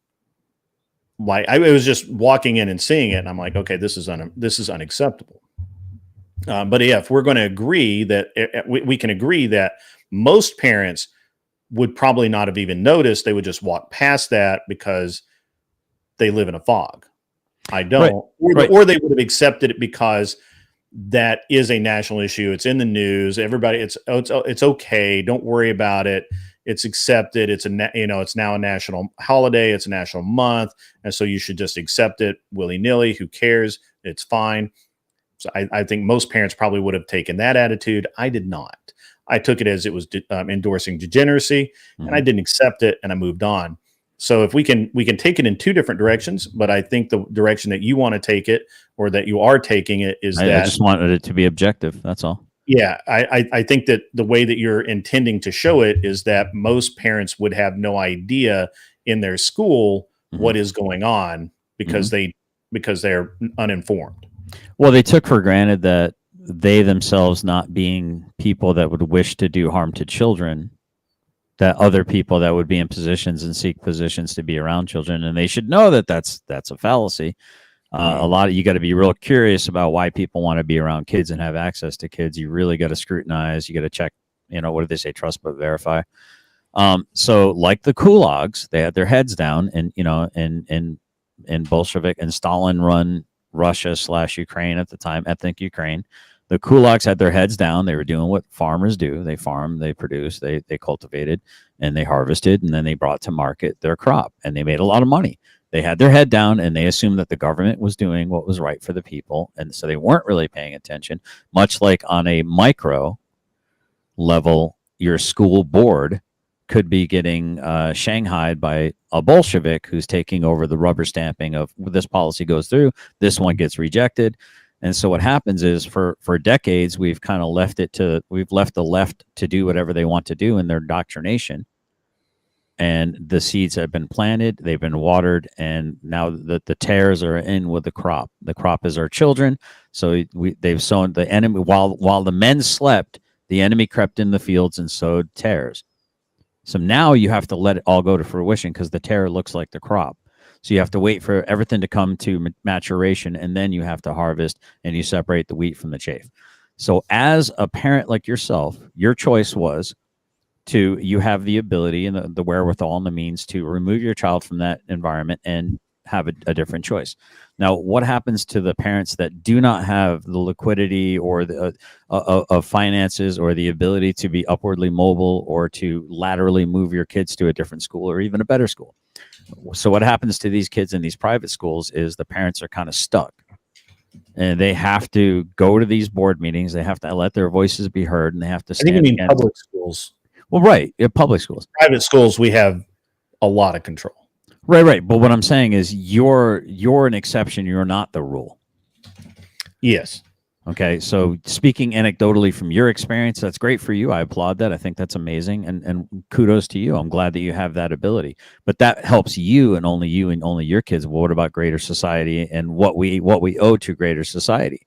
Like, I was just walking in and seeing it, and I'm like, okay, this is unacceptable. But if we're going to agree that we can agree that most parents would probably not have even noticed, they would just walk past that because they live in a fog. I don't, or they would have accepted it because that is a national issue. It's in the news. Everybody, it's okay. Don't worry about it. It's accepted. It's it's now a national holiday. It's a national month, and so you should just accept it willy nilly. Who cares? It's fine. So I think most parents probably would have taken that attitude. I did not. I took it as it was endorsing degeneracy, and I didn't accept it, and I moved on. So if we can take it in two different directions, but I think the direction that you want to take it, or that you are taking it, is I just wanted it to be objective. That's all. Yeah, I think that the way that you're intending to show it is that most parents would have no idea in their school what is going on because they're uninformed. Well, they took for granted that they themselves, not being people that would wish to do harm to children, that other people that would be in positions and seek positions to be around children, and they should know that that's a fallacy. You got to be real curious about why people want to be around kids and have access to kids. You really got to scrutinize. You got to check. What do they say? Trust but verify. So like the Kulaks, they had their heads down, and in Bolshevik and Stalin-run Russia / Ukraine at the time, ethnic Ukraine, the Kulaks had their heads down. They were doing what farmers do. They farmed, they produced, they cultivated, and they harvested, and then they brought to market their crop, and they made a lot of money. They had their head down, and they assumed that the government was doing what was right for the people, and so they weren't really paying attention. Much like on a micro level, your school board could be getting shanghaied by a Bolshevik who's taking over the rubber stamping of this policy goes through, this one gets rejected. And so what happens is for decades, we've kind of left the left to do whatever they want to do in their indoctrination. And the seeds have been planted, they've been watered, and now the tares are in with the crop. The crop is our children. So they've sown the enemy while the men slept, the enemy crept in the fields and sowed tares. So now you have to let it all go to fruition because the tare looks like the crop. So you have to wait for everything to come to maturation, and then you have to harvest, and you separate the wheat from the chaff. So as a parent like yourself, your choice was you have the ability and the wherewithal and the means to remove your child from that environment and have a different choice. Now, what happens to the parents that do not have the liquidity or the of finances or the ability to be upwardly mobile or to laterally move your kids to a different school or even a better school? So what happens to these kids in these private schools is the parents are kind of stuck, and they have to go to these board meetings. They have to let their voices be heard, and they have to stand. I think you mean public schools. Well, right, public schools. Private schools, we have a lot of control. Right. But what I'm saying is you're an exception. You're not the rule. Yes. Okay. So speaking anecdotally from your experience, that's great for you. I applaud that. I think that's amazing. And kudos to you. I'm glad that you have that ability. But that helps you and only your kids. Well, what about greater society and what we owe to greater society?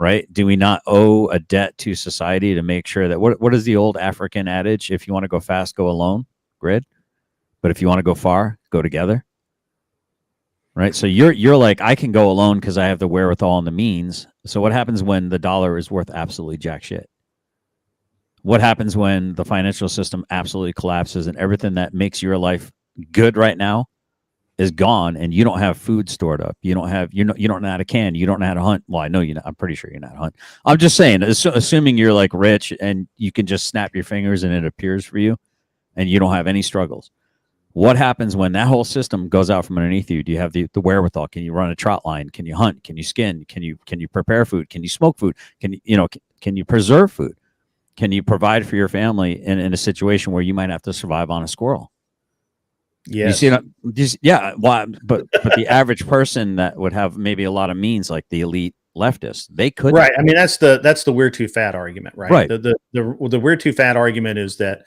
Right? Do we not owe a debt to society to make sure that what is the old African adage? If you want to go fast, go alone, grid. But if you want to go far, go together. Right? So you're like, I can go alone because I have the wherewithal and the means. So what happens when the dollar is worth absolutely jack shit? What happens when the financial system absolutely collapses and everything that makes your life good right now is gone and you don't have food stored up. You don't know how to can. You don't know how to hunt. Well, I know I'm pretty sure you're not hunt. I'm just saying, assuming you're like rich and you can just snap your fingers and it appears for you, and you don't have any struggles. What happens when that whole system goes out from underneath you? Do you have the wherewithal? Can you run a trot line? Can you hunt? Can you skin? Can you prepare food? Can you smoke food? Can you preserve food? Can you provide for your family in a situation where you might have to survive on a squirrel? Yes. You see, yeah. Well, but the average person that would have maybe a lot of means, like the elite leftists, they could. Right. I mean, that's the we're too fat argument, right? Right. The we're too fat argument is that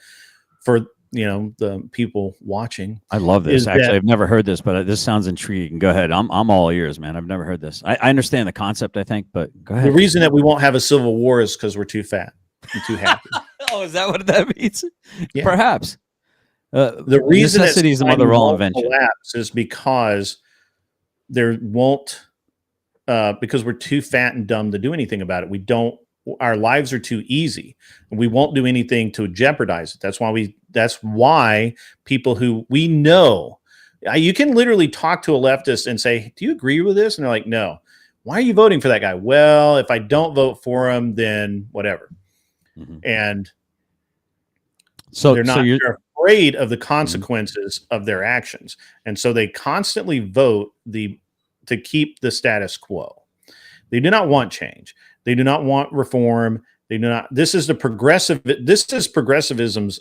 for the people watching. I love this. Actually, I've never heard this, but this sounds intriguing. Go ahead. I'm all ears, man. I've never heard this. I understand the concept, I think, but go ahead. The reason that we won't have a civil war is because we're too fat and too happy. Oh, is that what that means? Yeah. Perhaps. The reason necessity is the mother of all invention is because there won't, because we're too fat and dumb to do anything about it. Our lives are too easy, and we won't do anything to jeopardize it. That's why people who we know, you can literally talk to a leftist and say, "Do you agree with this?" And they're like, "No." Why are you voting for that guy? Well, if I don't vote for him, then whatever. Mm-hmm. And so they're afraid of the consequences of their actions. And so they constantly vote to keep the status quo. They do not want change. They do not want reform. They do not. This is progressivism's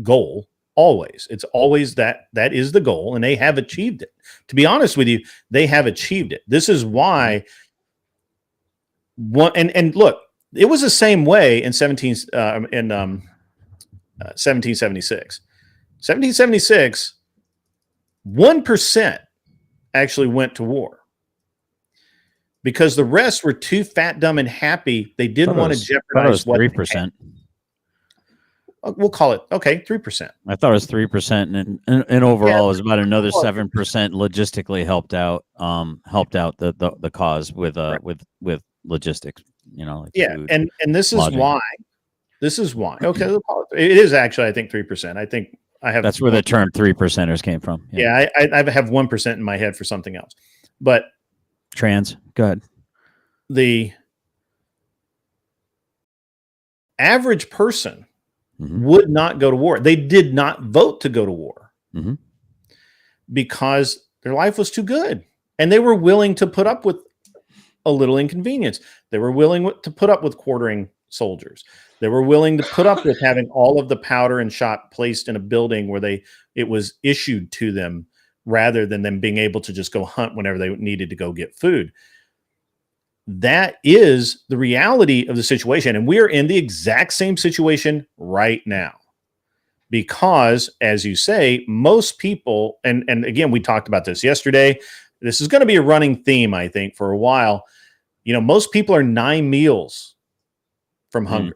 goal. Always. It's always that is the goal, and they have achieved it. To be honest with you, they have achieved it. This is why and look, it was the same way in 1776. 1776, 1% actually went to war because the rest were too fat, dumb, and happy. They didn't want to jeopardize 3%. We'll call it 3%. I thought it was 3%, and overall, it was about another 7% logistically helped out the cause with logistics. Like food, and this is lodging. why. This is why. Okay, it is actually, I think, 3%. I think I have. That's where the term 3%ers came from. Yeah, I have 1% in my head for something else, but trans. Go ahead. The average person would not go to war. They did not vote to go to war because their life was too good, and they were willing to put up with a little inconvenience. They were willing to put up with quartering soldiers. They were willing to put up with having all of the powder and shot placed in a building where it was issued to them rather than them being able to just go hunt whenever they needed to go get food. That is the reality of the situation. And we are in the exact same situation right now. Because, as you say, most people, and again, we talked about this yesterday, this is going to be a running theme, I think, for a while. Most people are 9 meals from hunger.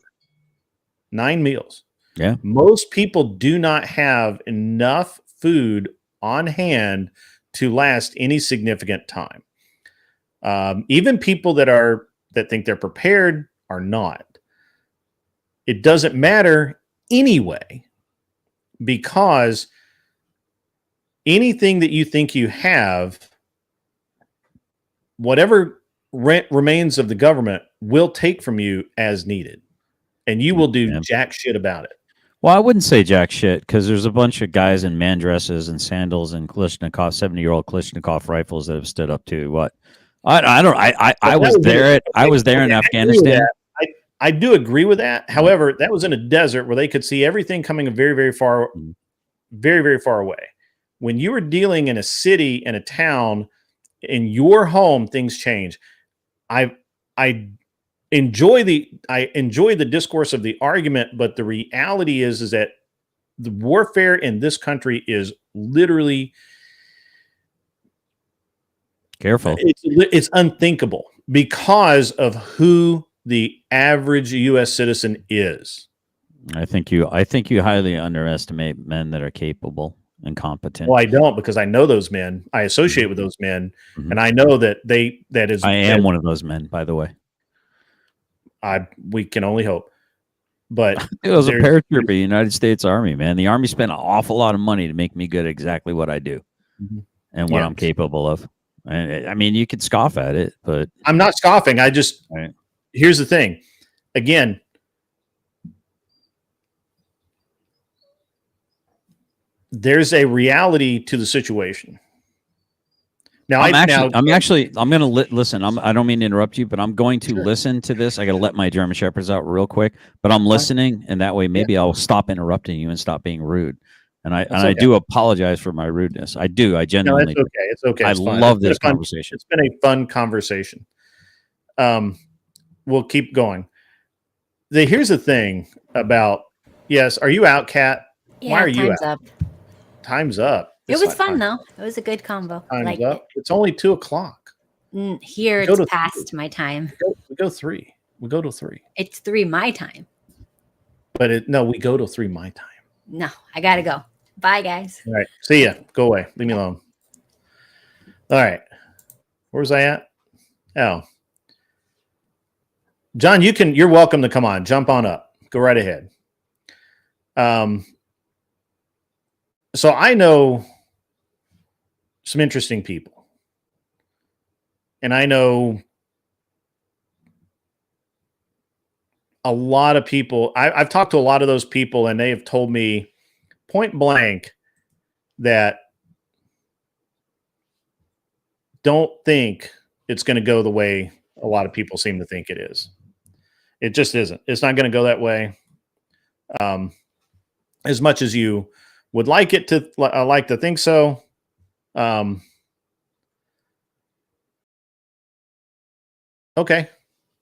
9 meals. Yeah. Most people do not have enough food on hand to last any significant time. Even people that think they're prepared are not. It doesn't matter anyway, because anything that you think you have, whatever remains of the government will take from you as needed, and you will do jack shit about it. Well, I wouldn't say jack shit, because there's a bunch of guys in man dresses and sandals and Kalashnikov, 70-year-old Kalashnikov rifles that have stood up to what? I was there in Afghanistan. I do agree with that. However, that was in a desert where they could see everything coming very, very far, very, very far away. When you were dealing in a city and a town, in your home, things change. I enjoy the discourse of the argument, but the reality is that the warfare in this country is literally careful. It's unthinkable because of who the average U.S. citizen is. I think you highly underestimate men that are capable and competent. Well, I don't, because I know those men. I associate with those men, and I know that I am one of those men, by the way. We can only hope. But it was a paratrooper, United States Army, man. The Army spent an awful lot of money to make me good at exactly what I do. and what Yeah. I'm capable of. And I mean, you could scoff at it, but I'm not scoffing. I just, Right. here's the thing. Again, there's a reality to the situation. Now, I'm going to listen. I don't mean to interrupt you, but I'm going to listen to this. I got to let my German Shepherds out real quick, but I'm listening, and that way maybe I'll stop interrupting you and stop being rude. And I do apologize for my rudeness. I do. I No, genuinely. it's okay. It's okay. I It's fine. love It's been this a fun- conversation. It's been a fun conversation. We'll keep going. Here's the thing about, yes, are you out, Kat? Yeah, Why are you time's out? up. Time's up. It It's was not fun time. though. It was a good combo. I Time's liked up. It's only 2:00. it. Here Go it's to- past my time. We go 3. We go to 3. It's 3 my time. But no, we go to 3 my time. No, I gotta go. Bye, guys. All right. See ya. Go away. Leave me alone. All right. Where was I at? Oh. John, you're welcome to come on. Jump on up. Go right ahead. So I know some interesting people. And I know a lot of people. I've talked to a lot of those people, and they have told me point blank that don't think it's going to go the way a lot of people seem to think it is. It just isn't. It's not going to go that way. As much as you would like it to, like to think so. Okay.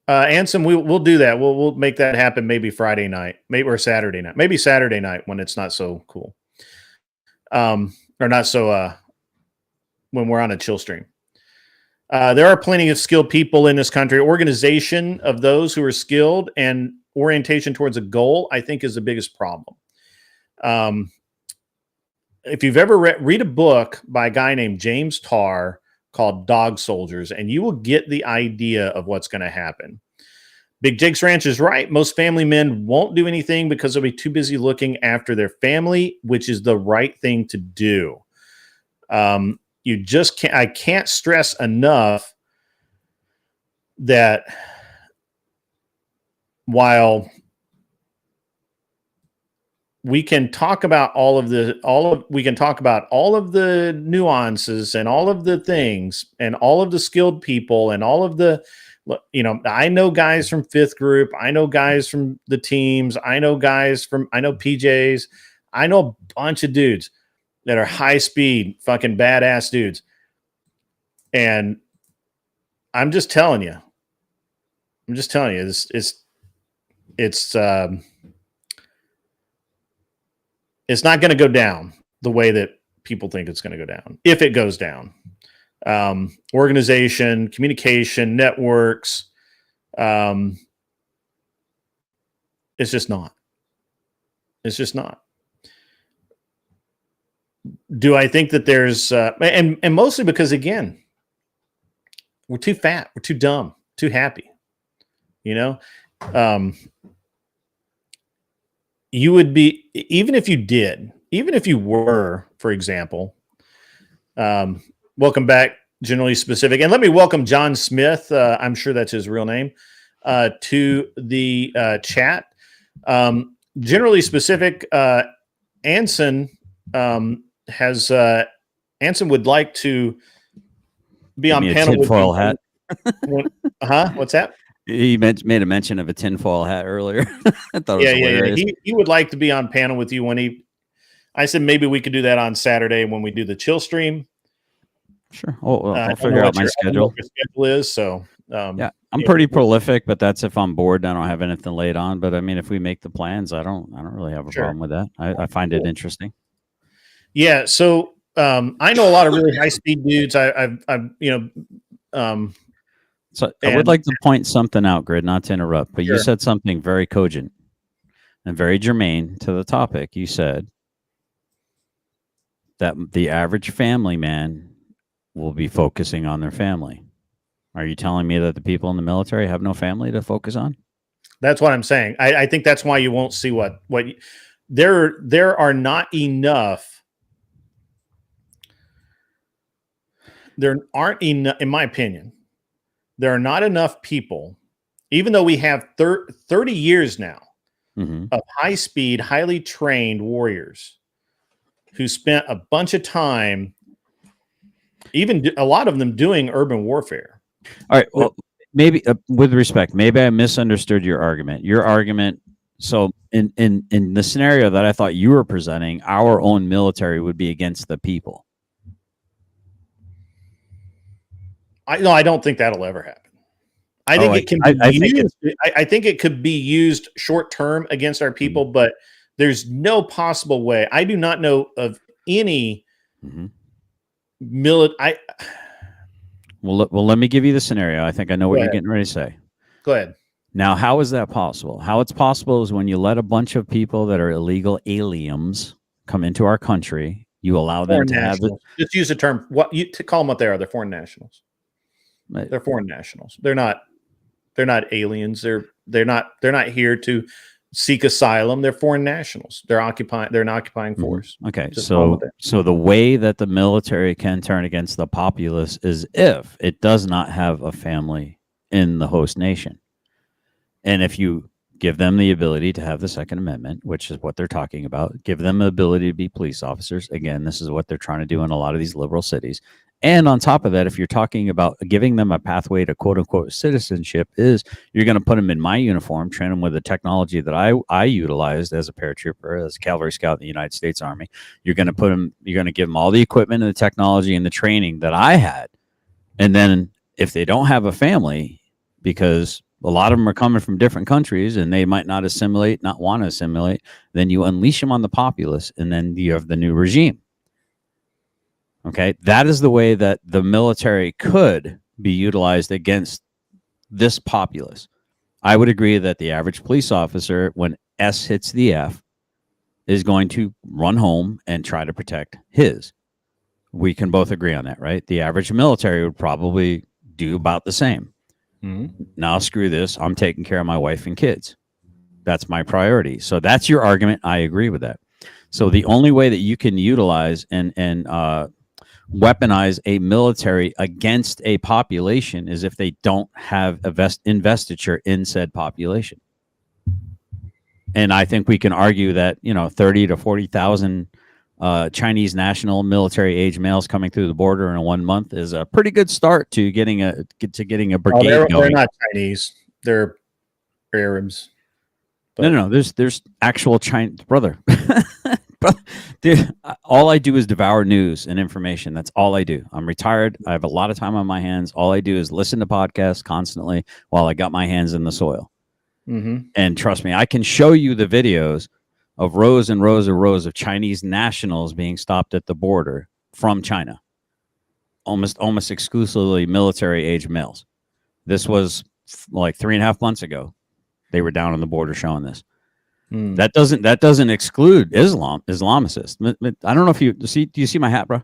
Anson, we'll do that. We'll make that happen maybe Friday night, maybe or Saturday night, maybe Saturday night when it's not so cool. Or not so when we're on a chill stream. There are plenty of skilled people in this country. Organization of those who are skilled and orientation towards a goal, I think, is the biggest problem. If you've ever read a book by a guy named James Tarr called Dog Soldiers, and you will get the idea of what's going to happen. Big Jake's Ranch is right. Most family men won't do anything because they'll be too busy looking after their family, which is the right thing to do. You just can't, I can't stress enough that while we can talk about we can talk about all of the nuances and all of the things and all of the skilled people and all of the, I know guys from fifth group. I know guys from the teams. I know PJs. I know a bunch of dudes that are high speed, fucking badass dudes. And I'm just telling you, it's not going to go down the way that people think it's going to go down. If it goes down, organization, communication, networks, it's just not. It's just not. Do I think that there's, and mostly because, again, we're too fat, we're too dumb, too happy, you would be, even if you were, for example, welcome back, Generally Specific. And let me welcome John Smith. I'm sure that's his real name, to the chat. Generally Specific, Anson Anson would like to be on panel with tinfoil hat. What's that? He made a mention of a tinfoil hat earlier. I thought it was hilarious. He would like to be on panel with you I said maybe we could do that on Saturday when we do the chill stream. Sure. I'll figure out my schedule. I don't know what your schedule is, so yeah, I'm pretty prolific, but that's if I'm bored. I don't have anything laid on. But I mean, if we make the plans, I don't really have a problem with that. I find it interesting. Yeah. So I know a lot of really high speed dudes. So I would like to point something out, Grid, not to interrupt, but you said something very cogent and very germane to the topic. You said that the average family man will be focusing on their family. Are you telling me that the people in the military have no family to focus on? That's what I'm saying. I think that's why you won't see there are not enough there aren't enough, in my opinion, there are not enough people, even though we have 30 years now of high-speed, highly trained warriors who spent a bunch of time, even a lot of them doing urban warfare. All right. Well, maybe with respect, maybe I misunderstood your argument. Your argument. So in the scenario that I thought you were presenting, our own military would be against the people. I don't think that'll ever happen. I think it can be used. I think it could be used short term against our people, but there's no possible way. I do not know of any military. Well, let me give you the scenario. I think I know what you're getting ready to say. Go ahead. Now, how is that possible? How it's possible is when you let a bunch of people that are illegal aliens come into our country, you allow them to have it. Just use the term. What you to call them what they are? They're foreign nationals. They're foreign nationals. They're not aliens. They're not here to seek asylum. They're foreign nationals. They're an occupying force. Okay. So the way that the military can turn against the populace is if it does not have a family in the host nation. And if you give them the ability to have the Second Amendment, which is what they're talking about, give them the ability to be police officers. Again, this is what they're trying to do in a lot of these liberal cities. And on top of that, if you're talking about giving them a pathway to quote unquote citizenship, is you're going to put them in my uniform, train them with the technology that I utilized as a paratrooper, as a cavalry scout in the United States Army. You're going to give them all the equipment and the technology and the training that I had. And then if they don't have a family, because a lot of them are coming from different countries and they might not want to assimilate, then you unleash them on the populace and then you have the new regime. Okay, that is the way that the military could be utilized against this populace. I would agree that the average police officer, when S hits the F, is going to run home and try to protect his. We can both agree on that, right? The average military would probably do about the same. Now, screw this. I'm taking care of my wife and kids. That's my priority. So that's your argument. I agree with that. So the only way that you can utilize and weaponize a military against a population is if they don't have investiture in said population. And I think we can argue that 30 to 40,000 Chinese national military age males coming through the border in 1 month is a pretty good start to getting a brigade going. They're not Chinese. They're Arabs. But No. There's actual Chinese, brother. Dude, all I do is devour news and information. That's all I do. I'm retired. I have a lot of time on my hands. All I do is listen to podcasts constantly while I got my hands in the soil. And trust me, I can show you the videos of rows and rows and rows of Chinese nationals being stopped at the border from China. Almost exclusively military age males. This was like 3.5 months ago. They were down on the border showing this. That doesn't exclude Islamicists. I don't know if you see. Do you see my hat, bro?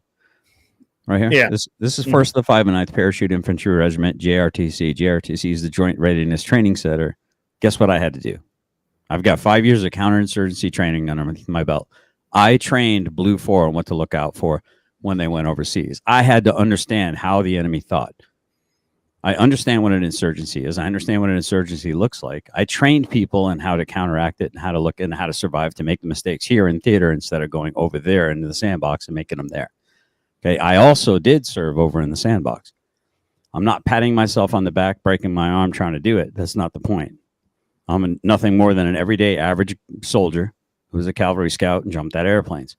Right here. Yeah. This is 1st of the 5 and 9th Parachute Infantry Regiment, JRTC. JRTC is the Joint Readiness Training Center. Guess what I had to do? I've got 5 years of counterinsurgency training under my belt. I trained Blue 4 on what to look out for when they went overseas. I had to understand how the enemy thought. I understand what an insurgency is. I understand what an insurgency looks like. I trained people in how to counteract it and how to look and how to survive to make the mistakes here in theater instead of going over there into the sandbox and making them there. Okay. I also did serve over in the sandbox. I'm not patting myself on the back, breaking my arm trying to do it. That's not the point. I'm nothing more than an everyday average soldier who was a cavalry scout and jumped out of airplanes,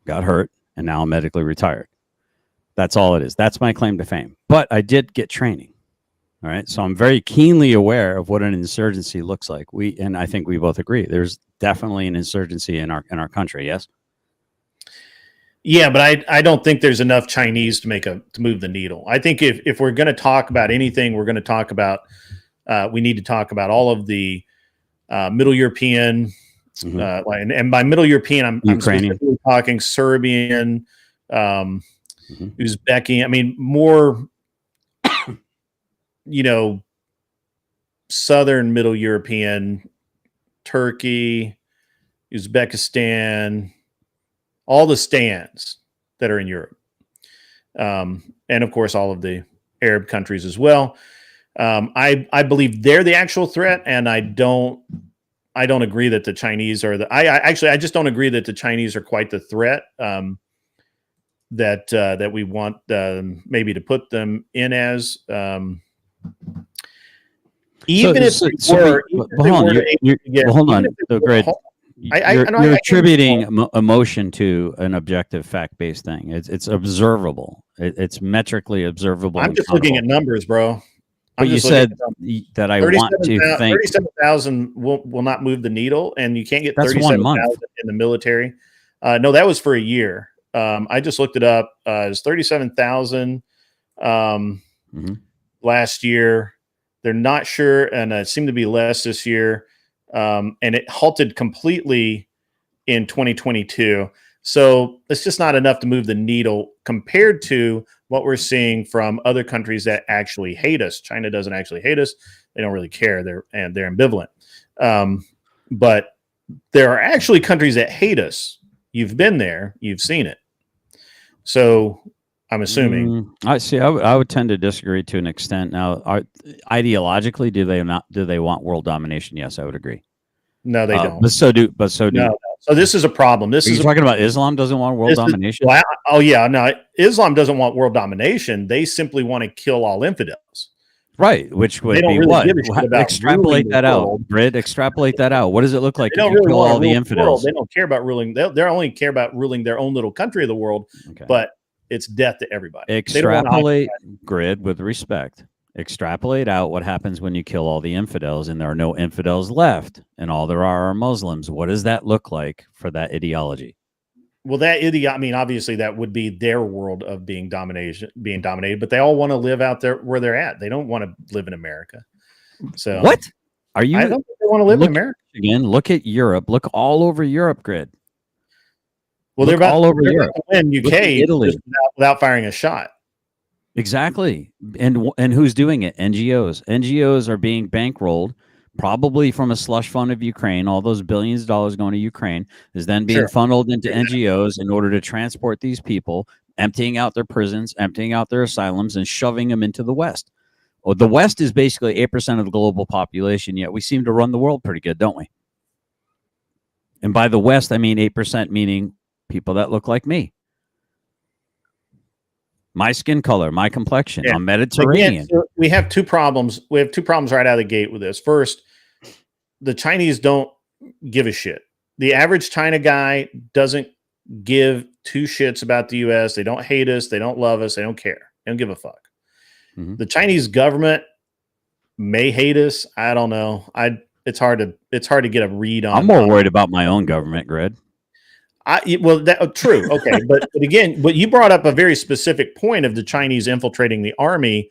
got hurt, and now I'm medically retired. That's all it is. That's my claim to fame. But I did get training. All right. So I'm very keenly aware of what an insurgency looks like. And I think we both agree there's definitely an insurgency in our country. Yes. Yeah, but I don't think there's enough Chinese to move the needle. I think if we're going to talk about anything, we're going to talk about we need to talk about all of the Middle European, and by Middle European, I'm specifically talking Serbian, Uzbeki. I mean, more, Southern Middle European, Turkey, Uzbekistan, all the stands that are in Europe. and of course all of the Arab countries as well. I believe they're the actual threat, and I don't agree that the Chinese are the. I just don't agree that the Chinese are quite the threat that we want maybe to put them in as. Even if they were, hold on, Greg. You're attributing emotion to an objective, fact-based thing. It's observable. It's metrically observable. I'm just looking at numbers, bro. But you said that I want to think 37,000 will not move the needle, and you can't get 37,000 in the military. No, that was for a year. I just looked it up. It's 37,000 last year. They're not sure, and it seemed to be less this year. And it halted completely in 2022. So it's just not enough to move the needle compared to what we're seeing from other countries that actually hate us. China doesn't actually hate us. They don't really care. They're ambivalent. But there are actually countries that hate us. You've been there. You've seen it. So I'm assuming. I see. I would tend to disagree to an extent. Now, ideologically, do they want world domination? Yes, I would agree. No, they don't. But so do. No. So this is a problem. Are you talking about Islam doesn't want world domination? No. Islam doesn't want world domination. They simply want to kill all infidels. Right, which would be really what? Extrapolate that out, Brit. Extrapolate that out. What does it look like if you kill all the infidels? They don't care about ruling. They only care about ruling their own little country of the world. Okay. But it's death to everybody. Extrapolate, Grid, with respect. Extrapolate out what happens when you kill all the infidels and there are no infidels left and all there are Muslims. What does that look like for that ideology? Well, obviously that would be their world of being dominated, but they all want to live out there where they're at. They don't want to live in America. So what are you? I don't think they want to live in America. Again, look at Europe. Look all over Europe, Grid. Well, they're all over Europe. In UK, Italy, without firing a shot. Exactly. And who's doing it? NGOs. NGOs are being bankrolled, probably from a slush fund of Ukraine. All those billions of dollars going to Ukraine is then being funneled into NGOs in order to transport these people, emptying out their prisons, emptying out their asylums, and shoving them into the West. Well, the West is basically 8% of the global population, yet we seem to run the world pretty good, don't we? And by the West, I mean 8%, meaning people that look like me. My skin color, my complexion. I'm Mediterranean. Again, so we have two problems. We have two problems right out of the gate with this. First, the Chinese don't give a shit. The average China guy doesn't give two shits about the U.S. They don't hate us. They don't love us. They don't care. They don't give a fuck. The Chinese government may hate us. I don't know. It's hard to get a read on. I'm more worried about my own government, Grid. True. Okay. but again, you brought up a very specific point of the Chinese infiltrating the army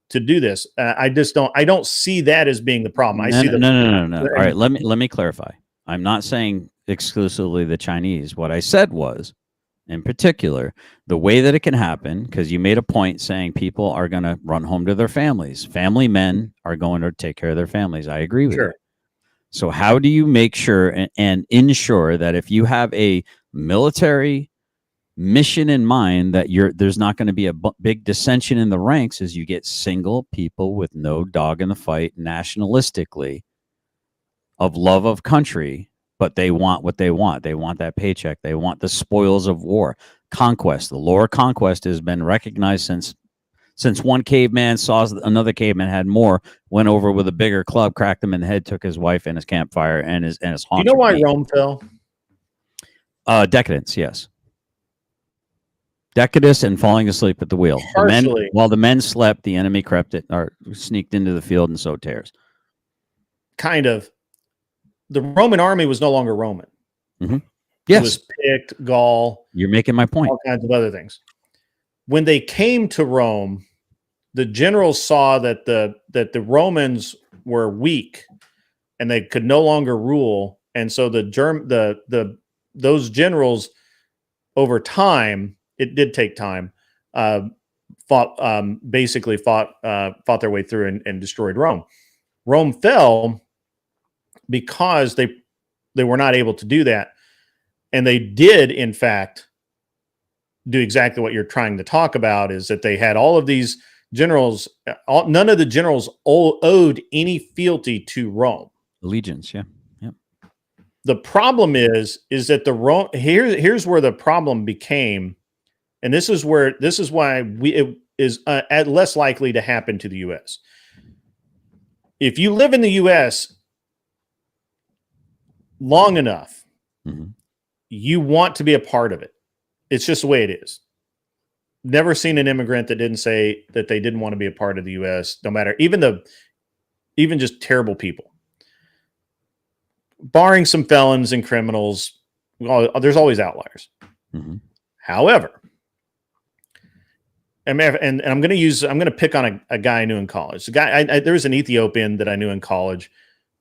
to do this. I don't see that as being the problem. No. All right. Let me clarify. I'm not saying exclusively the Chinese. What I said was, in particular, the way that it can happen, because you made a point saying people are going to run home to their families. Family men are going to take care of their families. I agree with you. So how do you make sure and ensure that if you have a military mission in mind that there's not going to be a big dissension in the ranks as you get single people with no dog in the fight nationalistically of love of country, but they want what they want. They want that paycheck. They want the spoils of war. Conquest. The lore of conquest has been recognized since one caveman saw another caveman had more, went over with a bigger club, cracked him in the head, took his wife and his campfire and his haunch. You know why Rome fell? Decadence, yes. Decadence and falling asleep at the wheel. While the men slept, the enemy crept it or sneaked into the field and sowed tares. Kind of. The Roman army was no longer Roman. Yes. It was Pict, Gaul. You're making my point. All kinds of other things. When they came to Rome, the generals saw that the Romans were weak and they could no longer rule, and so those generals, over time, it did take time, fought their way through and destroyed Rome. Rome fell because they were not able to do that, and they did in fact do exactly what you're trying to talk about, is that they had all of these generals. None of the generals owed any fealty to Rome. Allegiance, yeah. The problem is that the Rome here's where the problem became, and this is why it is less likely to happen to the U.S. If you live in the U.S. long enough, you want to be a part of it. It's just the way it is. Never seen an immigrant that didn't say that they didn't want to be a part of the U.S. No matter even just terrible people. Barring some felons and criminals, there's always outliers. However, and I'm going to pick on a guy I knew in college. There was an Ethiopian that I knew in college.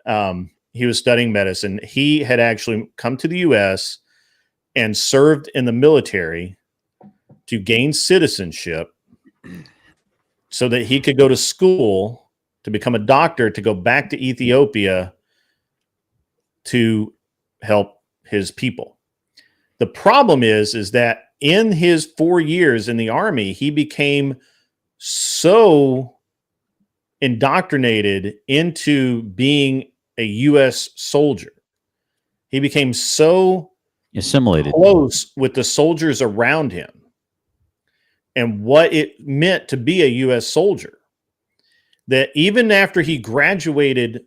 He was studying medicine. He had actually come to the U.S. and served in the military to gain citizenship so that he could go to school to become a doctor, to go back to Ethiopia to help his people. The problem is that in his 4 years in the army, he became so indoctrinated into being a U.S. soldier. He became so assimilated, close with the soldiers around him and what it meant to be a U.S. soldier, that even after he graduated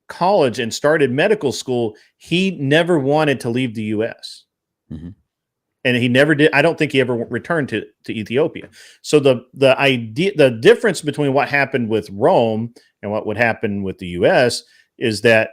college and started medical school, he never wanted to leave the U.S. And he never did. I don't think he ever returned to Ethiopia. So the difference between what happened with Rome and what would happen with the U.S. is that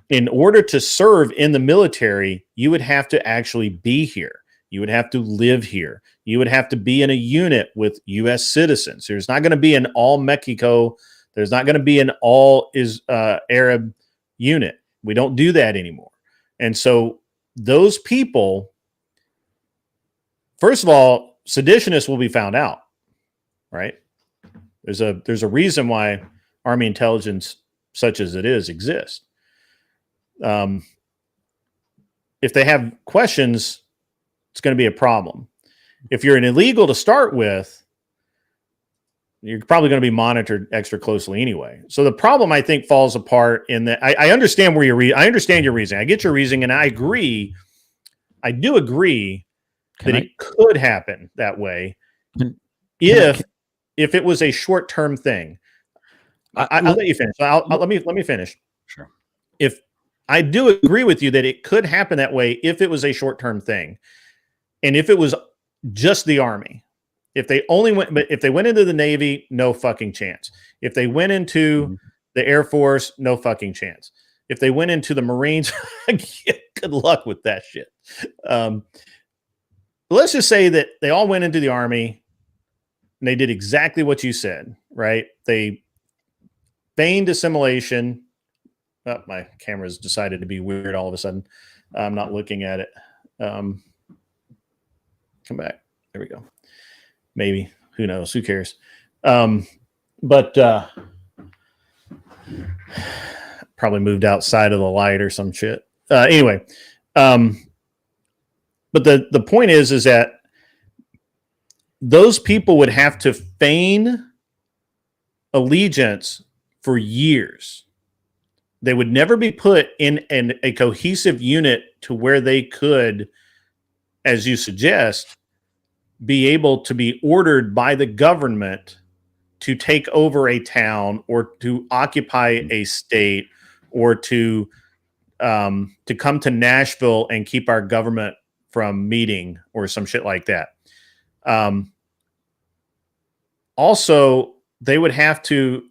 in order to serve in the military, you would have to actually be here. You would have to live here. You would have to be in a unit with U.S. citizens. There's not going to be an all Mexico. There's not going to be an all Arab unit. We don't do that anymore. And so those people, first of all, seditionists will be found out, right? There's a reason why Army intelligence, such as it is, exists. If they have questions, it's going to be a problem. If you're an illegal to start with, you're probably going to be monitored extra closely anyway. So the problem, I think, falls apart in that I understand where I understand your reasoning. I get your reasoning, and I agree. I do agree that it could happen that way if it was a short-term thing. I'll let you finish. Let me finish. Sure. If I do agree with you that it could happen that way if it was a short-term thing, and if it was just the Army. If they went into the Navy, no fucking chance. If they went into the Air Force, no fucking chance. If they went into the Marines, good luck with that shit. Let's just say that they all went into the Army and they did exactly what you said, right? They feigned assimilation. Oh, my camera's decided to be weird all of a sudden. I'm not looking at it. Come back. There we go. Maybe. Who knows? Who cares? But probably moved outside of the light or some shit. Anyway. But the point is that those people would have to feign allegiance for years. They would never be put in a cohesive unit to where they could, as you suggest, be able to be ordered by the government to take over a town or to occupy a state or to come to Nashville and keep our government from meeting or some shit like that. Also, they would have to,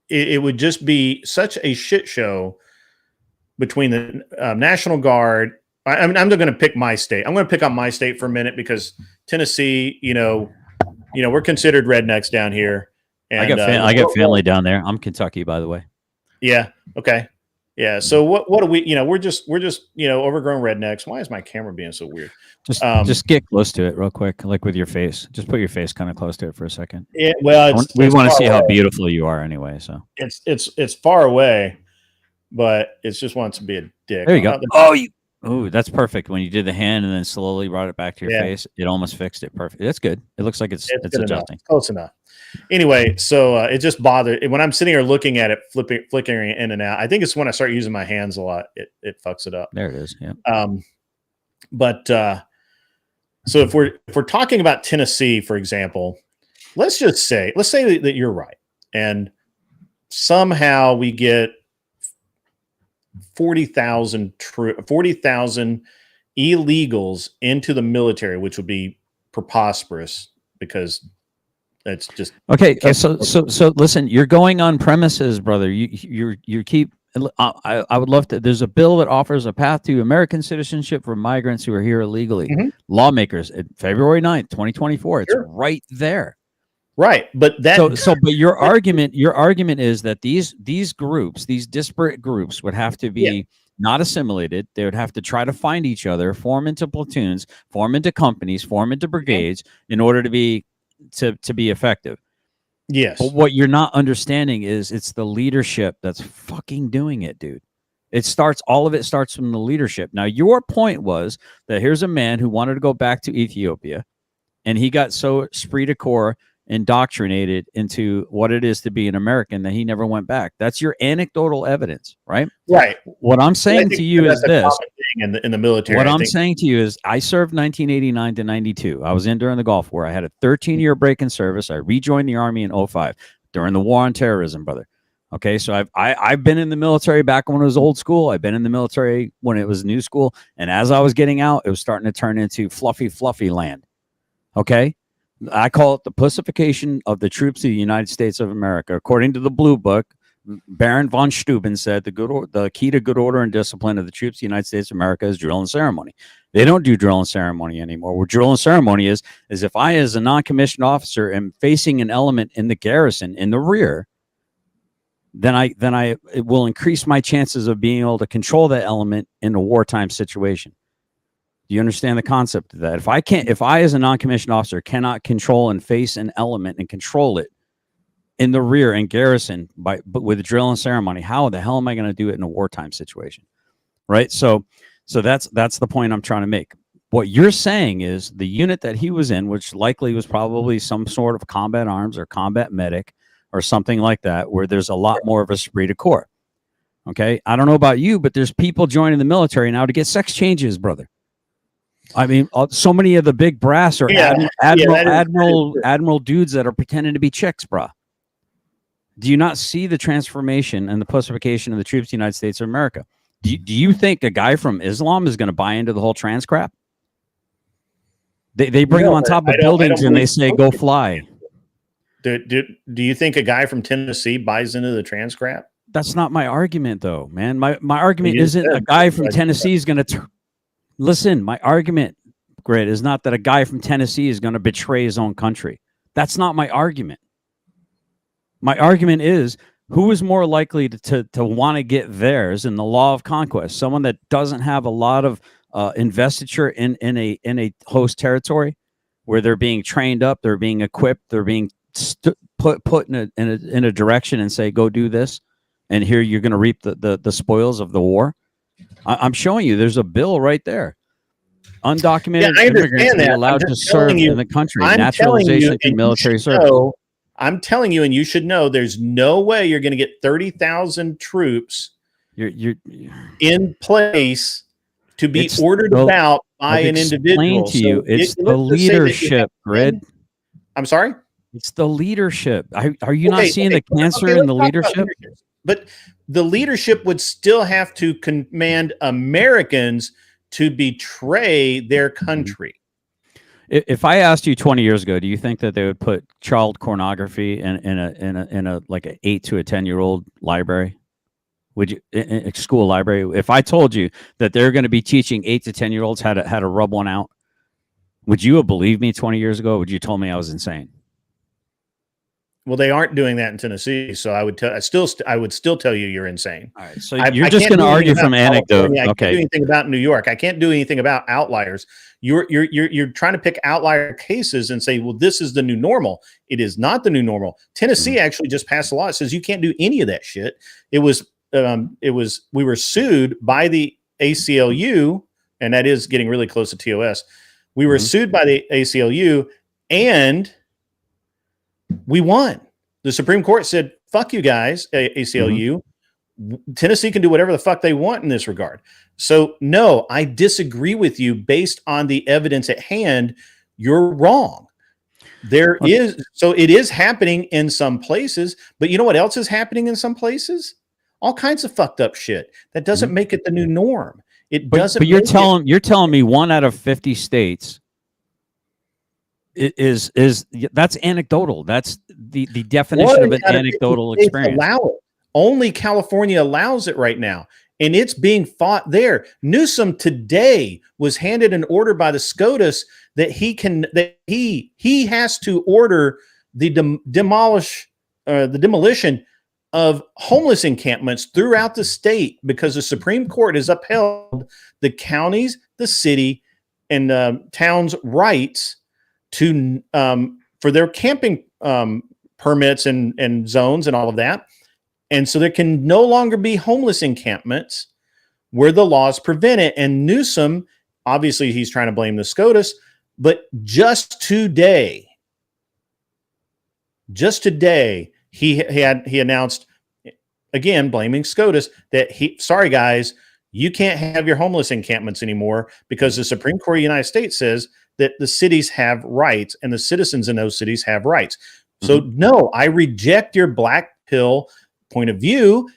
it would just be such a shit show between the National Guard. I mean, I'm going to pick my state. I'm going to pick on my state for a minute because Tennessee, we're considered rednecks down here. And I got family down there. I'm Kentucky, by the way. Yeah. Okay. Yeah. So what do we? We're just overgrown rednecks. Why is my camera being so weird? Just get close to it real quick, like with your face. Just put your face kind of close to it for a second. Yeah. Well, we want to see how beautiful you are, anyway. So it's far away, but it just wants to be a dick. There you go. Oh, that's perfect. When you did the hand and then slowly brought it back to your Yeah. face, it almost fixed it. Perfect. That's good. It looks like it's Good enough. adjusting. Close enough. Anyway, so it just bothered when I'm sitting here looking at it, flickering in and out. I think it's when I start using my hands a lot, it fucks it up. There it is. Yeah. But so if we're talking about Tennessee, for example, let's say that you're right, and somehow we get 40,000 illegals into the military, which would be preposterous because it's just Okay. So listen, you're going on premises, brother. You keep. I would love to. There's a bill that offers a path to American citizenship for migrants who are here illegally. Mhm. Lawmakers, February 9th, 2024. It's Sure. right there. right. But that But your argument is that these groups, these disparate groups, would have to be not assimilated. They would have to try to find each other, form into platoons, form into companies, form into brigades in order to be effective. yes, But what you're not understanding is it's the leadership that's fucking doing it, dude. All of it starts from the leadership. Now, your point was that here's a man who wanted to go back to Ethiopia, and he got so esprit de corps indoctrinated into what it is to be an American that he never went back. That's your anecdotal evidence, right? right. What I'm I saying think to you that's is a this. common thing in the military. What I I'm think. saying to you is I served 1989 to 92. I was in during the Gulf War. I had a 13-year break in service. I rejoined the Army in 05 during the war on terrorism, brother. Okay, so I've been in the military back when it was old school. I've been in the military when it was new school. And as I was getting out, it was starting to turn into fluffy land. Okay? I call it the pussification of the troops of the United States of America. According to the Blue Book, Baron von Steuben said the key to good order and discipline of the troops of the United States of America is drill and ceremony. They don't do drill and ceremony anymore. What drill and ceremony is if I, as a non-commissioned officer, am facing an element in the garrison in the rear, then it will increase my chances of being able to control that element in a wartime situation. Do you understand the concept of that? If I as a non-commissioned officer cannot control and face an element and control it in the rear and garrison but with drill and ceremony, how the hell am I going to do it in a wartime situation? Right. So that's the point I'm trying to make. What you're saying is the unit that he was in, which likely was probably some sort of combat arms or combat medic or something like that, where there's a lot more of a esprit de corps. Okay. I don't know about you, but there's people joining the military now to get sex changes, brother. I mean, so many of the big brass are admiral dudes that are pretending to be chicks, bruh. Do you not see the transformation and the pussification of the troops of the United States of America? Do you think a guy from Islam is going to buy into the whole trans crap? They bring him on top of buildings and they say, go fly. Do you think a guy from Tennessee buys into the trans crap? That's not my argument, though, man. My argument isn't a guy from Tennessee is going to listen. My argument, Grit, is not that a guy from Tennessee is going to betray his own country. That's not my argument. My argument is who is more likely to want to get theirs in the law of conquest? Someone that doesn't have a lot of investiture in a host territory where they're being trained up, they're being equipped, they're being put in a direction and say, go do this. And here you're going to reap the spoils of the war. I'm showing you there's a bill right there. Undocumented immigrants are allowed to serve in the country. Naturalization through military service. I'm telling you, and you should know, there's no way you're going to get 30,000 troops in place to be ordered about by an individual. To you, it's the leadership, Grid. I'm sorry? It's the leadership. Are you not seeing the cancer in the leadership? But the leadership would still have to command Americans to betray their country. If I asked you 20 years ago, do you think that they would put child pornography in a like an 8 to a 10-year-old library? Would you in a school library? If I told you that they're going to be teaching 8 to 10-year-olds how to rub one out, would you have believed me 20 years ago? Or would you told me I was insane? Well, they aren't doing that in Tennessee, so I would still tell you you're insane. All right, so you're just going to argue from anecdote. I okay. Can't do anything about New York. I can't do anything about outliers. You're trying to pick outlier cases and say, well, this is the new normal. It is not the new normal. Tennessee actually just passed a law that says you can't do any of that shit. We were sued by the ACLU and that is getting really close to TOS. We were sued by the ACLU, and we won. The Supreme Court said, fuck you guys, ACLU. Tennessee can do whatever the fuck they want in this regard. So, no, I disagree with you based on the evidence at hand. You're wrong. It is happening in some places, but you know what else is happening in some places? All kinds of fucked up shit. That doesn't make it the new norm. It doesn't. But you're telling me 1 out of 50 states is that's anecdotal. That's the definition of an anecdotal experience. Allow it. Only California allows it right now, and it's being fought there. Newsom today was handed an order by the SCOTUS that he has to order the demolition of homeless encampments throughout the state because the Supreme Court has upheld the counties, the city, and towns' rights to for their camping permits and zones and all of that. And so there can no longer be homeless encampments where the laws prevent it. And Newsom, obviously, he's trying to blame the SCOTUS, but just today, he announced, again, blaming SCOTUS, that sorry guys, you can't have your homeless encampments anymore because the Supreme Court of the United States says that the cities have rights and the citizens in those cities have rights. So no, I reject your black pill point of view.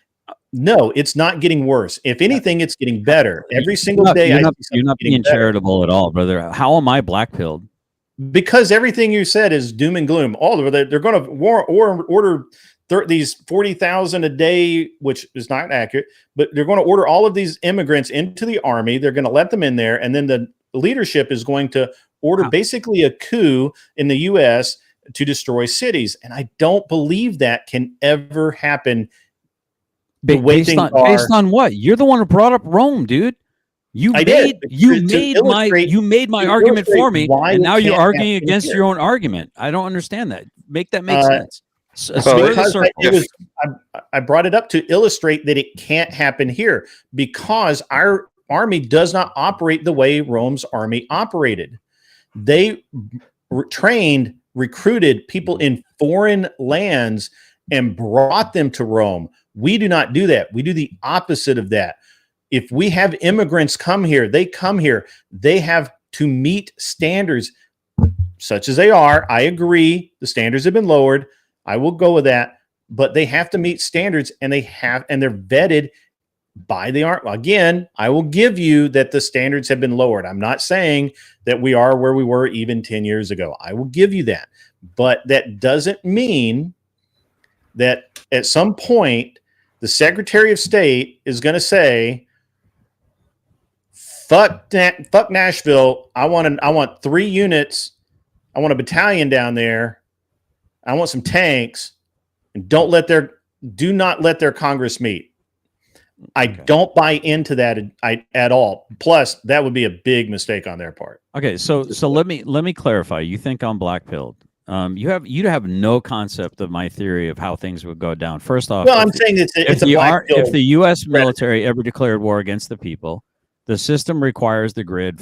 No, it's not getting worse. If anything, it's getting better every single day. You're not being charitable at all, brother. How am I black pilled? Because everything you said is doom and gloom. They're going to order these 40,000 a day, which is not accurate, but they're going to order all of these immigrants into the army. They're going to let them in there, and then the leadership is going to order basically a coup in the U.S. to destroy cities. And I don't believe that can ever happen. Based on what? You're the one who brought up Rome, dude. You made my argument for me, and now you're arguing against your own argument. I don't understand that. Make that make sense. I brought it up to illustrate that it can't happen here because our army does not operate the way Rome's army operated. They recruited people in foreign lands and brought them to Rome. We do not do that. We do the opposite of that. If we have immigrants come here, they have to meet standards such as they are. I agree. The standards have been lowered. I will go with that, but they have to meet standards and they're vetted by the army. Again, I will give you that the standards have been lowered. I'm not saying that we are where we were even 10 years ago. I will give you that, but that doesn't mean that at some point the Secretary of State is going to say, fuck Nashville. I want 3 units. I want a battalion down there. I want some tanks, and do not let their Congress meet. I don't buy into that at all. Plus, that would be a big mistake on their part. Okay, so let me clarify. You think I'm black pilled? You have no concept of my theory of how things would go down. First off, well, I'm saying if the U.S. military ever declared war against the people, the system requires the grid.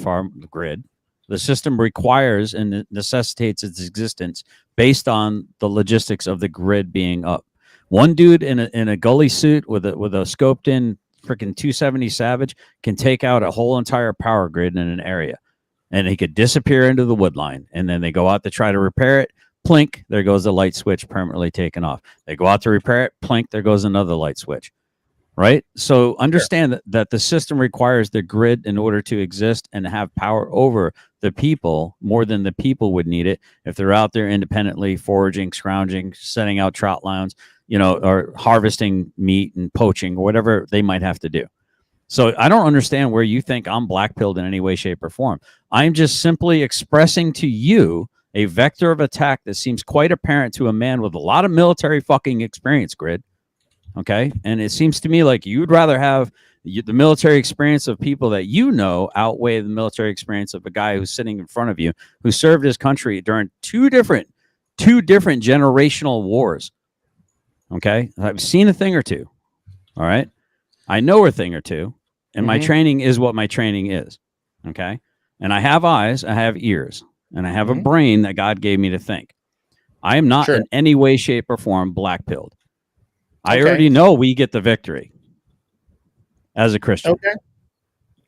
The system requires and necessitates its existence based on the logistics of the grid being up. One dude in a gully suit with a scoped in freaking 270 Savage can take out a whole entire power grid in an area, and he could disappear into the wood line. And then they go out to try to repair it. Plink, there goes the light switch permanently taken off. They go out to repair it. Plink, there goes another light switch. Right? So understand that the system requires the grid in order to exist and have power over the people more than the people would need it if they're out there independently foraging, scrounging, setting out trout lines, or harvesting meat and poaching or whatever they might have to do. So I don't understand where you think I'm black-pilled in any way, shape, or form. I'm just simply expressing to you a vector of attack that seems quite apparent to a man with a lot of military fucking experience, Grid. Okay? And it seems to me like you'd rather have the military experience of people that outweigh the military experience of a guy who's sitting in front of you who served his country during two different generational wars. Okay? I've seen a thing or two. All right? I know a thing or two, and my training is what my training is. Okay. And I have eyes, I have ears, and I have a Mhm. brain that God gave me to think. I am not Sure. in any way, shape, or form black pilled. I Okay. already know we get the victory as a Christian. Okay.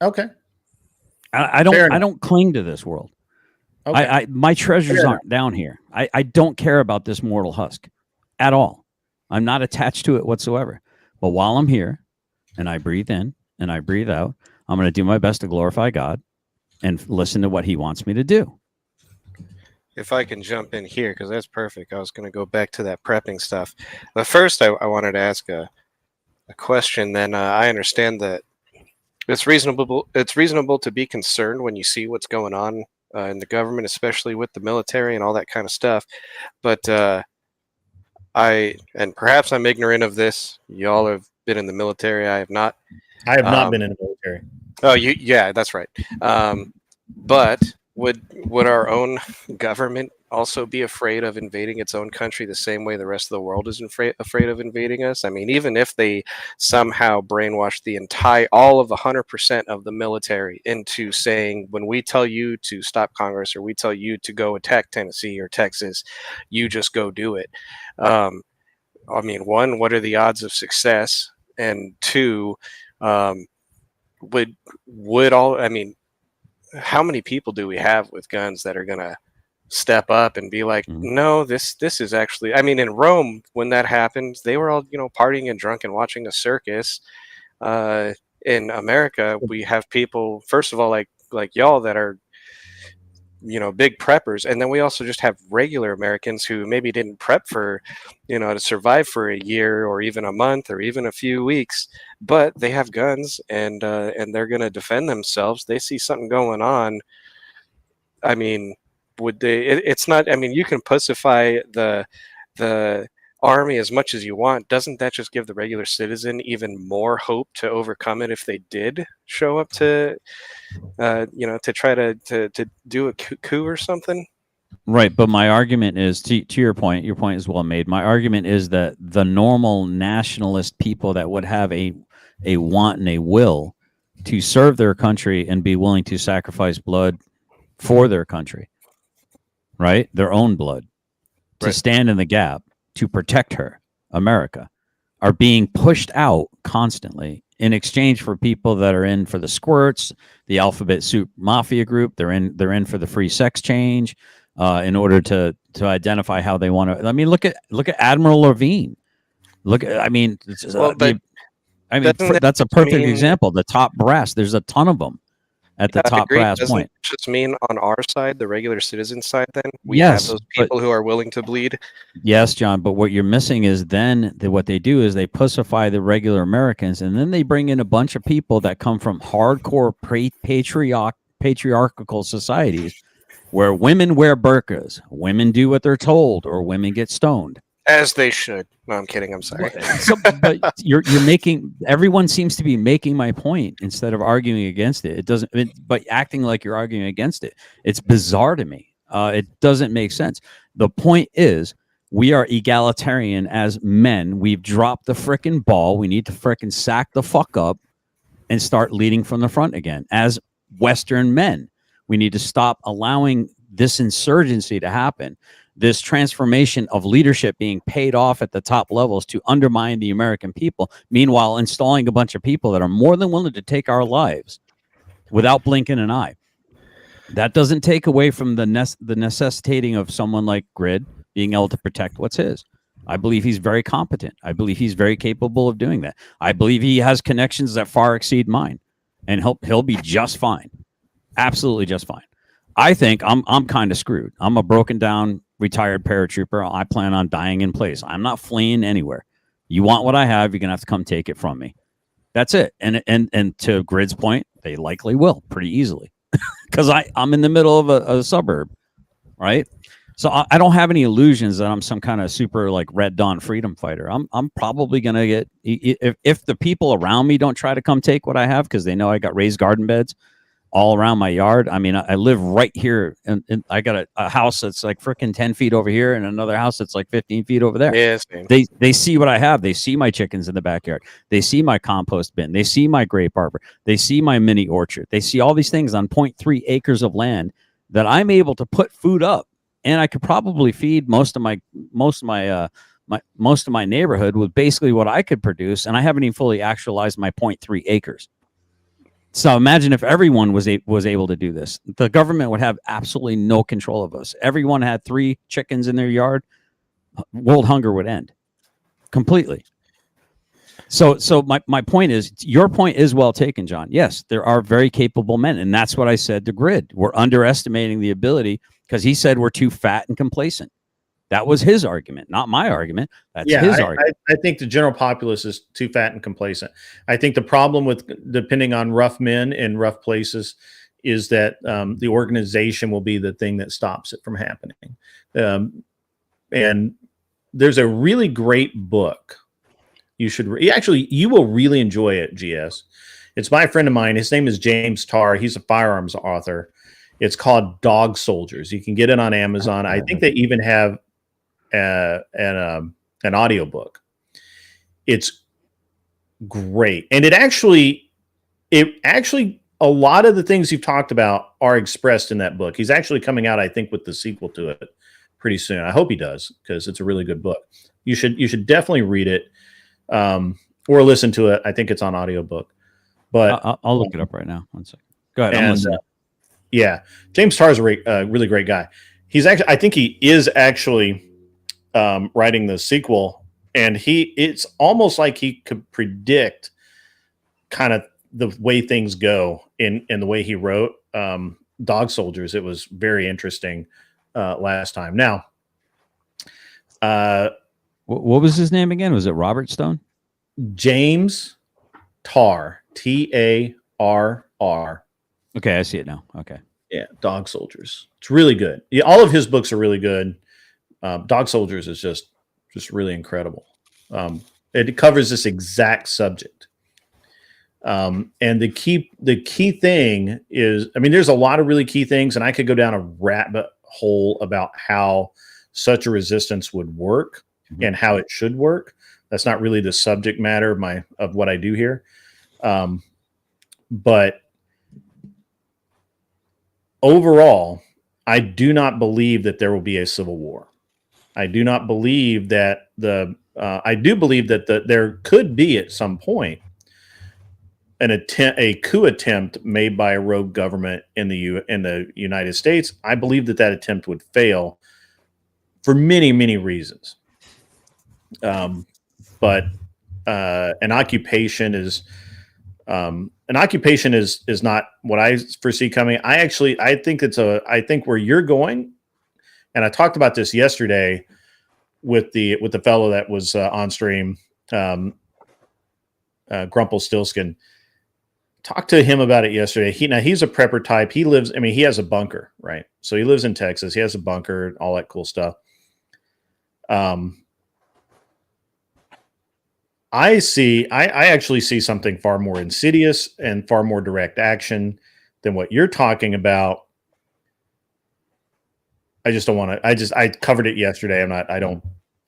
Okay. I Fair don't enough. cling to this world. Okay. My treasures Fair aren't down here. I don't care about this mortal husk at all. I'm not attached to it whatsoever. But while I'm here and I breathe in and I breathe out, I'm going to do my best to glorify God and listen to what he wants me to do. If I can jump in here, because that's perfect. I was going to go back to that prepping stuff. But first, I wanted to ask a question. Then I understand that it's reasonable. It's reasonable to be concerned when you see what's going on in the government, especially with the military and all that kind of stuff. But and perhaps I'm ignorant of this. Y'all have been in the military. I have not. I have not been in the military. Oh, yeah, that's right. But would our own government also be afraid of invading its own country the same way the rest of the world is afraid of invading us? I mean, even if they somehow brainwash all of 100% of the military into saying, when we tell you to stop Congress or we tell you to go attack Tennessee or Texas, you just go do it. I mean, one, what are the odds of success? And two, would all, I mean, how many people do we have with guns that are going to step up and be like, no, this is actually, I mean, in Rome, when that happened, they were all, partying and drunk and watching a circus. In America, we have people, first of all, like y'all that are, big preppers. And then we also just have regular Americans who maybe didn't prep for, to survive for a year or even a month or even a few weeks, but they have guns and they're going to defend themselves. They see something going on. I mean, would they, it's not, I mean, you can pacify the army as much as you want. Doesn't that just give the regular citizen even more hope to overcome it if they did show up to, to try to do a coup or something? Right, but my argument is to your point is well made. My argument is that the normal nationalist people that would have a want and a will to serve their country and be willing to sacrifice blood for their country, right? Their own blood, to stand in the gap, to protect her, America, are being pushed out constantly in exchange for people that are in for the squirts, the alphabet soup mafia group. They're in for the free sex change, in order to identify how they want to. I mean, look at Admiral Levine. That's a perfect example. The top brass. There's a ton of them at the top brass point. Just mean on our side, the regular citizen side, then we have those people who are willing to bleed. Yes, John, but what you're missing is then what they do is they pussify the regular Americans, and then they bring in a bunch of people that come from hardcore patriarchal societies where women wear burqas, women do what they're told, or women get stoned. As they should. No, I'm kidding. I'm sorry. But you're making, everyone seems to be making my point instead of arguing against it. But acting like you're arguing against it. It's bizarre to me. It doesn't make sense. The point is, we are egalitarian as men. We've dropped the frickin' ball. We need to frickin' sack the fuck up and start leading from the front again. As Western men, we need to stop allowing this insurgency to happen. This transformation of leadership being paid off at the top levels to undermine the American people, meanwhile installing a bunch of people that are more than willing to take our lives without blinking an eye. That doesn't take away from the necessitating of someone like Grid being able to protect what's his. I believe he's very competent. I believe he's very capable of doing that. I believe he has connections that far exceed mine, and he'll be just fine. Absolutely just fine. I think I'm kind of screwed. I'm a broken down retired paratrooper. I plan on dying in place. I'm not fleeing anywhere. You want what I have, you're gonna have to come take it from me. That's it. And to Grid's point, they likely will pretty easily because I'm in the middle of a suburb, right? So I don't have any illusions that I'm some kind of super like Red Dawn freedom fighter. I'm probably gonna get, if the people around me don't try to come take what I have because they know I got raised garden beds all around my yard. I mean, I live right here, and I got a house that's like freaking 10 feet over here, and another house that's like 15 feet over there. Yeah, same. They see what I have. They see my chickens in the backyard. They see my compost bin. They see my grape arbor. They see my mini orchard. They see all these things on 0.3 acres of land that I'm able to put food up, and I could probably feed most of my neighborhood with basically what I could produce, and I haven't even fully actualized my 0.3 acres. So imagine if everyone was able to do this. The government would have absolutely no control of us. Everyone had 3 chickens in their yard. World hunger would end completely. So my point is, your point is well taken, John. Yes, there are very capable men, and that's what I said to Grid. We're underestimating the ability, because he said we're too fat and complacent. That was his argument, not my argument. That's his argument. I think the general populace is too fat and complacent. I think the problem with depending on rough men in rough places is that the organization will be the thing that stops it from happening. And there's a really great book. You should you will really enjoy it, GS. It's by a friend of mine. His name is James Tarr. He's a firearms author. It's called Dog Soldiers. You can get it on Amazon. I think they even have an audiobook. It's great. And it actually a lot of the things you've talked about are expressed in that book. He's actually coming out, I think, with the sequel to it pretty soon. I hope he does, because it's a really good book. You should definitely read it, or listen to it. I think it's on audiobook. But I'll look it up right now. One second. Go ahead. And, yeah, James Tarr is a really great guy. I think he is actually writing the sequel, and it's almost like he could predict kind of the way things go in the way he wrote Dog Soldiers. It was very interesting last time. Now, what was his name again? Was it Robert Stone? James Tarr, Tarr. Okay, I see it now. Okay. Yeah, Dog Soldiers. It's really good. Yeah, all of his books are really good. Dog Soldiers is just really incredible. It covers this exact subject. And the key thing is, I mean, there's a lot of really key things, and I could go down a rabbit hole about how such a resistance would work and how it should work. That's not really the subject matter of what I do here. But overall, I do not believe that there will be a civil war. I do not believe that I do believe that there could be at some point a coup attempt made by a rogue government in the United States. I believe that attempt would fail for many, many reasons. But an occupation is not what I foresee coming. I think where you're going, and I talked about this yesterday with the fellow that was on stream, Grumple Stillskin. Talked to him about it yesterday. He's a prepper type. He has a bunker, right? So he lives in Texas. He has a bunker, all that cool stuff. I actually see something far more insidious and far more direct action than what you're talking about. I just don't want to. I covered it yesterday. I don't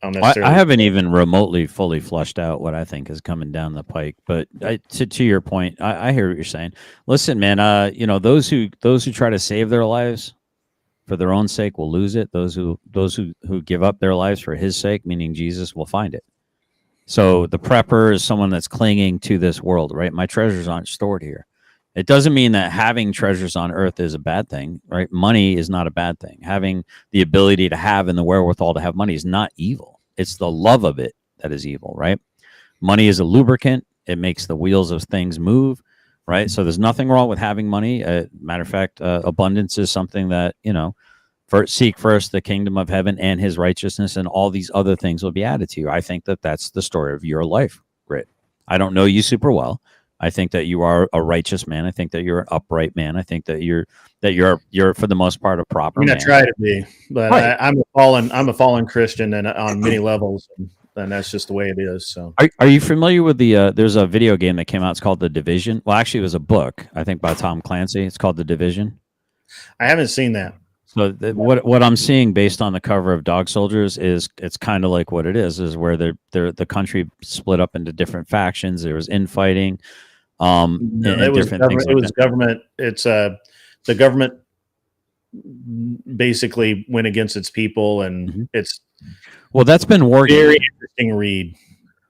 necessarily. I haven't even remotely fully flushed out what I think is coming down the pike. But to your point, I hear what you're saying. Listen, man. Those who try to save their lives for their own sake will lose it. Those who give up their lives for His sake, meaning Jesus, will find it. So the prepper is someone that's clinging to this world, right? My treasures aren't stored here. It doesn't mean that having treasures on earth is a bad thing, right? Money is not a bad thing. Having the ability to have and the wherewithal to have money is not evil. It's the love of it that is evil, right? Money is a lubricant. It makes the wheels of things move, right? So there's nothing wrong with having money. Matter of fact, abundance is something that, seek first the kingdom of heaven and His righteousness, and all these other things will be added to you. I think that that's the story of your life, Grit. I don't know you super well. I think that you are a righteous man. I think that you're an upright man. I think that you're for the most part a proper man. I try to be, but right. I'm a fallen Christian, and on many levels. and that's just the way it is. So, are you familiar with the? There's a video game that came out. It's called The Division. Well, actually, it was a book, I think, by Tom Clancy. It's called The Division. I haven't seen that. So what I'm seeing based on the cover of Dog Soldiers is it's kind of like what it is where the country split up into different factions. There was infighting. It was government. It was government. It's the government basically went against its people, and it's that's been war very interesting read.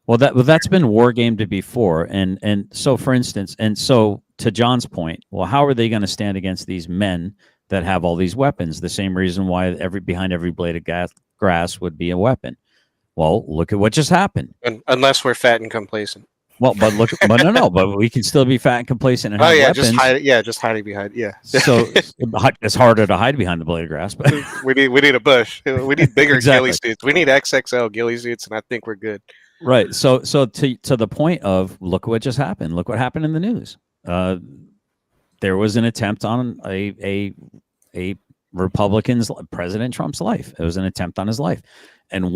Well, that's been war gamed before, and so for instance, and so to John's point, well, how are they going to stand against these men that have all these weapons? The same reason why behind every blade of grass would be a weapon. Well, look at what just happened. Unless we're fat and complacent. But no, but we can still be fat and complacent. And have weapons. just hiding behind. Yeah. So it's harder to hide behind the blade of grass, but we need a bush. We need bigger ghillie suits. We need XXL ghillie suits, and I think we're good. Right. So to the point of look what just happened. Look what happened in the news. There was an attempt on a Republican's President Trump's life. It was an attempt on his life, and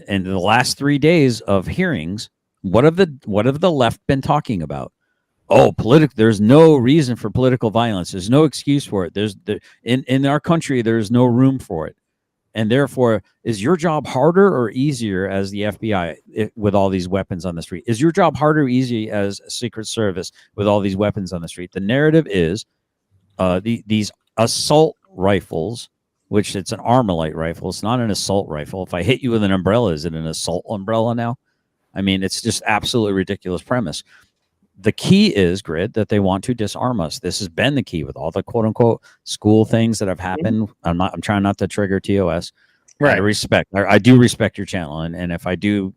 in the last 3 days of hearings. What have the left been talking about? Oh, there's no reason for political violence. There's no excuse for it. In our country, there's no room for it. And therefore, is your job harder or easier as the FBI with all these weapons on the street? Is your job harder or easy as Secret Service with all these weapons on the street? The narrative is these assault rifles, which it's an Armalite rifle. It's not an assault rifle. If I hit you with an umbrella, is it an assault umbrella now? I mean, it's just absolutely ridiculous premise. The key is, Grid, that they want to disarm us. This has been the key with all the quote unquote school things that have happened. I'm trying not to trigger TOS. Right. I do respect your channel. And if I do,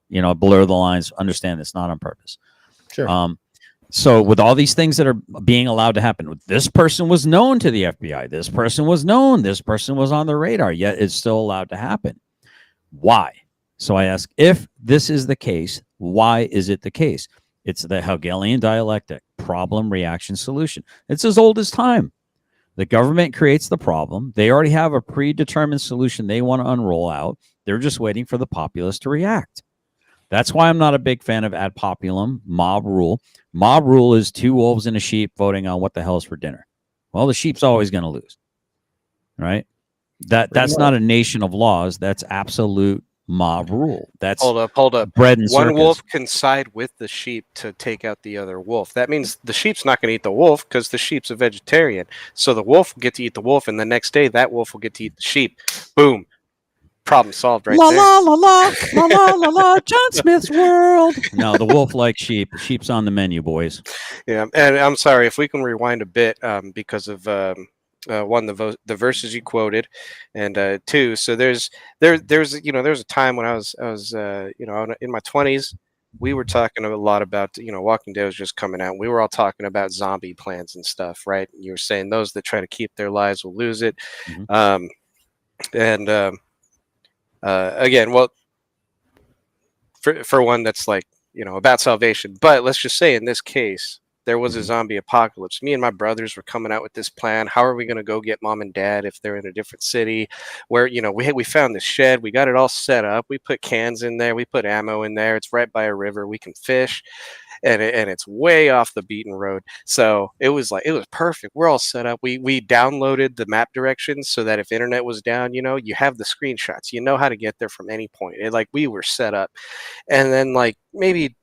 blur the lines, understand it's not on purpose. Sure. So with all these things that are being allowed to happen, this person was known to the FBI. This person was known. This person was on the radar, yet it's still allowed to happen. Why? So I ask, if this is the case, why is it the case? It's the Hegelian dialectic, problem, reaction, solution. It's as old as time. The government creates the problem. They already have a predetermined solution they want to unroll out. They're just waiting for the populace to react. That's why I'm not a big fan of ad populum, mob rule. Mob rule is two wolves and a sheep voting on what the hell is for dinner. Well, the sheep's always going to lose, right? That's not a nation of laws. That's absolute mob rule. That's hold up. Bread and one circus. Wolf can side with the sheep to take out the other wolf. That means the sheep's not going to eat the wolf because the sheep's a vegetarian. So the wolf will get to eat the wolf, and the next day that wolf will get to eat the sheep. Boom. Problem solved right there. La la la la la la la. John Smith's world. No, the wolf likes sheep. Sheep's on the menu, boys. Yeah, and I'm sorry if we can rewind a bit because of one, the verses you quoted, and two, so there's a time when I was in my 20s. We were talking a lot about Walking Dead was just coming out. We were all talking about zombie plans and stuff, right? You were saying those that try to keep their lives will lose it. Again, well, for one that's like about salvation, but let's just say in this case there was a zombie apocalypse. Me and my brothers were coming out with this plan. How are we going to go get mom and dad if they're in a different city? Where we found this shed. We got it all set up. We put cans in there. We put ammo in there. It's right by a river. We can fish, and it's way off the beaten road. So it was perfect. We're all set up. We downloaded the map directions so that if internet was down, you have the screenshots. You know how to get there from any point. We were set up, and then maybe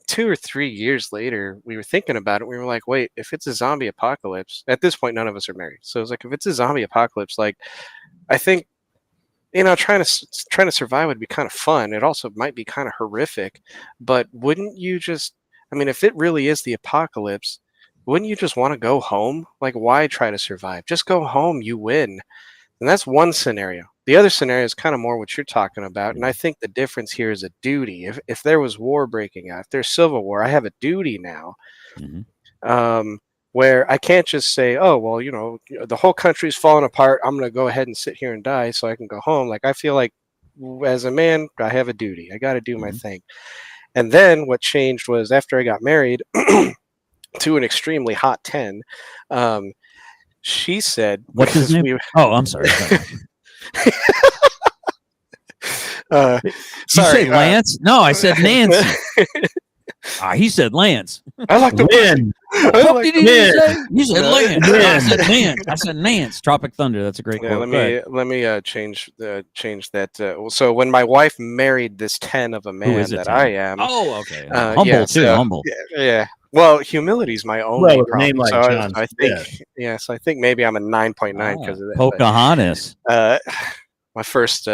2 or 3 years later, we were thinking about it. We were like, wait, if it's a zombie apocalypse, at this point, none of us are married. So it's like, if it's a zombie apocalypse, I think, trying to survive would be kind of fun. It also might be kind of horrific, but wouldn't you just, if it really is the apocalypse, wouldn't you just want to go home? Why try to survive? Just go home. You win. And that's one scenario. The other scenario is kind of more what you're talking about. And I think the difference here is a duty. If there was war breaking out, if there's civil war, I have a duty now where I can't just say, oh, well, the whole country's falling apart. I'm going to go ahead and sit here and die so I can go home. I feel like as a man, I have a duty. I got to do my thing. And then what changed was after I got married to an extremely hot 10, she said, "What's his name?" Oh, I'm sorry. You Sorry, say Lance? No, I said Nancy. He said Lance. I like the Win. I like Did the- you say? You said No. Lance. No, I Win. said Nance. I said Nance. Tropic Thunder. That's a great Yeah, quote. let me change that. So when my wife married this 10 of a man is it, that 10? I am, Oh, okay. yeah, Humble too. so- Humble. yeah. Well, humility is my only Well, with a problem. name like so John I think, so I think maybe I'm a 9.9 because of that. but, Pocahontas. my first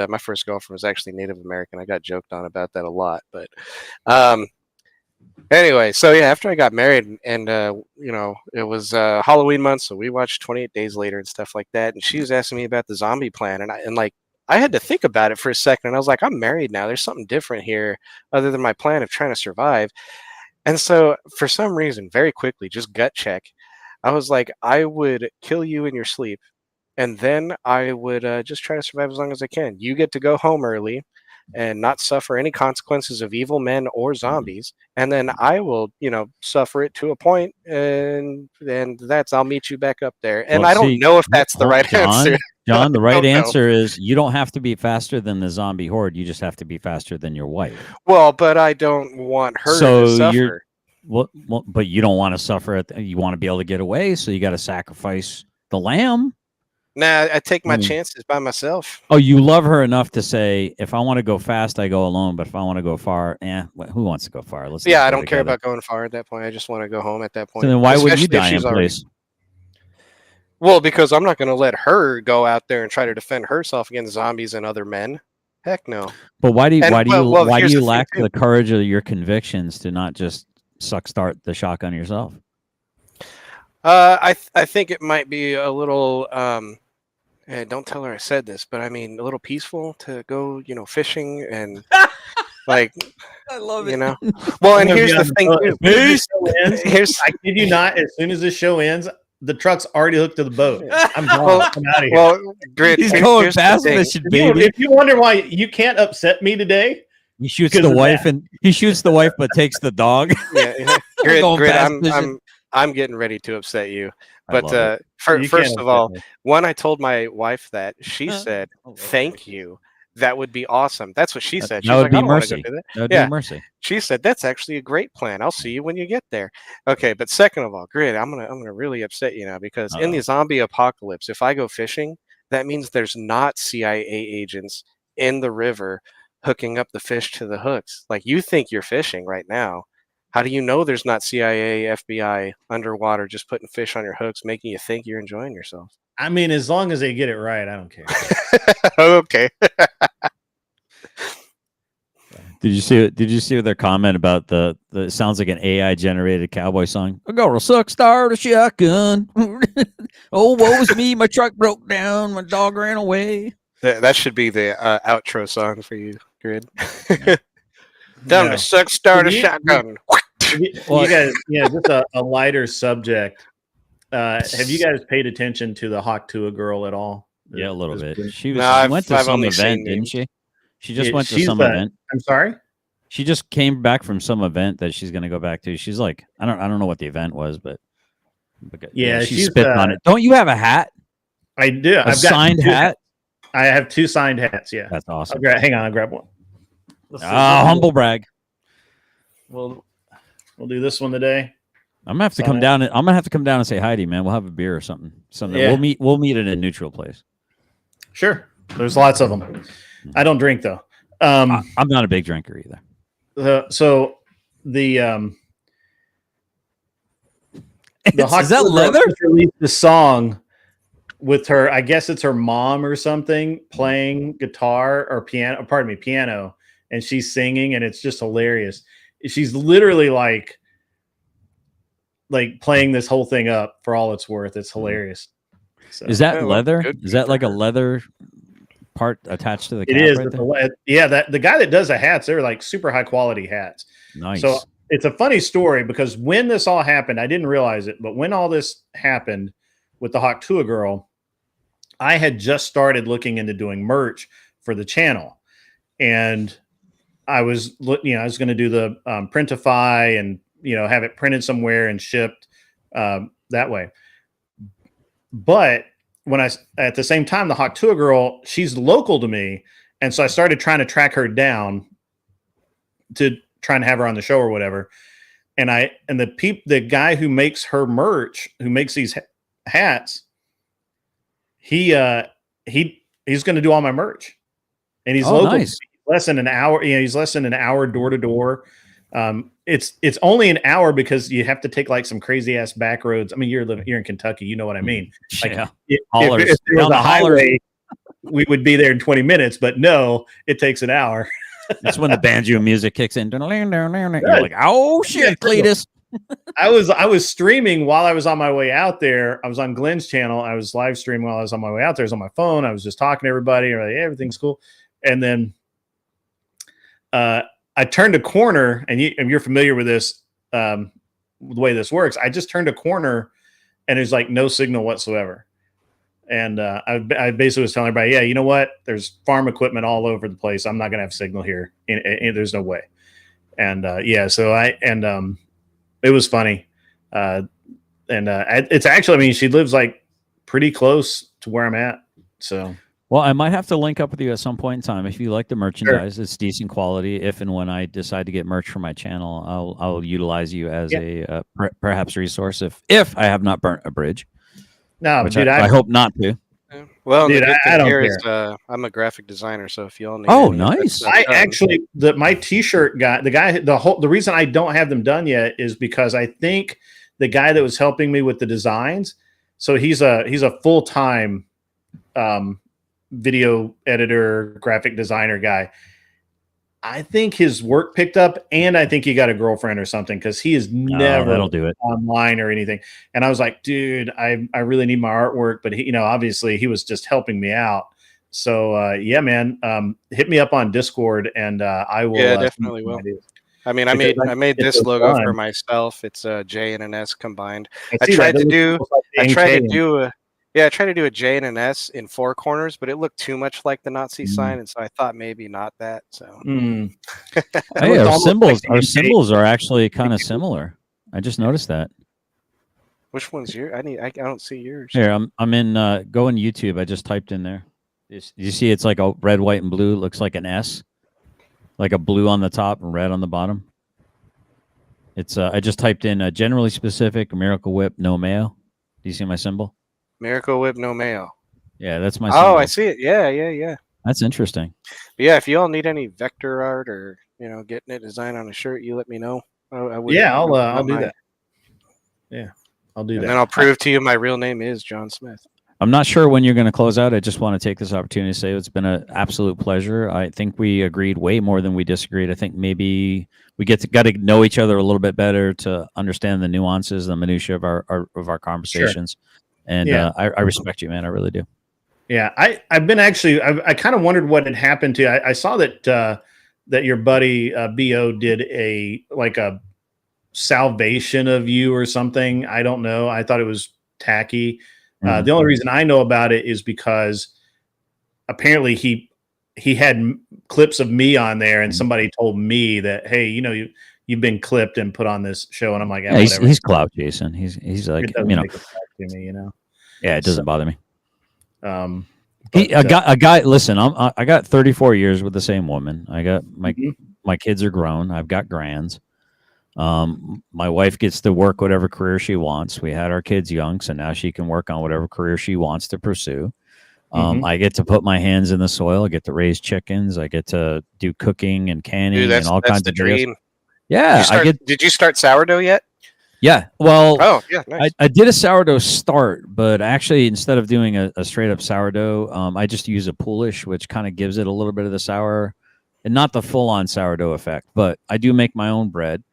girlfriend was actually Native American. I got joked on about that a lot, but anyway, so yeah, after I got married and it was Halloween month, so we watched 28 Days Later and stuff like that, and she was asking me about the zombie plan, and I had to think about it for a second, and I was like, I'm married now. There's something different here other than my plan of trying to survive. And so for some reason, very quickly, just gut check, I was like, I would kill you in your sleep, and then I would just try to survive as long as I can. You get to go home early and not suffer any consequences of evil men or zombies, and then I will, suffer it to a point, and I'll meet you back up there. And Well, I don't see, know if that's the right John, answer. John, the right don't know. answer is you don't have to be faster than the zombie horde. You just have to be faster than your wife. Well, but I don't want her So to suffer. you're- Well, but you don't want to suffer. You want to be able to get away, so you got to sacrifice the lamb. Nah, I take my Mm. chances by myself. Oh, you love her enough to say, if I want to go fast, I go alone. But if I want to go far, who wants to go far? Let's Yeah, not I go don't care together. about going far at that point. I just want to go home at that point. So then why would you Especially if die in she's already- place? Well, because I'm not going to let her go out there and try to defend herself against zombies and other men. Heck no. But why do you And- why do you well, why do here's you the thing, lack too. the courage of your convictions to not just start the shotgun yourself? I think it might be a little. Don't tell her I said this, but I mean a little peaceful to go, fishing and like. I love Well, and I'm gonna here's be the on thing phone. too. As soon as this show ends, Here's I kid you not. As soon as this show ends, the truck's already hooked to the boat. I'm gone. Well- I'm out of here. well, Grid. He's here's going the fast thing. fishing, If you- baby. if you wonder why you can't upset me today, He shoots because the of wife, that. and he shoots the wife, but takes the dog. Yeah, Going Grid. fast fishing. I'm getting ready to upset you. I But love it. you first can't of upset all, me. when I told my wife that, she said, Oh, "Thank you. That would be awesome." That's what she said. She That was would like, be "I don't want to go mercy. do that." That would Yeah. be mercy. She said, "That's actually a great plan. I'll see you when you get there." Okay, but second of all, Grid, I'm gonna really upset you now because in the zombie apocalypse, if I go fishing, that means there's not CIA agents in the river hooking up the fish to the hooks. Like you think you're fishing right now. How do you know there's not CIA, FBI underwater just putting fish on your hooks, making you think you're enjoying yourself? I mean, as long as they get it right, I don't care. Okay. Did you see their comment about the it sounds like an AI generated cowboy song? I got a suck start a shotgun. Oh, woe's me, my truck broke down, my dog ran away. That should be the outro song for you, Grid. Time No. to suck, start a You- shotgun. You guys, just a lighter subject. Have you guys paid attention to the Hawk Tuah girl at all? Yeah, a little bit. She No, went to I've some only event, seen didn't memes. she? She just Yeah, went to she's some the- event. I'm sorry. She just came back from some event that she's going to go back to. She's like, I don't know what the event was, but Yeah, she's she's, spitting on it. Don't you have a hat? I do. A signed two hat? I have 2 signed hats. Yeah. That's awesome. Hang on, I'll grab one. Humble brag. We'll do this one today. I'm gonna have to come down. I'm gonna have to come down and say hi to you, man. We'll have a beer or something. Someday Yeah. we'll meet at a neutral place. Sure. There's lots of them. I don't drink though. I'm not a big drinker either. So the Hawk Is that Tuah girl leather? just released the song with her. I guess it's her mom or something playing guitar or piano. Pardon me, piano, and she's singing, and it's just hilarious. She's literally like playing this whole thing up for all it's worth. It's hilarious. So, Is that Yeah, well, leather? good Is that for like a her. leather part attached to the it cap is. right It's there? the guy that does the hats, they're like super high quality hats. Nice. So it's a funny story because when this all happened, I didn't realize it, but when all this happened with the Hawk Tuah girl, I had just started looking into doing merch for the channel, and I was I was going to do the printify and have it printed somewhere and shipped that way. But when at the same time, the Hawk Tuah girl, she's local to me, And so I started trying to track her down to try and have her on the show or whatever. And the guy who makes her merch, who makes these hats, he's going to do all my merch, and he's local. Nice. Less than an hour. He's less than an hour door to door. It's only an hour because you have to take like some crazy ass back roads. I mean, you're in Kentucky, you know what I mean? Like Yeah. if there was a highway, we would be there in 20 minutes, but no, it takes an hour. That's when the banjo music kicks in. You're like, oh shit, Cletus. I was streaming while I was on my way out there. I was on Glenn's channel. I was live streaming while I was on my way out there. I was on my phone. I was just talking to everybody. Like, hey, everything's cool. And then I turned a corner, and you're familiar with this, the way this works. I just turned a corner, and there's like no signal whatsoever. And I basically was telling everybody, yeah, you know what? There's farm equipment all over the place. I'm not going to have signal here. There's no way. And so it was funny. It's actually, I mean, she lives like pretty close to where I'm at. So, well, I might have to link up with you at some point in time. If you like the merchandise, it's decent quality. If and when I decide to get merch for my channel, I'll utilize you as a perhaps resource if I have not burnt a bridge. No, which dude, I hope not to. Yeah. Well, dude, I don't care. Is, I'm a graphic designer, so if you all need, nice. I actually my T-shirt guy, the reason I don't have them done yet is because I think the guy that was helping me with the designs, so he's a full-time video editor, graphic designer guy. I think his work picked up, and I think he got a girlfriend or something, because he is never that'll do it online or anything. And I was like, dude, I really need my artwork, but he, obviously he was just helping me out. So yeah, man, hit me up on Discord, and I will. Yeah, definitely will. I mean, I made this logo for myself. It's a J and an S combined. I tried to do a J and an S in 4 corners, but it looked too much like the Nazi sign, and so I thought maybe not that. So hey, our symbols are actually kind of similar. I just noticed that. Which one's yours? I don't see yours. Here, I'm in go in YouTube. I just typed in there. You see it's like a red, white, and blue. It looks like an S. Like a blue on the top and red on the bottom. It's I just typed in generally specific Miracle Whip no mayo. Do you see my symbol? Miracle Whip no mayo. Yeah, that's my symbol. Oh, I see it. Yeah. That's interesting. But yeah, if you all need any vector art or getting it designed on a shirt, you let me know. I'll do that. Yeah, I'll do that. And then I'll prove to you my real name is John Smith. I'm not sure when you're going to close out. I just want to take this opportunity to say it's been an absolute pleasure. I think we agreed way more than we disagreed. I think maybe we got to know each other a little bit better to understand the nuances, the minutiae of our conversations. Sure. And I respect you, man. I really do. Yeah, I've been actually. I kind of wondered what had happened to you. I saw that your buddy Bo did a salvation of you or something. I don't know. I thought it was tacky. The only reason I know about it is because apparently he had clips of me on there, and somebody told me that, hey, you've been clipped and put on this show, and I'm like, he's clout Jason. He's like, it doesn't make it back to me, Yeah, it doesn't bother me. A guy. Listen, I got 34 years with the same woman. I got my kids are grown. I've got grands. My wife gets to work whatever career she wants. We had our kids young, so now she can work on whatever career she wants to pursue. I get to put my hands in the soil. I get to raise chickens. I get to do cooking and canning and all kinds of dreams. Yeah, Did you start sourdough yet? Yeah. Well, nice. I did a sourdough start, but actually instead of doing a straight up sourdough, I just use a poolish, which kind of gives it a little bit of the sour and not the full on sourdough effect. But I do make my own bread.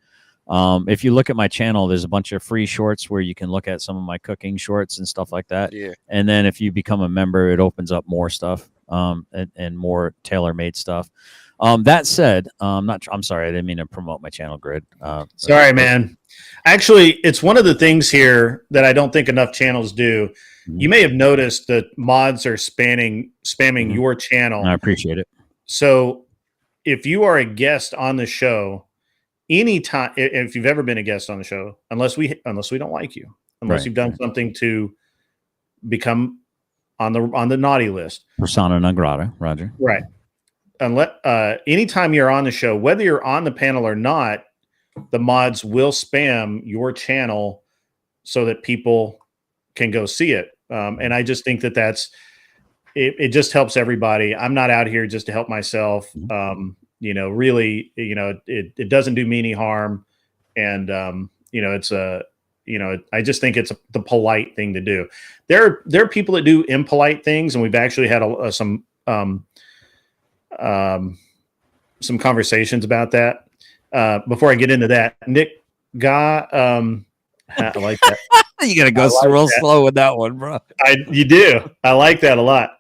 If you look at my channel, there's a bunch of free shorts where you can look at some of my cooking shorts and stuff like that. Yeah. And then if you become a member, it opens up more stuff and more tailor-made stuff. That said, I'm sorry, I didn't mean to promote my channel grid. Sorry, man. Actually, it's one of the things here that I don't think enough channels do. You may have noticed that mods are spamming your channel. I appreciate it. So if you are a guest on the show, anytime, if you've ever been a guest on the show, unless we don't like you, unless you've done something to become on the naughty list, persona non grata, Roger. Right. unless anytime you're on the show, whether you're on the panel or not, the mods will spam your channel so that people can go see it. And I just think that it just helps everybody. I'm not out here just to help myself. Really, it doesn't do me any harm. And, I just think it's the polite thing to do. There are people that do impolite things, and we've actually had some conversations about that. Before I get into that, Nick Ga, I like that. You got to go real slow with that one, bro. You do. I like that a lot.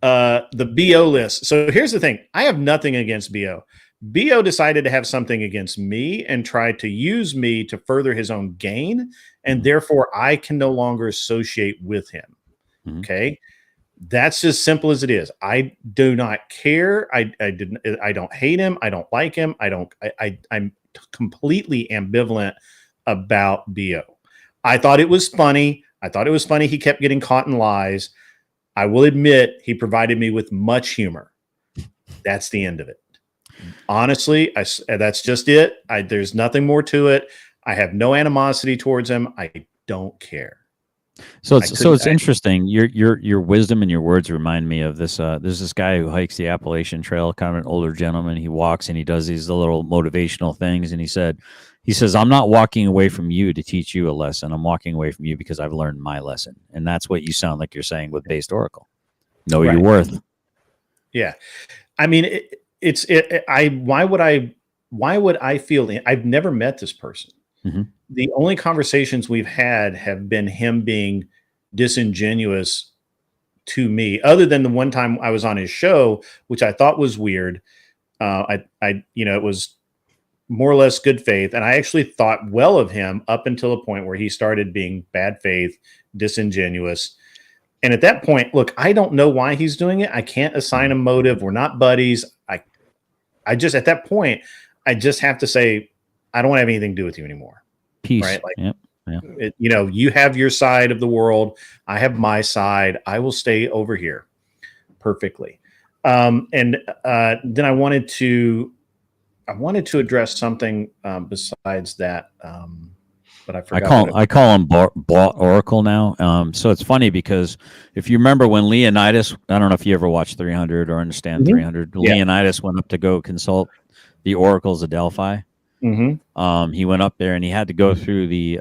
The BO list. So here's the thing. I have nothing against BO. BO decided to have something against me and tried to use me to further his own gain, and therefore I can no longer associate with him. Okay. That's as simple as it is. I do not care. I don't hate him. I don't like him. I'm completely ambivalent about BO. I thought it was funny. He kept getting caught in lies. I will admit he provided me with much humor. That's the end of it. Honestly, that's just it. There's nothing more to it. I have no animosity towards him. I don't care. So it's interesting. Your wisdom and your words remind me of this. There's this guy who hikes the Appalachian Trail, kind of an older gentleman. He walks and he does these little motivational things. And he says, I'm not walking away from you to teach you a lesson. I'm walking away from you because I've learned my lesson. And that's what you sound like you're saying with Based Oracle. Know your worth. Yeah. I mean, why would I feel I've never met this person. The only conversations we've had have been him being disingenuous to me, other than the one time I was on his show, which I thought was weird. It was more or less good faith. And I actually thought well of him up until a point where he started being bad faith, disingenuous. And at that point, look, I don't know why he's doing it. I can't assign a motive. We're not buddies. I just, at that point, I just have to say, I don't want to have anything to do with you anymore. Peace. Right? Like, you have your side of the world. I have my side. I will stay over here perfectly. And then I wanted to address something besides that. But I forgot. I call him bought Oracle now. So it's funny because if you remember when Leonidas, I don't know if you ever watched 300 or understand 300. Leonidas went up to go consult the oracles of Delphi. He went up there and he had to go through the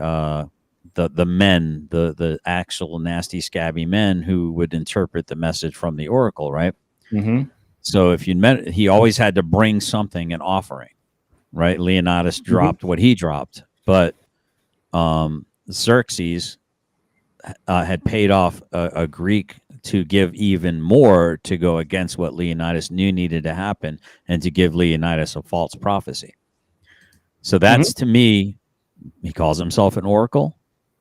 men, the actual nasty, scabby men who would interpret the message from the oracle, right? So if you met, he always had to bring something, an offering, right? Leonidas dropped what he dropped, but Xerxes had paid off a Greek to give even more to go against what Leonidas knew needed to happen and to give Leonidas a false prophecy. So that's to me, he calls himself an oracle.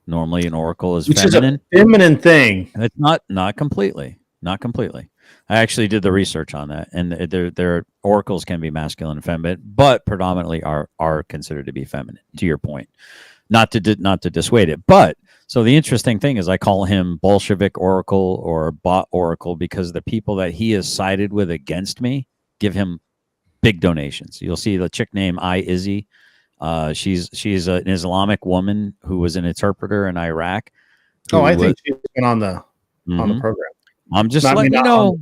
Normally an oracle is feminine. Is a feminine thing. It's not completely. Not completely. I actually did the research on that, and their oracles can be masculine and feminine, but predominantly are considered to be feminine. To your point, not to dissuade it, but so the interesting thing is I call him Bolshevik Oracle or Bot Oracle because the people that he has sided with against me give him big donations. You'll see the chick named Izzy. She's an Islamic woman who was an interpreter in Iraq. I think she's been on the program. I'm just letting you know.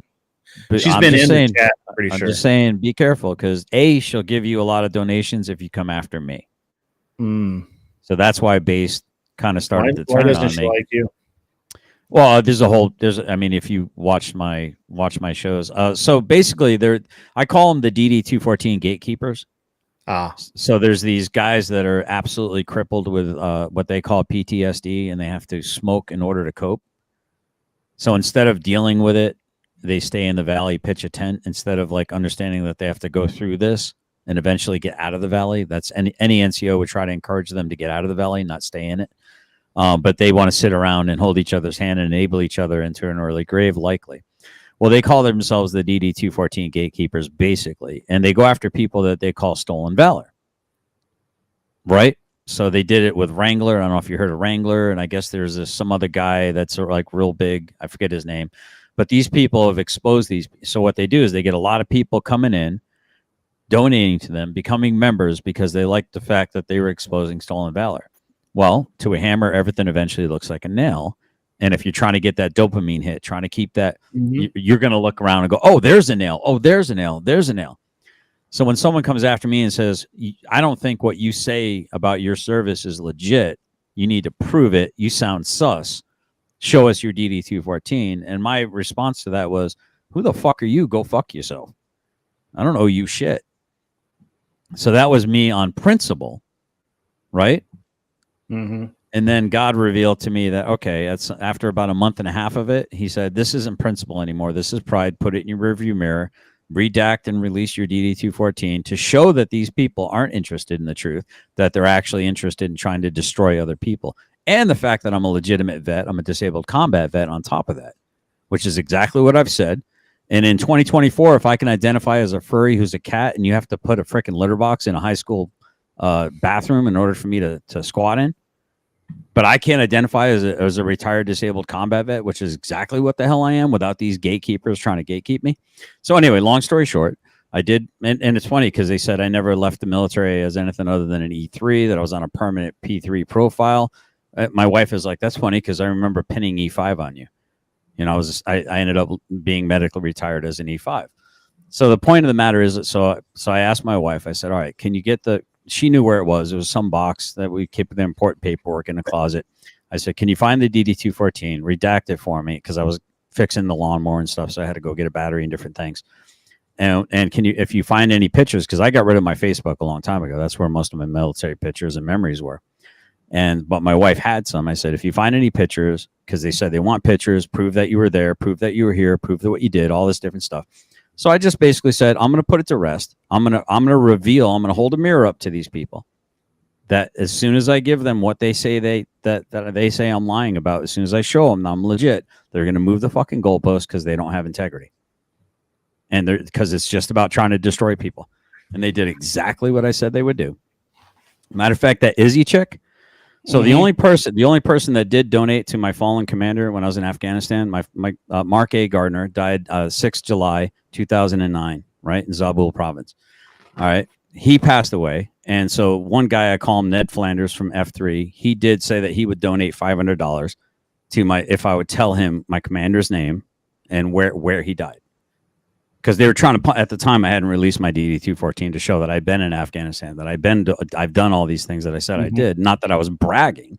She's been in the chat, I'm pretty sure. I'm just saying, be careful because she'll give you a lot of donations if you come after me. So that's why Base kind of started to turn on me. Like you? Well, if you watch my shows. So basically, I call them the DD-214 gatekeepers. So there's these guys that are absolutely crippled with what they call PTSD, and they have to smoke in order to cope. So instead of dealing with it, they stay in the valley, pitch a tent, instead of like understanding that they have to go through this and eventually get out of the valley. That's any NCO would try to encourage them to get out of the valley, not stay in it. But they want to sit around and hold each other's hand and enable each other into an early grave, likely. Well, they call themselves the DD-214 gatekeepers, basically, and they go after people that they call stolen valor, right? So they did it with Wrangler. I don't know if you heard of Wrangler, and I guess there's some other guy that's like real big. I forget his name, But these people have exposed these. So what they do is they get a lot of people coming in, donating to them, becoming members because they like the fact that they were exposing stolen valor. Well, to a hammer, everything eventually looks like a nail. And if you're trying to get that dopamine hit, trying to keep that, you're going to look around and go, oh, there's a nail. Oh, there's a nail. There's a nail. So when someone comes after me and says, I don't think what you say about your service is legit, you need to prove it. You sound sus. Show us your DD214. And my response to that was, who the fuck are you? Go fuck yourself. I don't owe you shit. So that was me on principle, right? Mm-hmm. And then God revealed to me that, okay, that's after about a month and a half of it, he said, this isn't principle anymore. This is pride. Put it in your rearview mirror, redact and release your DD214 to show that these people aren't interested in the truth, that they're actually interested in trying to destroy other people. And the fact that I'm a legitimate vet, I'm a disabled combat vet on top of that, which is exactly what I've said. And in 2024, if I can identify as a furry who's a cat and you have to put a freaking litter box in a high school bathroom in order for me to squat in, but I can't identify as a retired disabled combat vet, which is exactly what the hell I am without these gatekeepers trying to gatekeep me. So anyway, long story short, I did. And it's funny because they said I never left the military as anything other than an E3, that I was on a permanent P3 profile. My wife is like, that's funny because I remember pinning E5 on you. You know, I ended up being medically retired as an E5. So the point of the matter is, so I asked my wife, I said, all right, can you get she knew where it was. It was some box that we keep the important paperwork in the closet. I said, can you find the DD214, redact it for me? Because I was fixing the lawnmower and stuff. So I had to go get a battery and different things. And can you, if you find any pictures, because I got rid of my Facebook a long time ago. That's where most of my military pictures and memories were. But my wife had some. I said, if you find any pictures, because they said they want pictures, prove that you were there, prove that you were here, prove that what you did, all this different stuff. So I just basically said, I'm going to put it to rest. I'm going to hold a mirror up to these people that as soon as I give them what they say that they say I'm lying about, as soon as I show them I'm legit, they're going to move the fucking goalpost because they don't have integrity. And because it's just about trying to destroy people. And they did exactly what I said they would do. Matter of fact, that Izzy chick. So the only person that did donate to my fallen commander when I was in Afghanistan, my Mark A. Gardner died 6 July 2009, right, in Zabul province. All right, he passed away, and so one guy, I call him Ned Flanders from F3, he did say that he would donate $500 to if I would tell him my commander's name and where he died. Because they were trying to, at the time, I hadn't released my DD214 to show that I'd been in Afghanistan, that I've done all these things that I said I did. Not that I was bragging.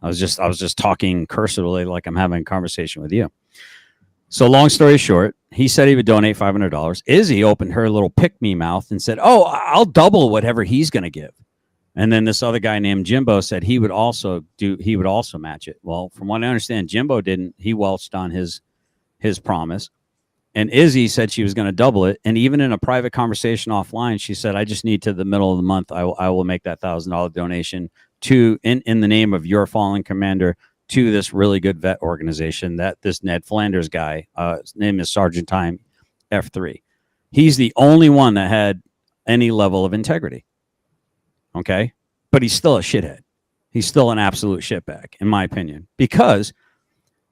I was just talking cursively like I'm having a conversation with you. So long story short, he said he would donate $500. Izzy opened her little pick-me mouth and said, oh, I'll double whatever he's going to give. And then this other guy named Jimbo said he would also match it. Well, from what I understand, Jimbo didn't. He welched on his promise. And Izzy said she was going to double it. And even in a private conversation offline, she said, I just need to the middle of the month. I will make that $1,000 donation in the name of your fallen commander to this really good vet organization that this Ned Flanders guy, his name is Sergeant Time F3. He's the only one that had any level of integrity. Okay. But he's still a shithead. He's still an absolute shitbag, in my opinion, because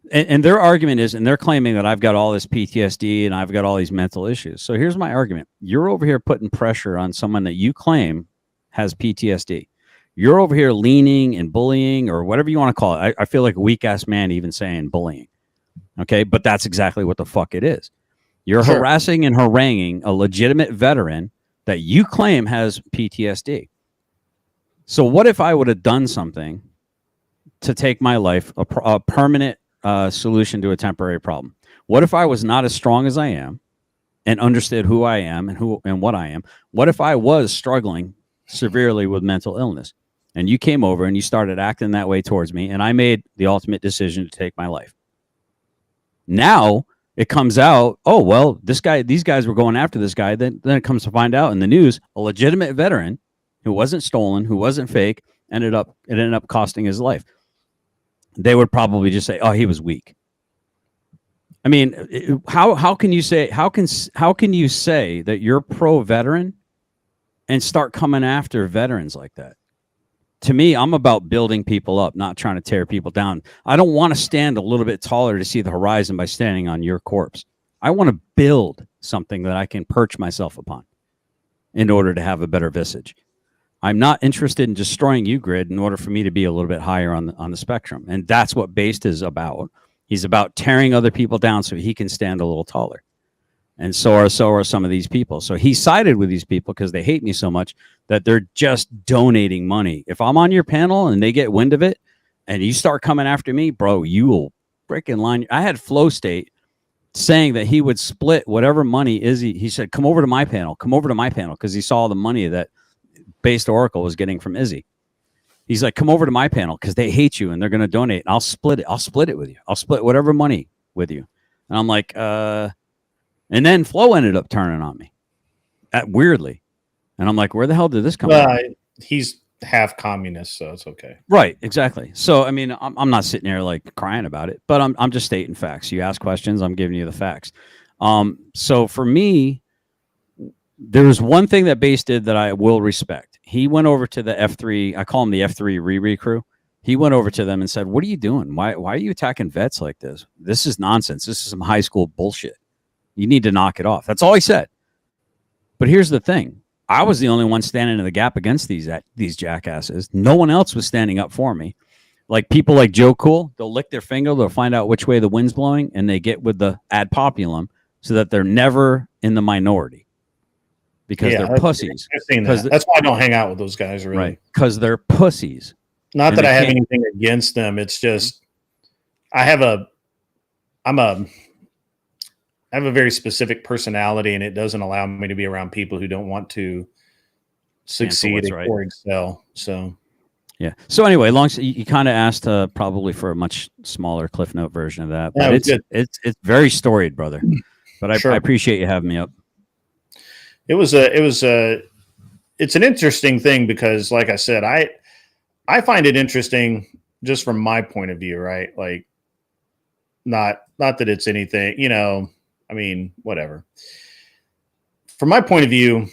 and their argument is, and they're claiming that I've got all this PTSD and I've got all these mental issues. So here's my argument. You're over here putting pressure on someone that you claim has PTSD. You're over here leaning and bullying or whatever you want to call it. I feel like a weak-ass man even saying bullying. Okay, but that's exactly what the fuck it is. You're harassing and haranguing a legitimate veteran that you claim has PTSD. So what if I would have done something to take my life, a permanent solution to a temporary problem? What if I was not as strong as I am and understood who I am and what I am? What if I was struggling severely with mental illness and you came over and you started acting that way towards me and I made the ultimate decision to take my life? Now it comes out, oh, well, these guys were going after this guy. Then it comes to find out in the news, a legitimate veteran who wasn't stolen, who wasn't fake, ended up costing his life. They would probably just say, oh, he was weak. I mean, how can you say that you're pro-veteran and start coming after veterans like that? To me, I'm about building people up, not trying to tear people down. I don't want to stand a little bit taller to see the horizon by standing on your corpse. I want to build something that I can perch myself upon in order to have a better visage. I'm not interested in destroying you, Grid, in order for me to be a little bit higher on the spectrum. And that's what Based is about. He's about tearing other people down so he can stand a little taller. And so are some of these people. So he sided with these people because they hate me so much that they're just donating money. If I'm on your panel and they get wind of it and you start coming after me, bro, you will freaking line. I had Flow State saying that he would split whatever money Izzy. He said, come over to my panel, because he saw the money that Based Oracle was getting from Izzy. He's like, come over to my panel because they hate you and they're going to donate. I'll split it. I'll split it with you. I'll split whatever money with you. And I'm like, and then Flo ended up turning on me, weirdly, and I'm like, "Where the hell did this come from?" He's half communist, so it's okay. Right, exactly. So I mean, I'm not sitting here like crying about it, but I'm just stating facts. You ask questions, I'm giving you the facts. So for me, there was one thing that Base did that I will respect. He went over to the F3. I call him the F3 Riri crew. He went over to them and said, "What are you doing? Why are you attacking vets like this? This is nonsense. This is some high school bullshit. You need to knock it off." That's all he said. But here's the thing. I was the only one standing in the gap against these jackasses. No one else was standing up for me. Like people like Joe Cool, they'll lick their finger, they'll find out which way the wind's blowing, and they get with the ad populum so that they're never in the minority because they're pussies. That's why I don't hang out with those guys, really. Right, because they're pussies. Not that I have anything against them. It's just I have a very specific personality, and it doesn't allow me to be around people who don't want to succeed or excel. So, yeah. So anyway, you kind of asked probably for a much smaller Cliff Note version of that, but it's very storied, brother. But I appreciate you having me up. It's an interesting thing because, like I said, I find it interesting just from my point of view, right? Like, not that it's anything, you know. I mean, whatever. From my point of view,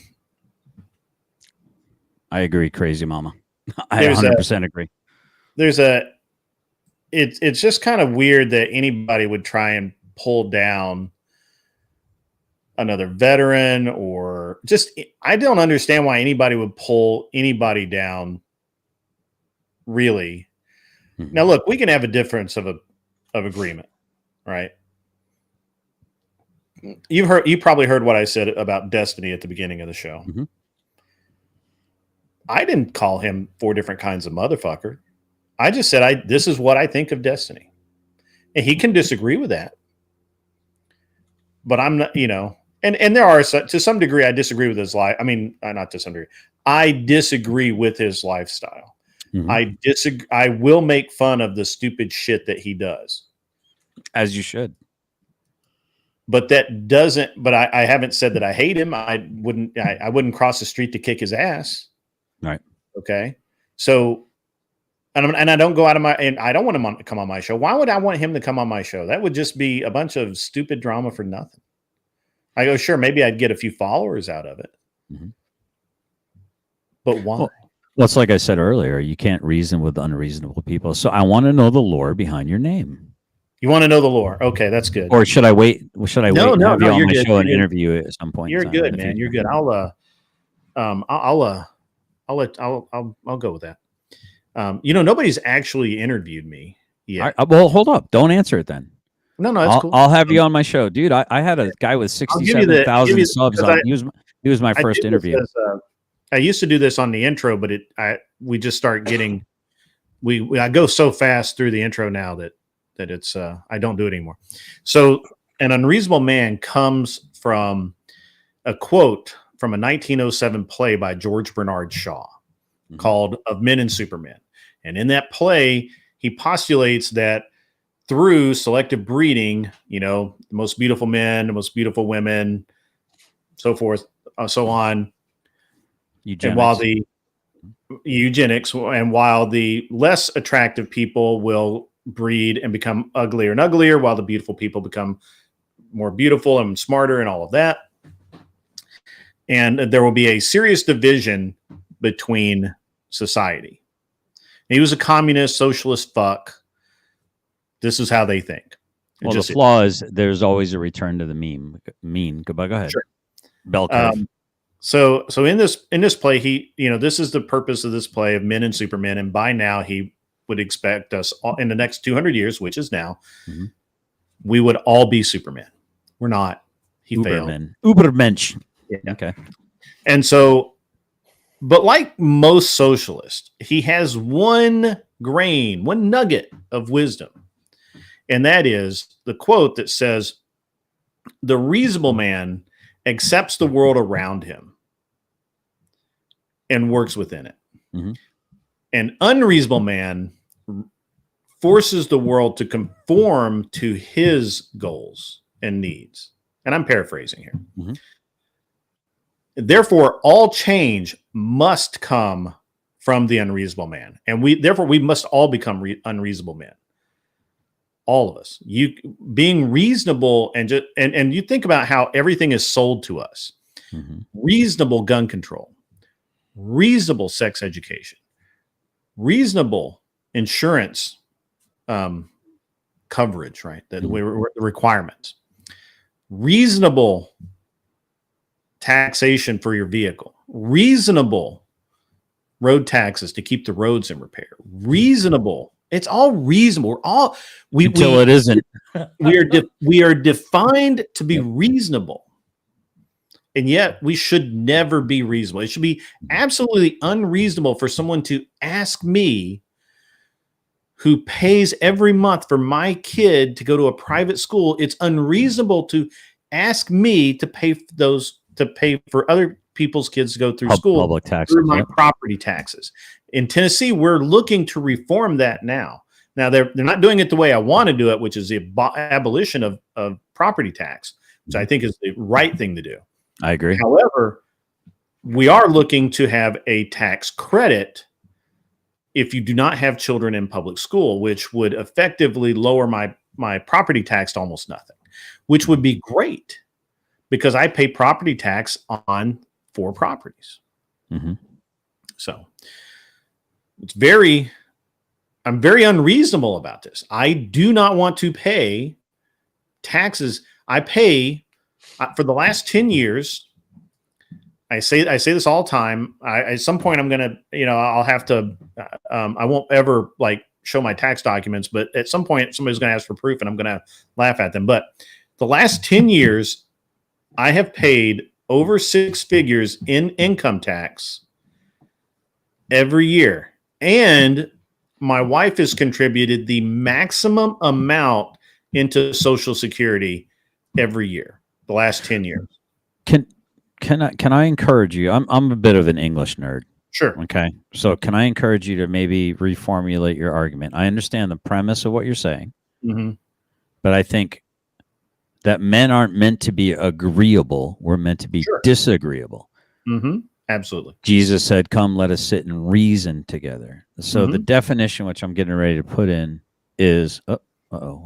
I agree, crazy mama. I 100% agree. It's just kind of weird that anybody would try and pull down another veteran or just, I don't understand why anybody would pull anybody down. Really. Mm-hmm. Now, look, we can have a difference of agreement, right? You probably heard what I said about Destiny at the beginning of the show. Mm-hmm. I didn't call him 4 different kinds of motherfucker. I just said this is what I think of Destiny. And he can disagree with that. But I'm not, you know, and there are to some degree I disagree with his life. I mean, not to some degree. I disagree with his lifestyle. Mm-hmm. I will make fun of the stupid shit that he does. As you should. But that doesn't. But I haven't said that I hate him. I wouldn't cross the street to kick his ass. Right. Okay. So, and I don't go out of my. And I don't want him to come on my show. Why would I want him to come on my show? That would just be a bunch of stupid drama for nothing. I go, sure, maybe I'd get a few followers out of it. Mm-hmm. But why? Well, it's like I said earlier. You can't reason with unreasonable people. So I want to know the lore behind your name. You want to know the lore? Okay, that's good. Or should I wait? Should I wait and have you on my show and interview you at some point? You're good, man. You're good. I'll go with that. Nobody's actually interviewed me yet. Well, hold up. Don't answer it then. No, that's cool. I'll have you on my show, dude. I had a guy with 67,000 subs on. He was my first interview. I used to do this on the intro, but we just start getting I go so fast through the intro now that it's I don't do it anymore. So an Unreasonable Man comes from a quote from a 1907 play by George Bernard Shaw called Of Men and Supermen. And in that play, he postulates that through selective breeding, the most beautiful men, the most beautiful women, so forth, so on. Eugenics. And while the less attractive people will breed and become uglier and uglier, while the beautiful people become more beautiful and smarter and all of that. And there will be a serious division between society. He was a communist, socialist fuck. This is how they think. Well, the flaw is there's always a return to the mean. Goodbye. Go ahead. Sure. Bell curve. So in this play, this is the purpose of this play of men and supermen, and by now he would expect us all, in the next 200 years, which is now, we would all be supermen. We're not. He failed. Ubermensch. Yeah. Okay. And so, but like most socialists, he has one nugget of wisdom. And that is the quote that says, "The reasonable man accepts the world around him and works within it. An unreasonable man forces the world to conform to his goals and needs." And I'm paraphrasing here. Therefore, all change must come from the unreasonable man. And we must all become unreasonable men. All of us. You being reasonable and you think about how everything is sold to us. Reasonable gun control, reasonable sex education, reasonable insurance coverage, right? That the requirements, reasonable taxation for your vehicle, reasonable road taxes to keep the roads in repair, reasonable. It's all reasonable. We're all until it isn't. we are defined to be reasonable, and yet we should never be reasonable. It should be absolutely unreasonable for someone to ask me, who pays every month for my kid to go to a private school. It's unreasonable to ask me to pay for other people's kids to go through school public taxes, through my property taxes. In Tennessee, we're looking to reform that now. Now they're not doing it the way I want to do it, which is the abolition of property tax, which I think is the right thing to do. I agree. However, we are looking to have a tax credit if you do not have children in public school, which would effectively lower my property tax to almost nothing, which would be great because I pay property tax on 4 properties. So I'm very unreasonable about this. I do not want to pay taxes. I pay for the last 10 years. I say this all the time. At some point I'm going to, I'll have to, I won't ever show my tax documents, but at some point somebody's going to ask for proof and I'm going to laugh at them. But the last 10 years, I have paid over 6 figures in income tax every year. And my wife has contributed the maximum amount into Social Security every year, the last 10 years. Can I encourage you? I'm a bit of an English nerd. Sure. Okay. So can I encourage you to maybe reformulate your argument? I understand the premise of what you're saying, but I think that men aren't meant to be agreeable. We're meant to be disagreeable. Absolutely. Jesus said, "Come, let us sit and reason together." So the definition, which I'm getting ready to put in, is what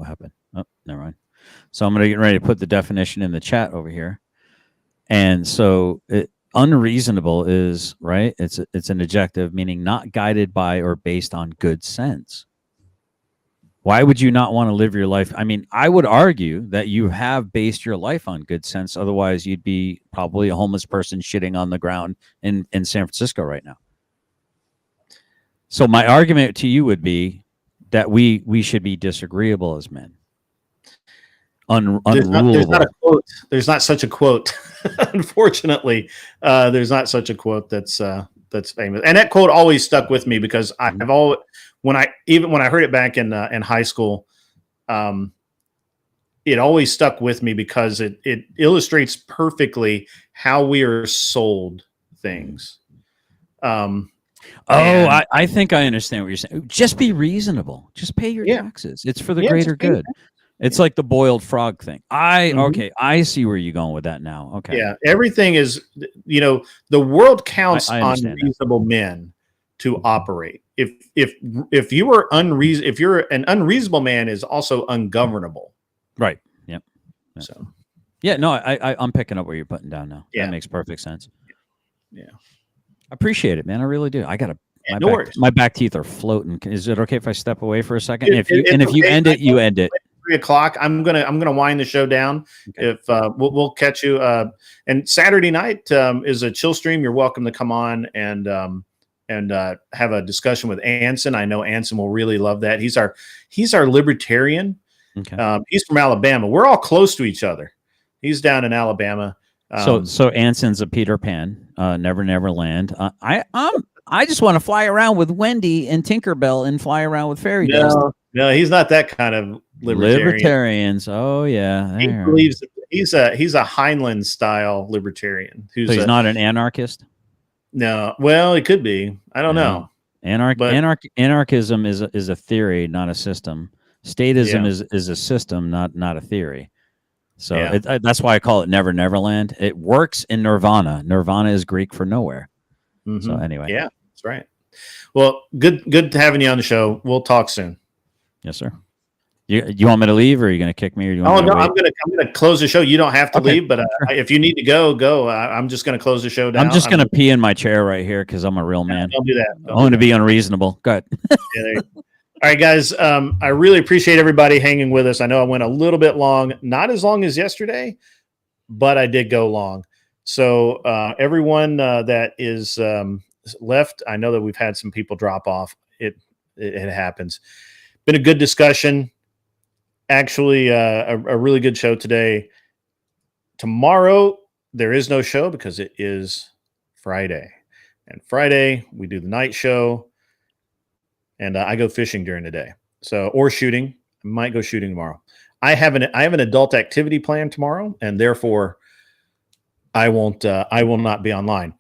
happened? Oh, never mind. So I'm going to get ready to put the definition in the chat over here. And so unreasonable is right. It's an adjective meaning not guided by or based on good sense. Why would you not want to live your life? I mean, I would argue that you have based your life on good sense. Otherwise, you'd be probably a homeless person shitting on the ground in San Francisco right now. So my argument to you would be that we should be disagreeable as men. Unrulable. There's not such a quote. Unfortunately, there's not such a quote that's famous. And that quote always stuck with me because I've always, when I heard it back in high school, it always stuck with me because it illustrates perfectly how we are sold things. I think I understand what you're saying. Just be reasonable. Just pay your taxes. It's for the greater good. It's like the boiled frog thing. Okay, I see where you're going with that now. Okay. Yeah, everything is, the world counts on reasonable men to operate. If you are if you're an unreasonable man is also ungovernable. Right. Yep. So. Yeah, no, I'm picking up what you're putting down now. Yeah. That makes perfect sense. Yeah. I appreciate it, man. I really do. I got to Yeah, no worries. My back teeth are floating. Is it okay if I step away for a second? If you okay, end it, you end it. 3 o'clock. I'm gonna wind the show down. Okay. If we'll catch you. And Saturday night is a chill stream. You're welcome to come on and have a discussion with Anson. I know Anson will really love that. He's our libertarian. Okay. He's from Alabama. We're all close to each other. He's down in Alabama. So Anson's a Peter Pan, Never Land. I just want to fly around with Wendy and Tinkerbell and fly around with fairy dust. No, he's not that kind of libertarian. Libertarians. Oh yeah. He believes he's a Heinlein style libertarian. So he's not an anarchist. No, well, it could be. I don't know. Anarchism is a theory, not a system. Statism is a system, not a theory. So that's why I call it Never Land. It works in Nirvana. Nirvana is Greek for nowhere. Mm-hmm. So anyway, yeah, that's right. Well, good having you on the show. We'll talk soon. Yes, sir. You want me to leave, or are you going to kick me? Or you want me to I'm gonna close the show. You don't have to leave, but sure. if you need to go. I'm just gonna close the show down. I'm just going to pee in my chair right here because I'm a real man. Don't do that. I'm going to be unreasonable. Go ahead. All right, guys. I really appreciate everybody hanging with us. I know I went a little bit long, not as long as yesterday, but I did go long. So everyone that is left, I know that we've had some people drop off. It happens. Been a good discussion. Actually, a really good show today. Tomorrow there is no show because it is Friday, and Friday we do the night show. And I go fishing during the day, or shooting. I might go shooting tomorrow. I have an adult activity plan tomorrow, and therefore I will not be online.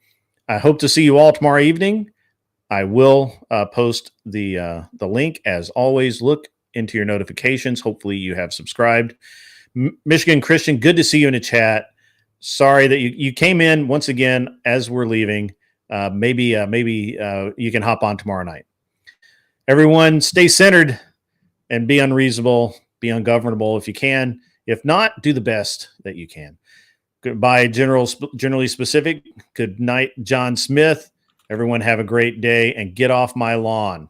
I hope to see you all tomorrow evening. I will post the link as always. Look into your notifications. Hopefully you have subscribed. Michigan Christian, good to see you in the chat. Sorry that you came in once again as we're leaving. Maybe you can hop on tomorrow night. Everyone, stay centered and be unreasonable, be ungovernable if you can. If not, do the best that you can. Goodbye, generally specific. Good night, John Smith. Everyone have a great day and get off my lawn.